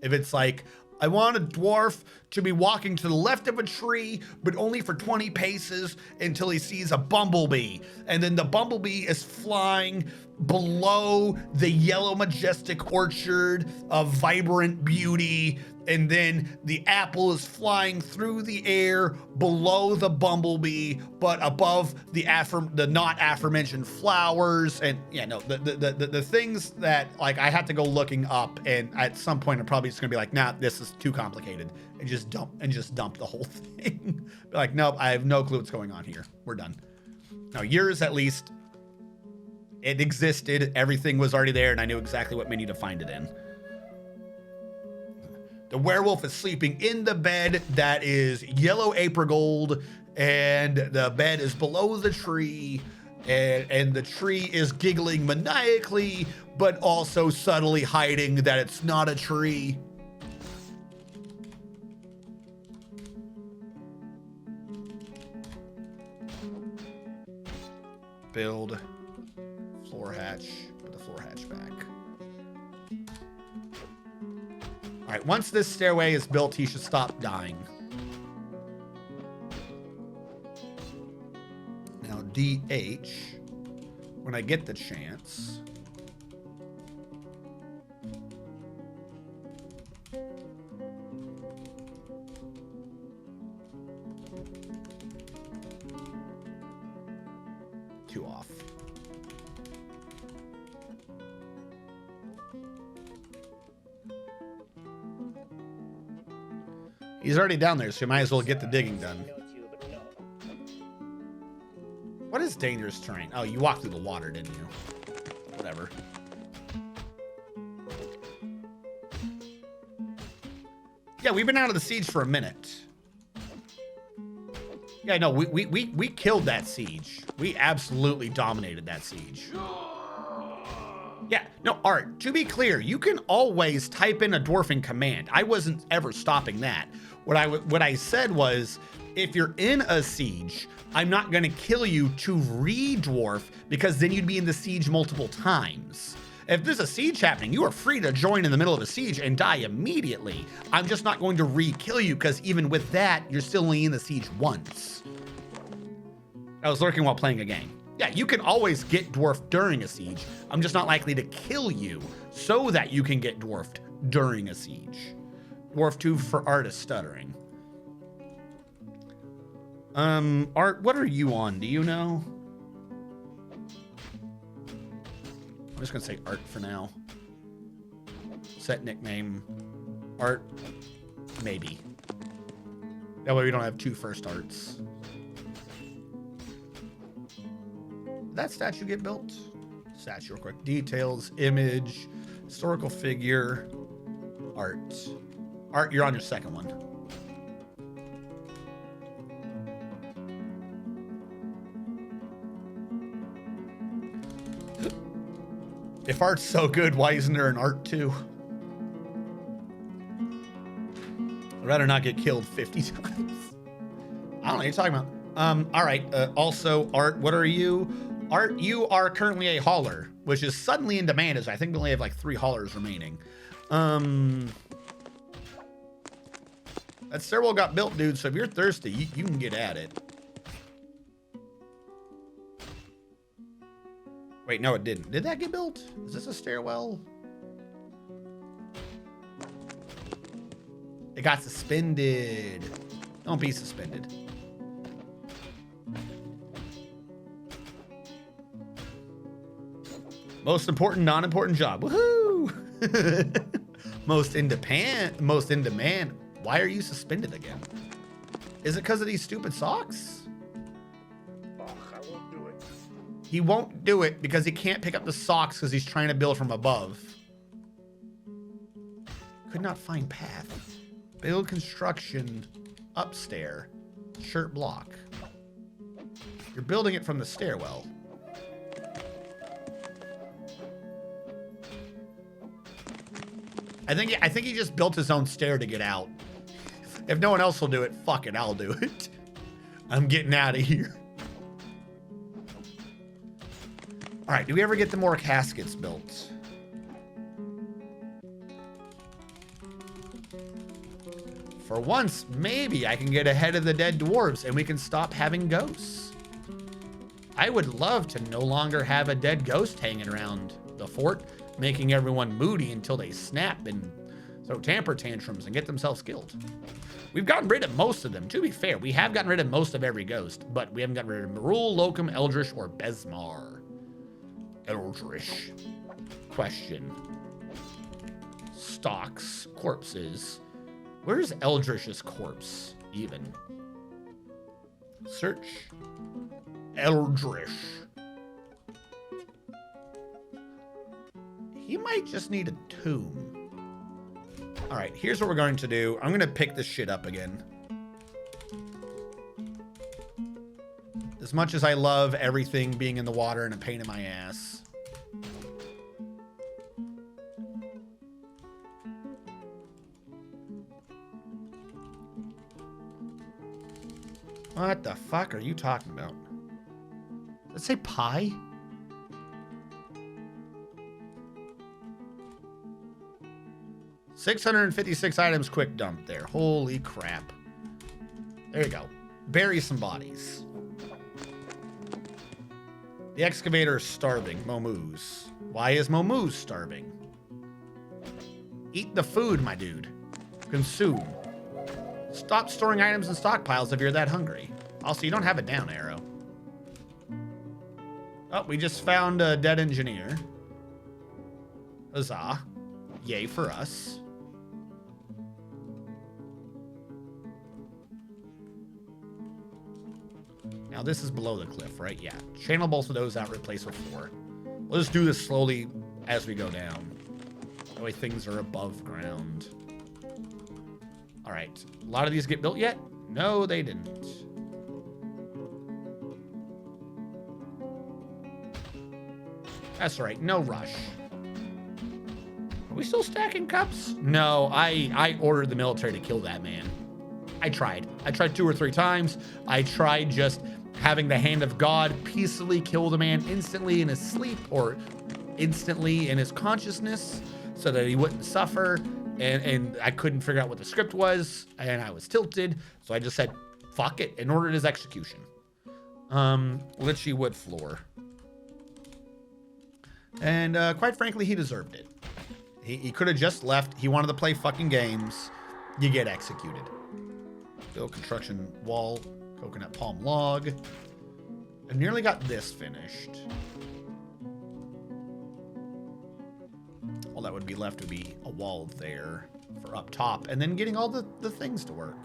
If it's like, I want a dwarf to be walking to the left of a tree, but only for 20 paces until he sees a bumblebee. And then the bumblebee is flying below the yellow majestic orchard of vibrant beauty. And then the apple is flying through the air below the bumblebee, but above the not aforementioned flowers. And yeah, no, the things that like I have to go looking up, and at some point I'm probably just gonna be like, nah, this is too complicated, and just dump the whole thing. Be like, nope, I have no clue what's going on here. We're done. Now yours, at least, it existed. Everything was already there, and I knew exactly what menu to find it in. The werewolf is sleeping in the bed that is yellow apricot, and the bed is below the tree, and the tree is giggling maniacally, but also subtly hiding that it's not a tree. Build floor hatch, put the floor hatch back. All right, once this stairway is built, he should stop dying. Now DH, when I get the chance. Two off. He's already down there, so you might as well get the digging done. What is dangerous terrain? Oh, you walked through the water, didn't you? Whatever. Yeah, we've been out of the siege for a minute. Yeah, no, we killed that siege. We absolutely dominated that siege. Yeah, no, Art, to be clear, you can always type in a dwarfing command. I wasn't ever stopping that. What I said was, if you're in a siege, I'm not going to kill you to re-dwarf, because then you'd be in the siege multiple times. If there's a siege happening, you are free to join in the middle of a siege and die immediately. I'm just not going to re-kill you, because even with that, you're still only in the siege once. I was lurking while playing a game. Yeah, you can always get dwarfed during a siege. I'm just not likely to kill you so that you can get dwarfed during a siege. Dwarf 2 for Art is stuttering. Art, what are you on? Do you know? I'm just gonna say Art for now. Set nickname Art, maybe. That way we don't have two first Arts. Did that statue get built? Statue real quick. Details, image, historical figure, Art. Art, you're on your second one. If Art's so good, why isn't there an Art 2? I'd rather not get killed 50 times. I don't know what you're talking about. All right. Also, Art, what are you? Art, you are currently a hauler, which is suddenly in demand, as I think we only have like 3 haulers remaining. That stairwell got built, dude, so if you're thirsty, you can get at it. Wait, no, it didn't. Did that get built? Is this a stairwell? It got suspended. Don't be suspended. Most important, non-important job. Woohoo! Most in demand. Why are you suspended again? Is it because of these stupid socks? Oh, I won't do it. He won't do it because he can't pick up the socks because he's trying to build from above. Could not find path. Build construction upstair. Shirt block. You're building it from the stairwell. I think he just built his own stair to get out. If no one else will do it, fuck it, I'll do it. I'm getting out of here. All right, do we ever get the more caskets built? For once, maybe I can get ahead of the dead dwarves and we can stop having ghosts. I would love to no longer have a dead ghost hanging around the fort, making everyone moody until they snap and throw temper tantrums and get themselves killed. We've gotten rid of most of them. To be fair, we have gotten rid of most of every ghost, but we haven't gotten rid of Marul, Locum, Eldritch, or Besmar. Eldritch. Question. Stocks. Corpses. Where's Eldritch's corpse, even? Search. Eldritch. He might just need a tomb. All right, here's what we're going to do. I'm going to pick this shit up again. As much as I love everything being in the water and a pain in my ass. What the fuck are you talking about? Does it say pie? $656 items quick dump there. Holy crap. There you go. Bury some bodies. The excavator is starving. Momoose. Why is Momoose starving? Eat the food, my dude. Consume. Stop storing items in stockpiles if you're that hungry. Also, you don't have a down arrow. Oh, we just found a dead engineer. Huzzah. Yay for us. Now, this is below the cliff, right? Yeah. Channel both of those out, replace with 4. We'll just do this slowly as we go down. That way things are above ground. All right. A lot of these get built yet? No, they didn't. That's all right. No rush. Are we still stacking cups? No, I ordered the military to kill that man. I tried 2 or 3 times. I tried just having the hand of God peacefully kill the man instantly in his sleep or instantly in his consciousness so that he wouldn't suffer. And I couldn't figure out what the script was, and I was tilted. So I just said, fuck it, and ordered his execution. Lichy wood floor. And quite frankly, he deserved it. He could have just left. He wanted to play fucking games. You get executed. Build construction wall, coconut palm log. I nearly got this finished. All that would be left would be a wall there for up top, and then getting all the things to work.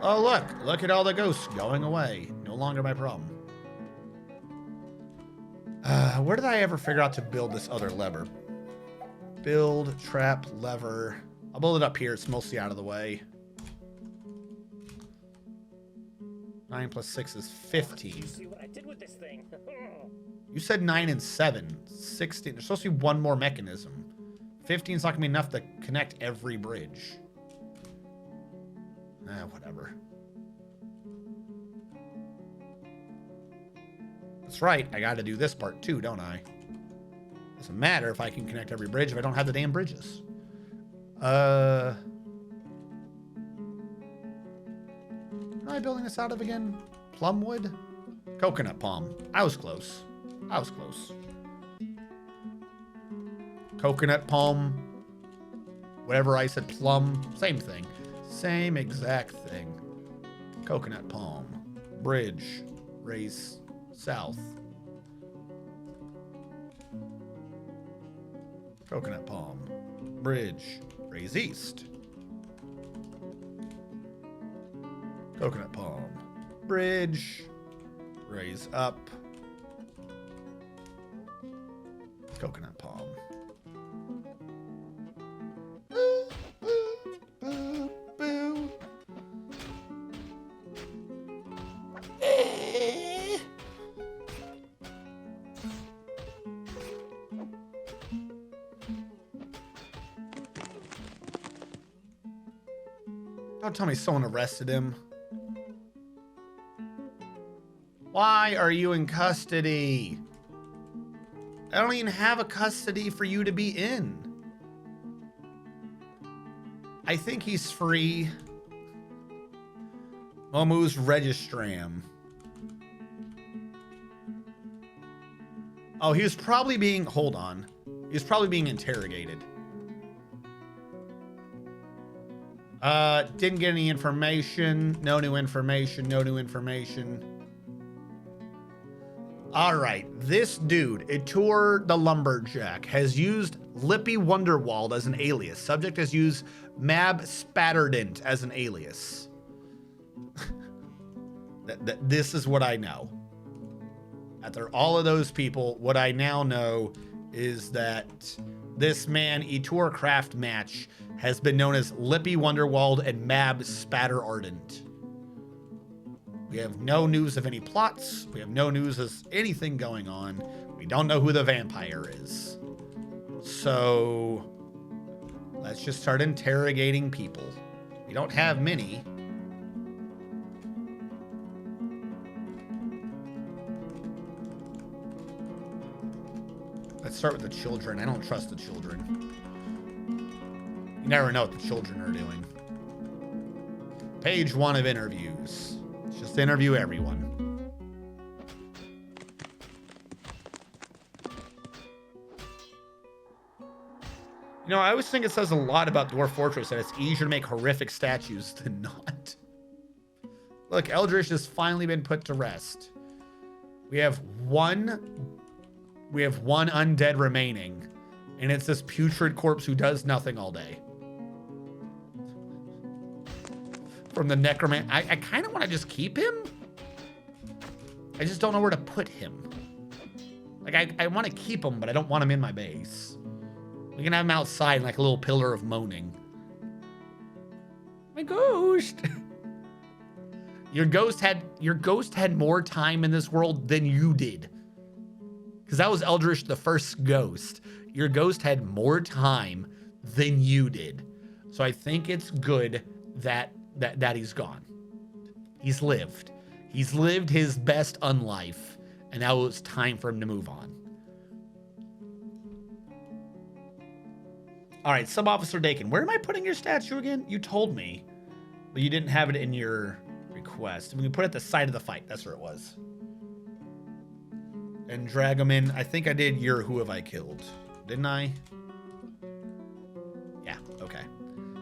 Oh, look at all the ghosts going away. No longer my problem. Where did I ever figure out to build this other lever? Build, trap, lever. I'll build it up here. It's mostly out of the way. 9 plus 6 is 15. You see what I did with this thing? You said 9 and 7. 16. There's supposed to be one more mechanism. 15 is not going to be enough to connect every bridge. Whatever. That's right. I got to do this part too, don't I? Doesn't matter if I can connect every bridge if I don't have the damn bridges. What am I building this out of again? Plumwood? Coconut palm. I was close. Coconut palm. Whatever I said, plum. Same thing. Same exact thing. Coconut palm. Bridge. Race south. Coconut palm. Bridge. Raise east. Coconut palm. Bridge. Raise up. Coconut palm. Boo, boo, boo, boo. Don't tell me someone arrested him. Why are you in custody? I don't even have a custody for you to be in. I think he's free. Momu's Registram. Oh, he was probably being, hold on. He was probably being interrogated. Didn't get any information. No new information. No new information. All right. This dude, Itur the Lumberjack, has used Lippy Wonderwald as an alias. Subject has used Mab Spatterdent as an alias. This is what I know. After all of those people, what I now know is that this man, Itur Craft Match, has been known as Lippy Wonderwald and Mab Spatter Ardent. We have no news of any plots. We have no news of anything going on. We don't know who the vampire is. So let's just start interrogating people. We don't have many. Let's start with the children. I don't trust the children. You never know what the children are doing. Page 1 of interviews. Let's just interview everyone. You know, I always think it says a lot about Dwarf Fortress that it's easier to make horrific statues than not. Look, Eldritch has finally been put to rest. We have one undead remaining, and it's this putrid corpse who does nothing all day. From the necroman, I kind of want to just keep him. I just don't know where to put him. Like, I want to keep him, but I don't want him in my base. We can have him outside like a little pillar of moaning. My ghost. Your ghost had more time in this world than you did. Because that was Eldritch, the first ghost. Your ghost had more time than you did. So I think it's good that he's gone. He's lived. He's lived his best unlife. And now it's time for him to move on. All right, Sub-Officer Dakin. Where am I putting your statue again? You told me. But you didn't have it in your request. We can put it at the side of the fight. That's where it was. And drag him in. I think I did your Who Have I Killed. Didn't I? Yeah, okay.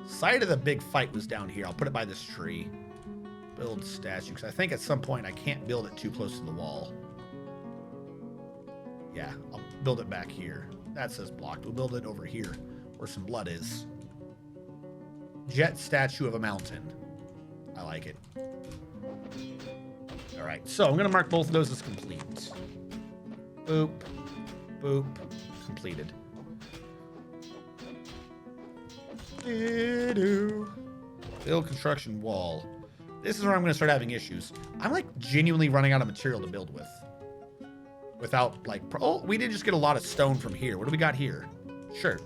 Site of the big fight was down here. I'll put it by this tree. Build statue. Because I think at some point I can't build it too close to the wall. Yeah, I'll build it back here. That says blocked. We'll build it over here where some blood is. Jet statue of a mountain. I like it. All right, so I'm going to mark both of those as complete. Boop. Boop. Completed. Build construction wall. This is where I'm going to start having issues. I'm like genuinely running out of material to build with. Without like... Oh, we did just get a lot of stone from here. What do we got here? Shirt.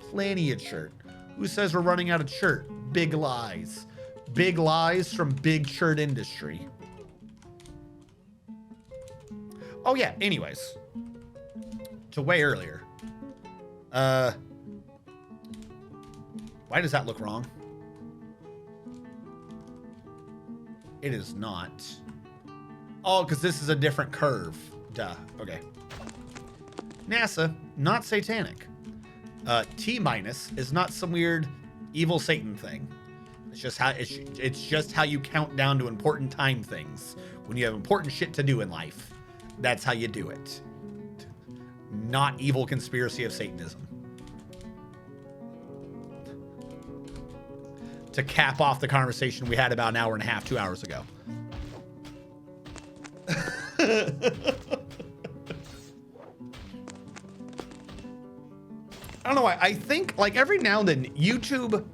Plenty of shirt. Who says we're running out of shirt? Big lies. Big lies from Big Shirt Industry. Oh yeah, anyways. To way earlier. Why does that look wrong? It is not. Oh, because this is a different curve. Duh. Okay. NASA, not satanic. T- is not some weird evil Satan thing. It's just how you count down to important time things. When you have important shit to do in life, that's how you do it. Not evil conspiracy of Satanism. To cap off the conversation we had about an hour and a half, 2 hours ago. I don't know why. I think like every now and then YouTube,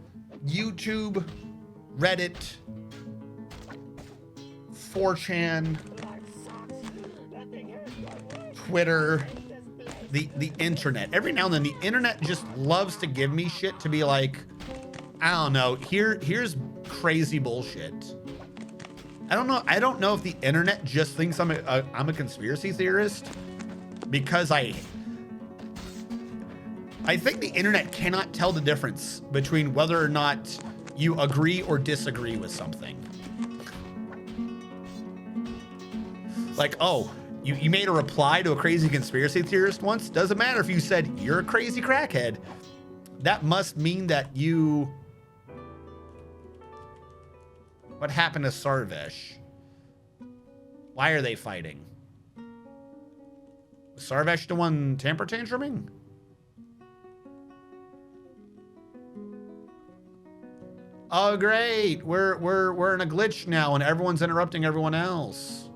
Reddit, 4chan, Twitter, the internet. Every now and then the internet just loves to give me shit to be like, I don't know, here's crazy bullshit. I don't know if the internet just thinks I'm a conspiracy theorist because I think the internet cannot tell the difference between whether or not you agree or disagree with something. Like, oh, you made a reply to a crazy conspiracy theorist once. Doesn't matter if you said you're a crazy crackhead. That must mean that you... What happened to Sarvesh? Why are they fighting? Was Sarvesh the one temper tantruming? Oh great, we're in a glitch now and everyone's interrupting everyone else.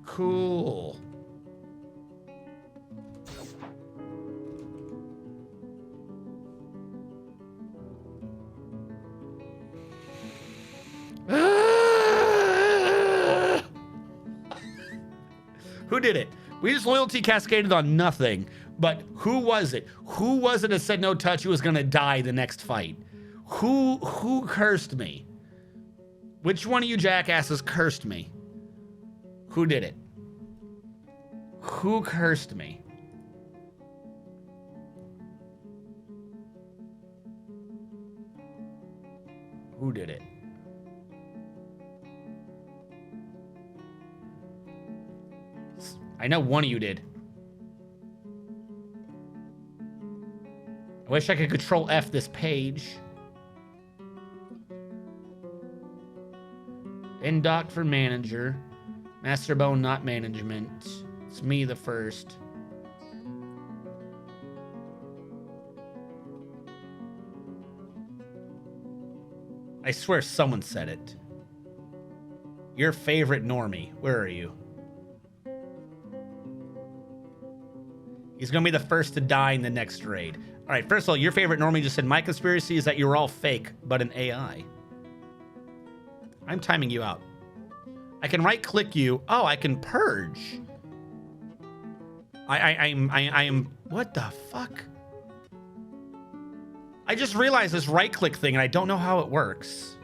Cool. Who did it? We just loyalty cascaded on nothing. But who was it? Who was it that said no touch who was gonna die the next fight? Who cursed me? Which one of you jackasses cursed me? Who did it? Who cursed me? Who did it? I know one of you did. I wish I could control F this page. Indoc for manager. Masterbone not management. It's me the first. I swear someone said it. Your favorite normie. Where are you? He's gonna be the first to die in the next raid. All right, first of all, your favorite normie just said, my conspiracy is that you're all fake, but an AI. I'm timing you out. I can right click you. Oh, I can purge. I am, what the fuck? I just realized this right click thing and I don't know how it works.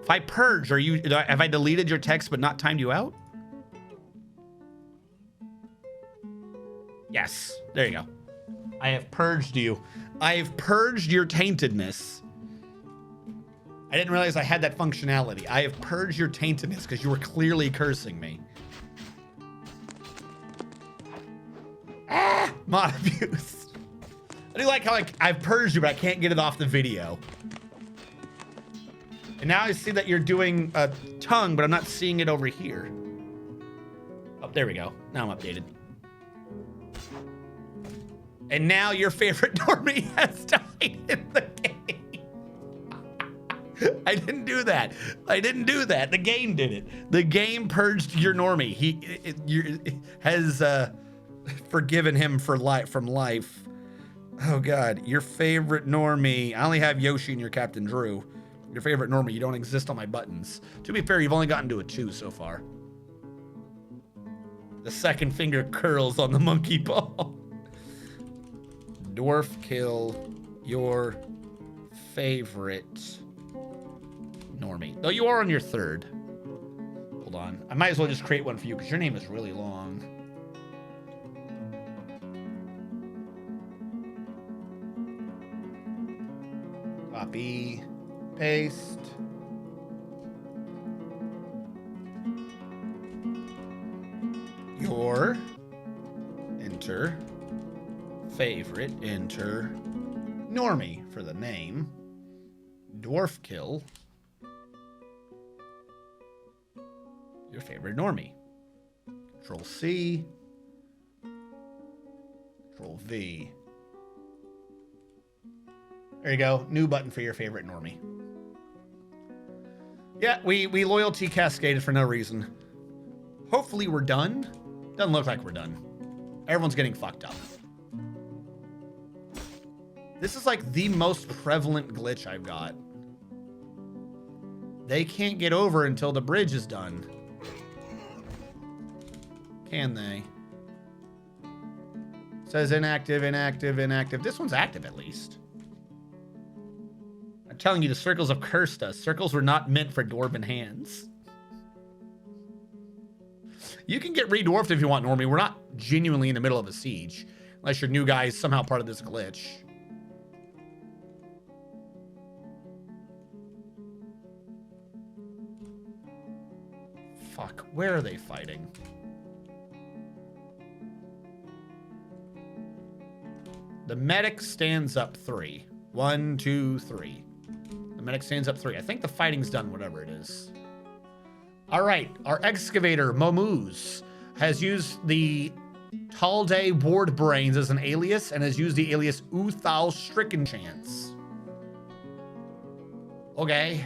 If I purge, have I deleted your text but not timed you out? Yes, there you go. I have purged you. I have purged your taintedness. I didn't realize I had that functionality. I have purged your taintedness because you were clearly cursing me. Ah, mod abuse. I do like how I've purged you, but I can't get it off the video. And now I see that you're doing a tongue, but I'm not seeing it over here. Oh, there we go. Now I'm updated. And now your favorite normie has died in the game. I didn't do that. I didn't do that. The game did it. The game purged your normie. He has forgiven him for from life. Oh God, your favorite normie. I only have Yoshi and your Captain Drew. Your favorite normie. You don't exist on my buttons. To be fair, you've only gotten to a 2 so far. The second finger curls on the monkey ball. Dwarf kill your favorite normie. Though you are on your 3rd. Hold on. I might as well just create one for you because your name is really long. Copy. Paste. Your enter favorite, enter normie for the name. Dwarf kill your favorite normie. Control C, Control V. There you go. New button for your favorite normie. Yeah, we loyalty cascaded for no reason. Hopefully we're done. Doesn't look like we're done. Everyone's getting fucked up. This is like the most prevalent glitch I've got. They can't get over until the bridge is done. Can they? Says inactive, inactive, inactive. This one's active at least. I'm telling you, the circles have cursed us. Circles were not meant for dwarven hands. You can get re-dwarfed if you want, Normie. We're not genuinely in the middle of a siege. Unless your new guy is somehow part of this glitch. Fuck, where are they fighting? The medic stands up 3. 1, 2, 3. The medic stands up 3. I think the fighting's done, whatever it is. All right, our excavator, Momoose, has used the Talday Ward Brains as an alias and has used the alias Uthal Stricken Chance. Okay.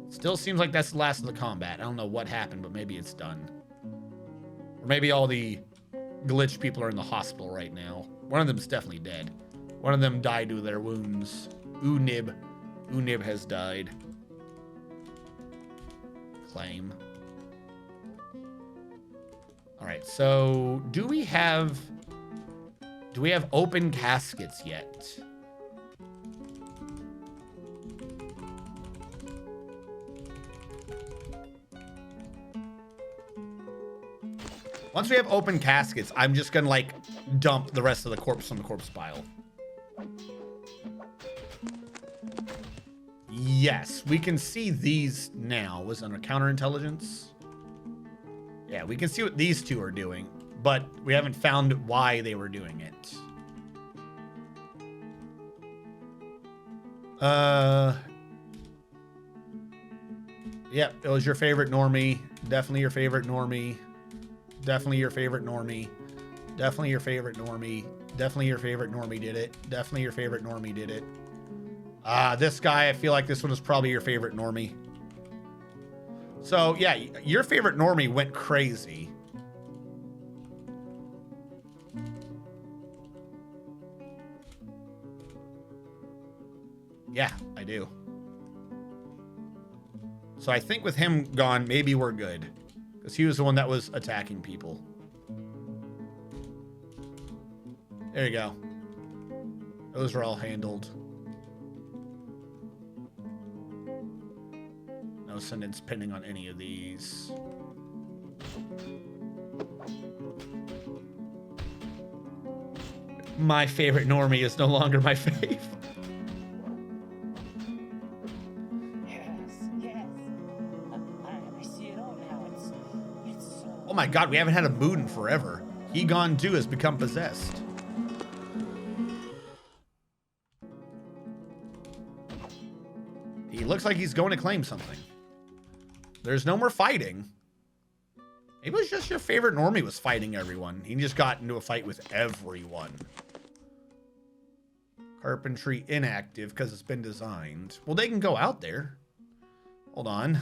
Still seems like that's the last of the combat. I don't know what happened, but maybe it's done. Or maybe all the glitch people are in the hospital right now. One of them's definitely dead. One of them died due to their wounds. Unib. Unib has died. Claim. All right, so do we have open caskets yet? Once we have open caskets, I'm just gonna like dump the rest of the corpse on the corpse pile. Yes, we can see these now. Was under counterintelligence? Yeah, we can see what these two are doing, but we haven't found why they were doing it. Yep, it was your favorite normie. Definitely your favorite normie. Definitely your favorite normie. Definitely your favorite normie. Definitely your favorite normie did it. Definitely your favorite normie did it. This guy, I feel like this one is probably your favorite normie. So, yeah, your favorite normie went crazy. Yeah, I do. So I think with him gone, maybe we're good. Because he was the one that was attacking people. There you go. Those are all handled. No sentence pending on any of these. My favorite normie is no longer my fave. Oh my god, we haven't had a mood in forever. He Gone too has become possessed. He looks like he's going to claim something. There's no more fighting. Maybe it was just your favorite normie was fighting everyone. He just got into a fight with everyone. Carpentry inactive because it's been designed. Well, they can go out there. Hold on.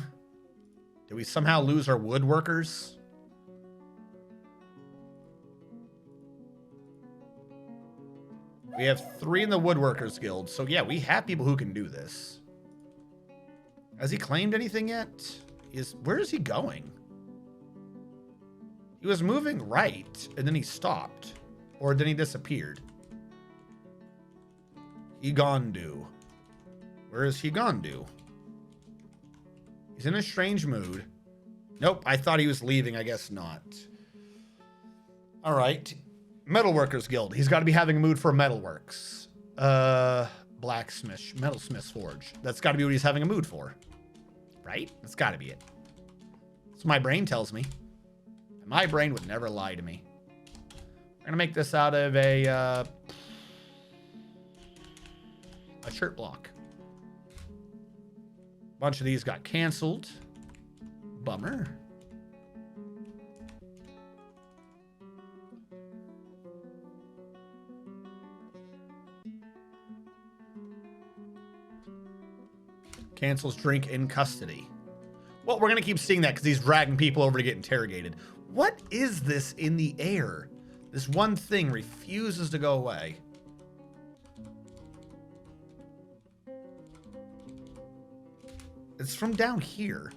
Did we somehow lose our woodworkers? We have 3 in the Woodworkers Guild. So yeah, we have people who can do this. Has he claimed anything yet? Where is he going? He was moving right, and then he stopped. Or then he disappeared. Higondu. Where is Higondu? He's in a strange mood. Nope, I thought he was leaving. I guess not. All right. Metalworkers Guild. He's got to be having a mood for metalworks. Blacksmith. Metalsmith's Forge. That's got to be what he's having a mood for. Right? That's got to be it. That's what my brain tells me. And my brain would never lie to me. We're going to make this out of a shirt block. A bunch of these got canceled. Bummer. Cancels drink in custody. Well, we're going to keep seeing that because he's dragging people over to get interrogated. What is this in the air? This one thing refuses to go away. It's from down here.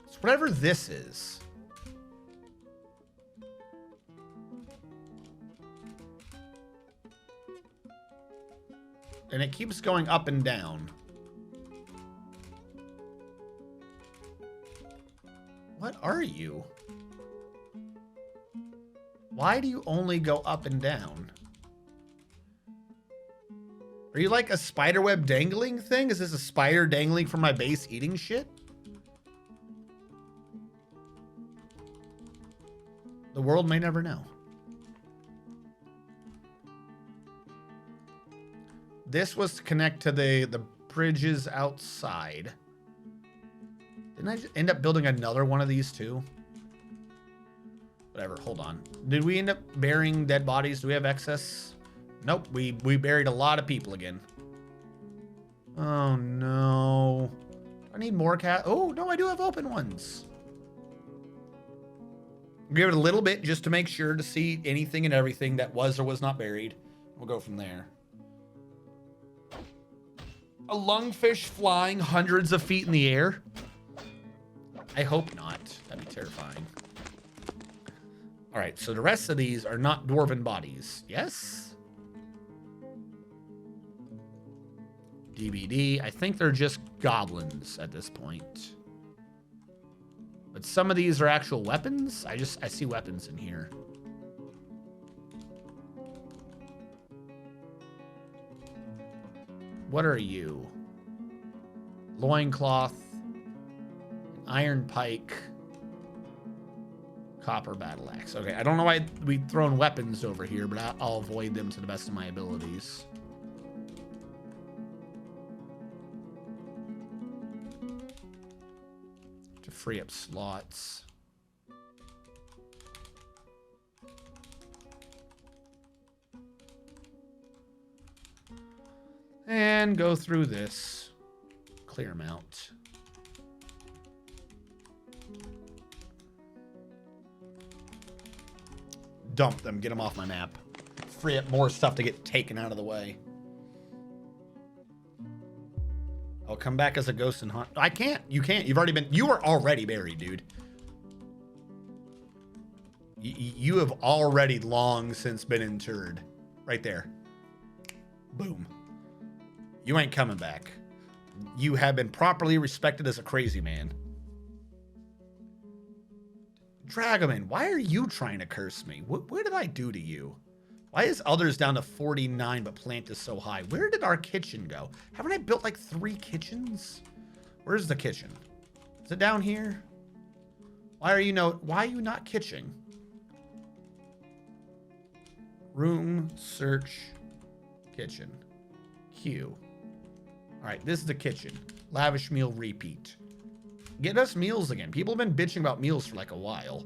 It's whatever this is. And it keeps going up and down. What are you? Why do you only go up and down? Are you like a spider web dangling thing? Is this a spider dangling from my base eating shit? The world may never know. This was to connect to the bridges outside. Didn't I just end up building another one of these too? Whatever, hold on. Did we end up burying dead bodies? Do we have excess? Nope, we buried a lot of people again. Oh no. I need more cat. Oh, no, I do have open ones. Give it a little bit just to make sure to see anything and everything that was or was not buried. We'll go from there. A lungfish flying hundreds of feet in the air? I hope not. That'd be terrifying. All right, so the rest of these are not dwarven bodies. Yes? DVD. I think they're just goblins at this point. But some of these are actual weapons. I see weapons in here. What are you? Loincloth, iron pike, copper battle axe. Okay, I don't know why we've thrown weapons over here, but I'll avoid them to the best of my abilities. To free up slots. And go through this. Clear them out. Dump them. Get them off my map. Free up more stuff to get taken out of the way. I'll come back as a ghost and hunt. I can't. You can't. You've already been... You were already buried, dude. You have already long since been interred. Right there. Boom. You ain't coming back. You have been properly respected as a crazy man. Dragoman, why are you trying to curse me? What did I do to you? Why is others down to 49 but plant is so high? Where did our kitchen go? Haven't I built like 3 kitchens? Where's the kitchen? Is it down here? Why are you not kitchen? Room, search, kitchen. Q. All right, this is the kitchen. Lavish meal repeat. Get us meals again. People have been bitching about meals for like a while.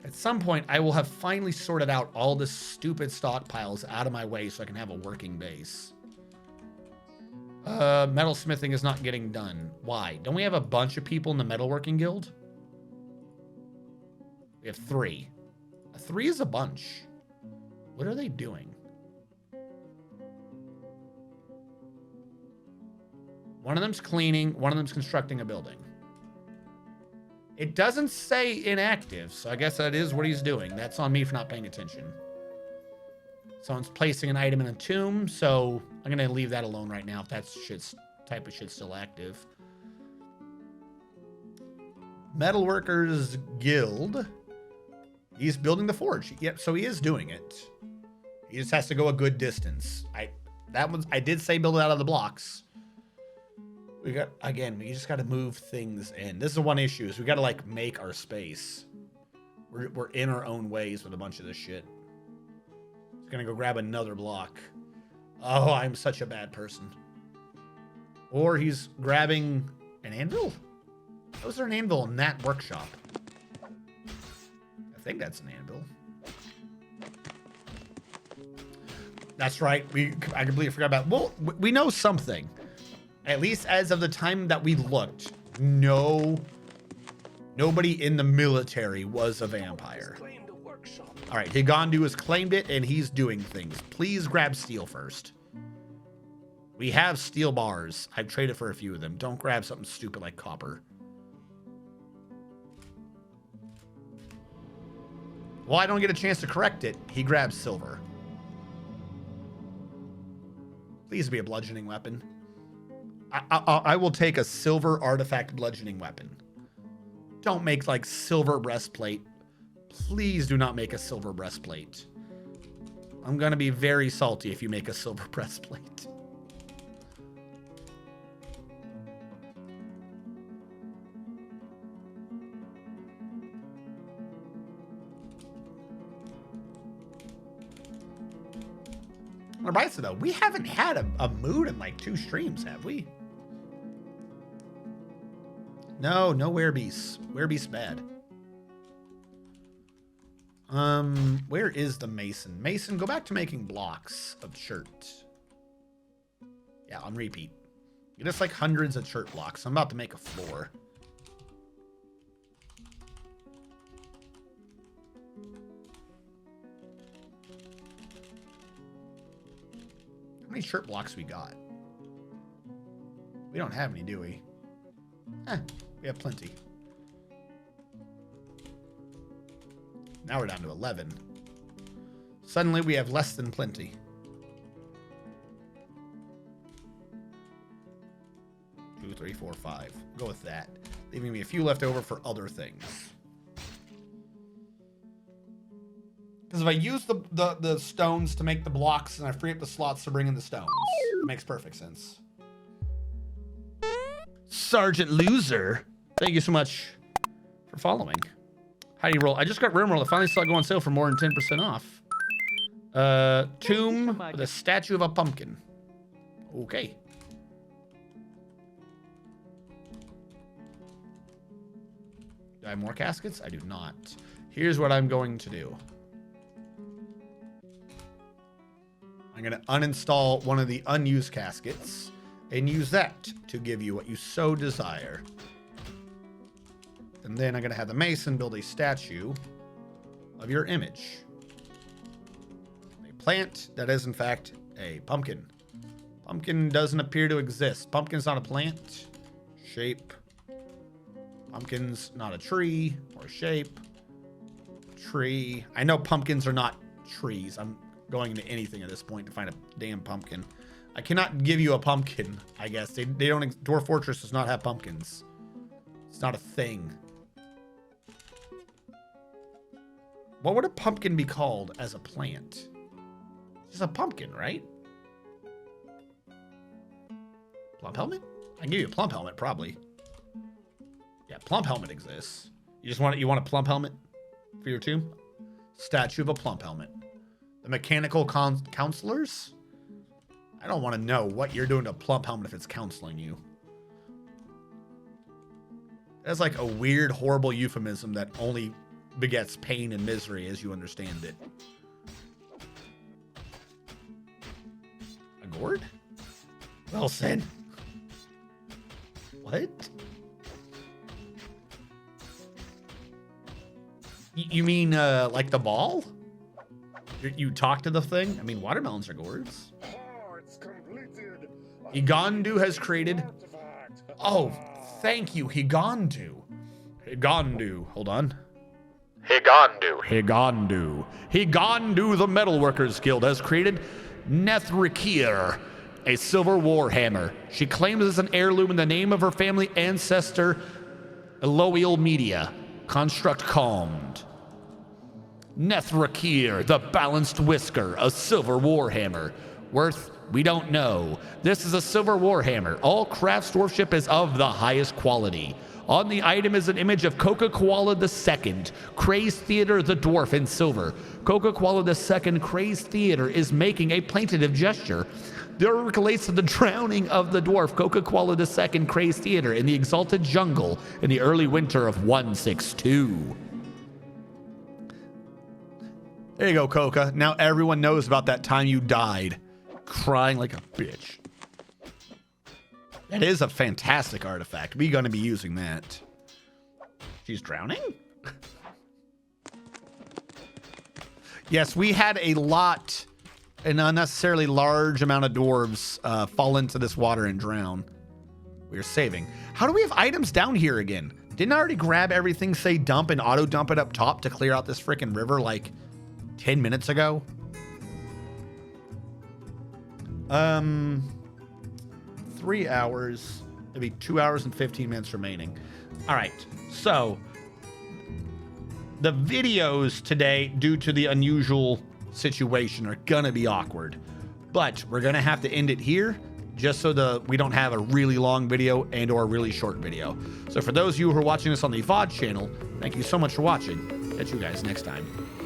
At some point, I will have finally sorted out all the stupid stockpiles out of my way so I can have a working base. Metalsmithing is not getting done. Why? Don't we have a bunch of people in the metalworking guild? We have 3. 3 is a bunch. What are they doing? One of them's cleaning, one of them's constructing a building. It doesn't say inactive, so I guess that is what he's doing. That's on me for not paying attention. Someone's placing an item in a tomb, so I'm going to leave that alone right now if that type of shit's still active. Metalworkers Guild. He's building the forge. Yep, so he is doing it. He just has to go a good distance. I did say build it out of the blocks. We just got to move things in. This is one issue, is we got to like make our space. We're in our own ways with a bunch of this shit. He's gonna go grab another block. Oh, I'm such a bad person. Or he's grabbing an anvil? How is there an anvil in that workshop? I think that's an anvil. That's right. I completely forgot about. Well, we know something. At least as of the time that we looked, nobody in the military was a vampire. All right, Higandu has claimed it, and he's doing things. Please grab steel first. We have steel bars. I've traded for a few of them. Don't grab something stupid like copper. Well, I don't get a chance to correct it. He grabs silver. Please be a bludgeoning weapon. I will take a silver artifact bludgeoning weapon. Don't make like silver breastplate. Please do not make a silver breastplate. I'm gonna be very salty if you make a silver breastplate. Rabaisa, though, we haven't had a mood in like 2 streams, have we? No werebeast. Werebeast bad. Where is the mason? Mason, go back to making blocks of shirt. Yeah, on repeat. Get us like hundreds of shirt blocks. I'm about to make a floor. How many shirt blocks we got? We don't have any, do we? We have plenty. Now we're down to 11. Suddenly we have less than plenty. 2, 3, 4, 5. Go with that. Leaving me a few left over for other things. Because if I use the stones to make the blocks and I free up the slots to bring in the stones, it makes perfect sense. Sergeant Loser, thank you so much for following. How do you roll? I just got Rimroll. I finally saw it go on sale for more than 10% off. Tomb with a statue of a pumpkin. Okay. Do I have more caskets? I do not. Here's what I'm going to do. I'm going to uninstall one of the unused caskets and use that to give you what you so desire. And then I'm going to have the mason build a statue of your image. A plant that is, in fact, a pumpkin. Pumpkin doesn't appear to exist. Pumpkin's not a plant. Shape. Pumpkin's not a tree or a shape. Tree. I know pumpkins are not trees. I'm going into anything at this point to find a damn pumpkin. I cannot give you a pumpkin, I guess. They don't. Dwarf Fortress does not have pumpkins. It's not a thing. What would a pumpkin be called as a plant? It's just a pumpkin, right? Plump helmet? I can give you a plump helmet, probably. Yeah, plump helmet exists. You want a plump helmet for your tomb? Statue of a plump helmet. The mechanical counselors? I don't want to know what you're doing to a plump helmet if it's counseling you. That's like a weird, horrible euphemism that only begets pain and misery as you understand it. A gourd? Wilson. What? You mean like the ball? You talk to the thing? I mean, watermelons are gourds. Higandu has created... Oh, thank you, Higandu. Higandu. Hold on. Higandu, the Metalworkers Guild, has created Nethrakir, a silver warhammer. She claims it's an heirloom in the name of her family ancestor, Eloiel Media. Construct calmed. Nethrakir, the Balanced Whisker, a silver warhammer. Worth, we don't know. This is a silver warhammer. All crafts dwarfship is of the highest quality. On the item is an image of Coca-Cola II, Crazed Theater the Dwarf in silver. Coca-Cola II, Crazed Theater is making a plaintive gesture. There relates to the drowning of the dwarf Coca-Cola II, Crazed Theater in the exalted jungle in the early winter of 162. There you go, Coca. Now everyone knows about that time you died, crying like a bitch. That is a fantastic artifact. We're going to be using that. She's drowning? Yes, we had a lot, an unnecessarily large amount of dwarves fall into this water and drown. We're saving. How do we have items down here again? Didn't I already grab everything, say dump, and auto dump it up top to clear out this freaking river like 10 minutes ago? 3 hours. It'll be 2 hours and 15 minutes remaining. All right. So the videos today, due to the unusual situation are gonna be awkward. But we're gonna have to end it here just so we don't have a really long video and or a really short video. So for those of you who are watching this on the VOD channel, thank you so much for watching. Catch you guys next time.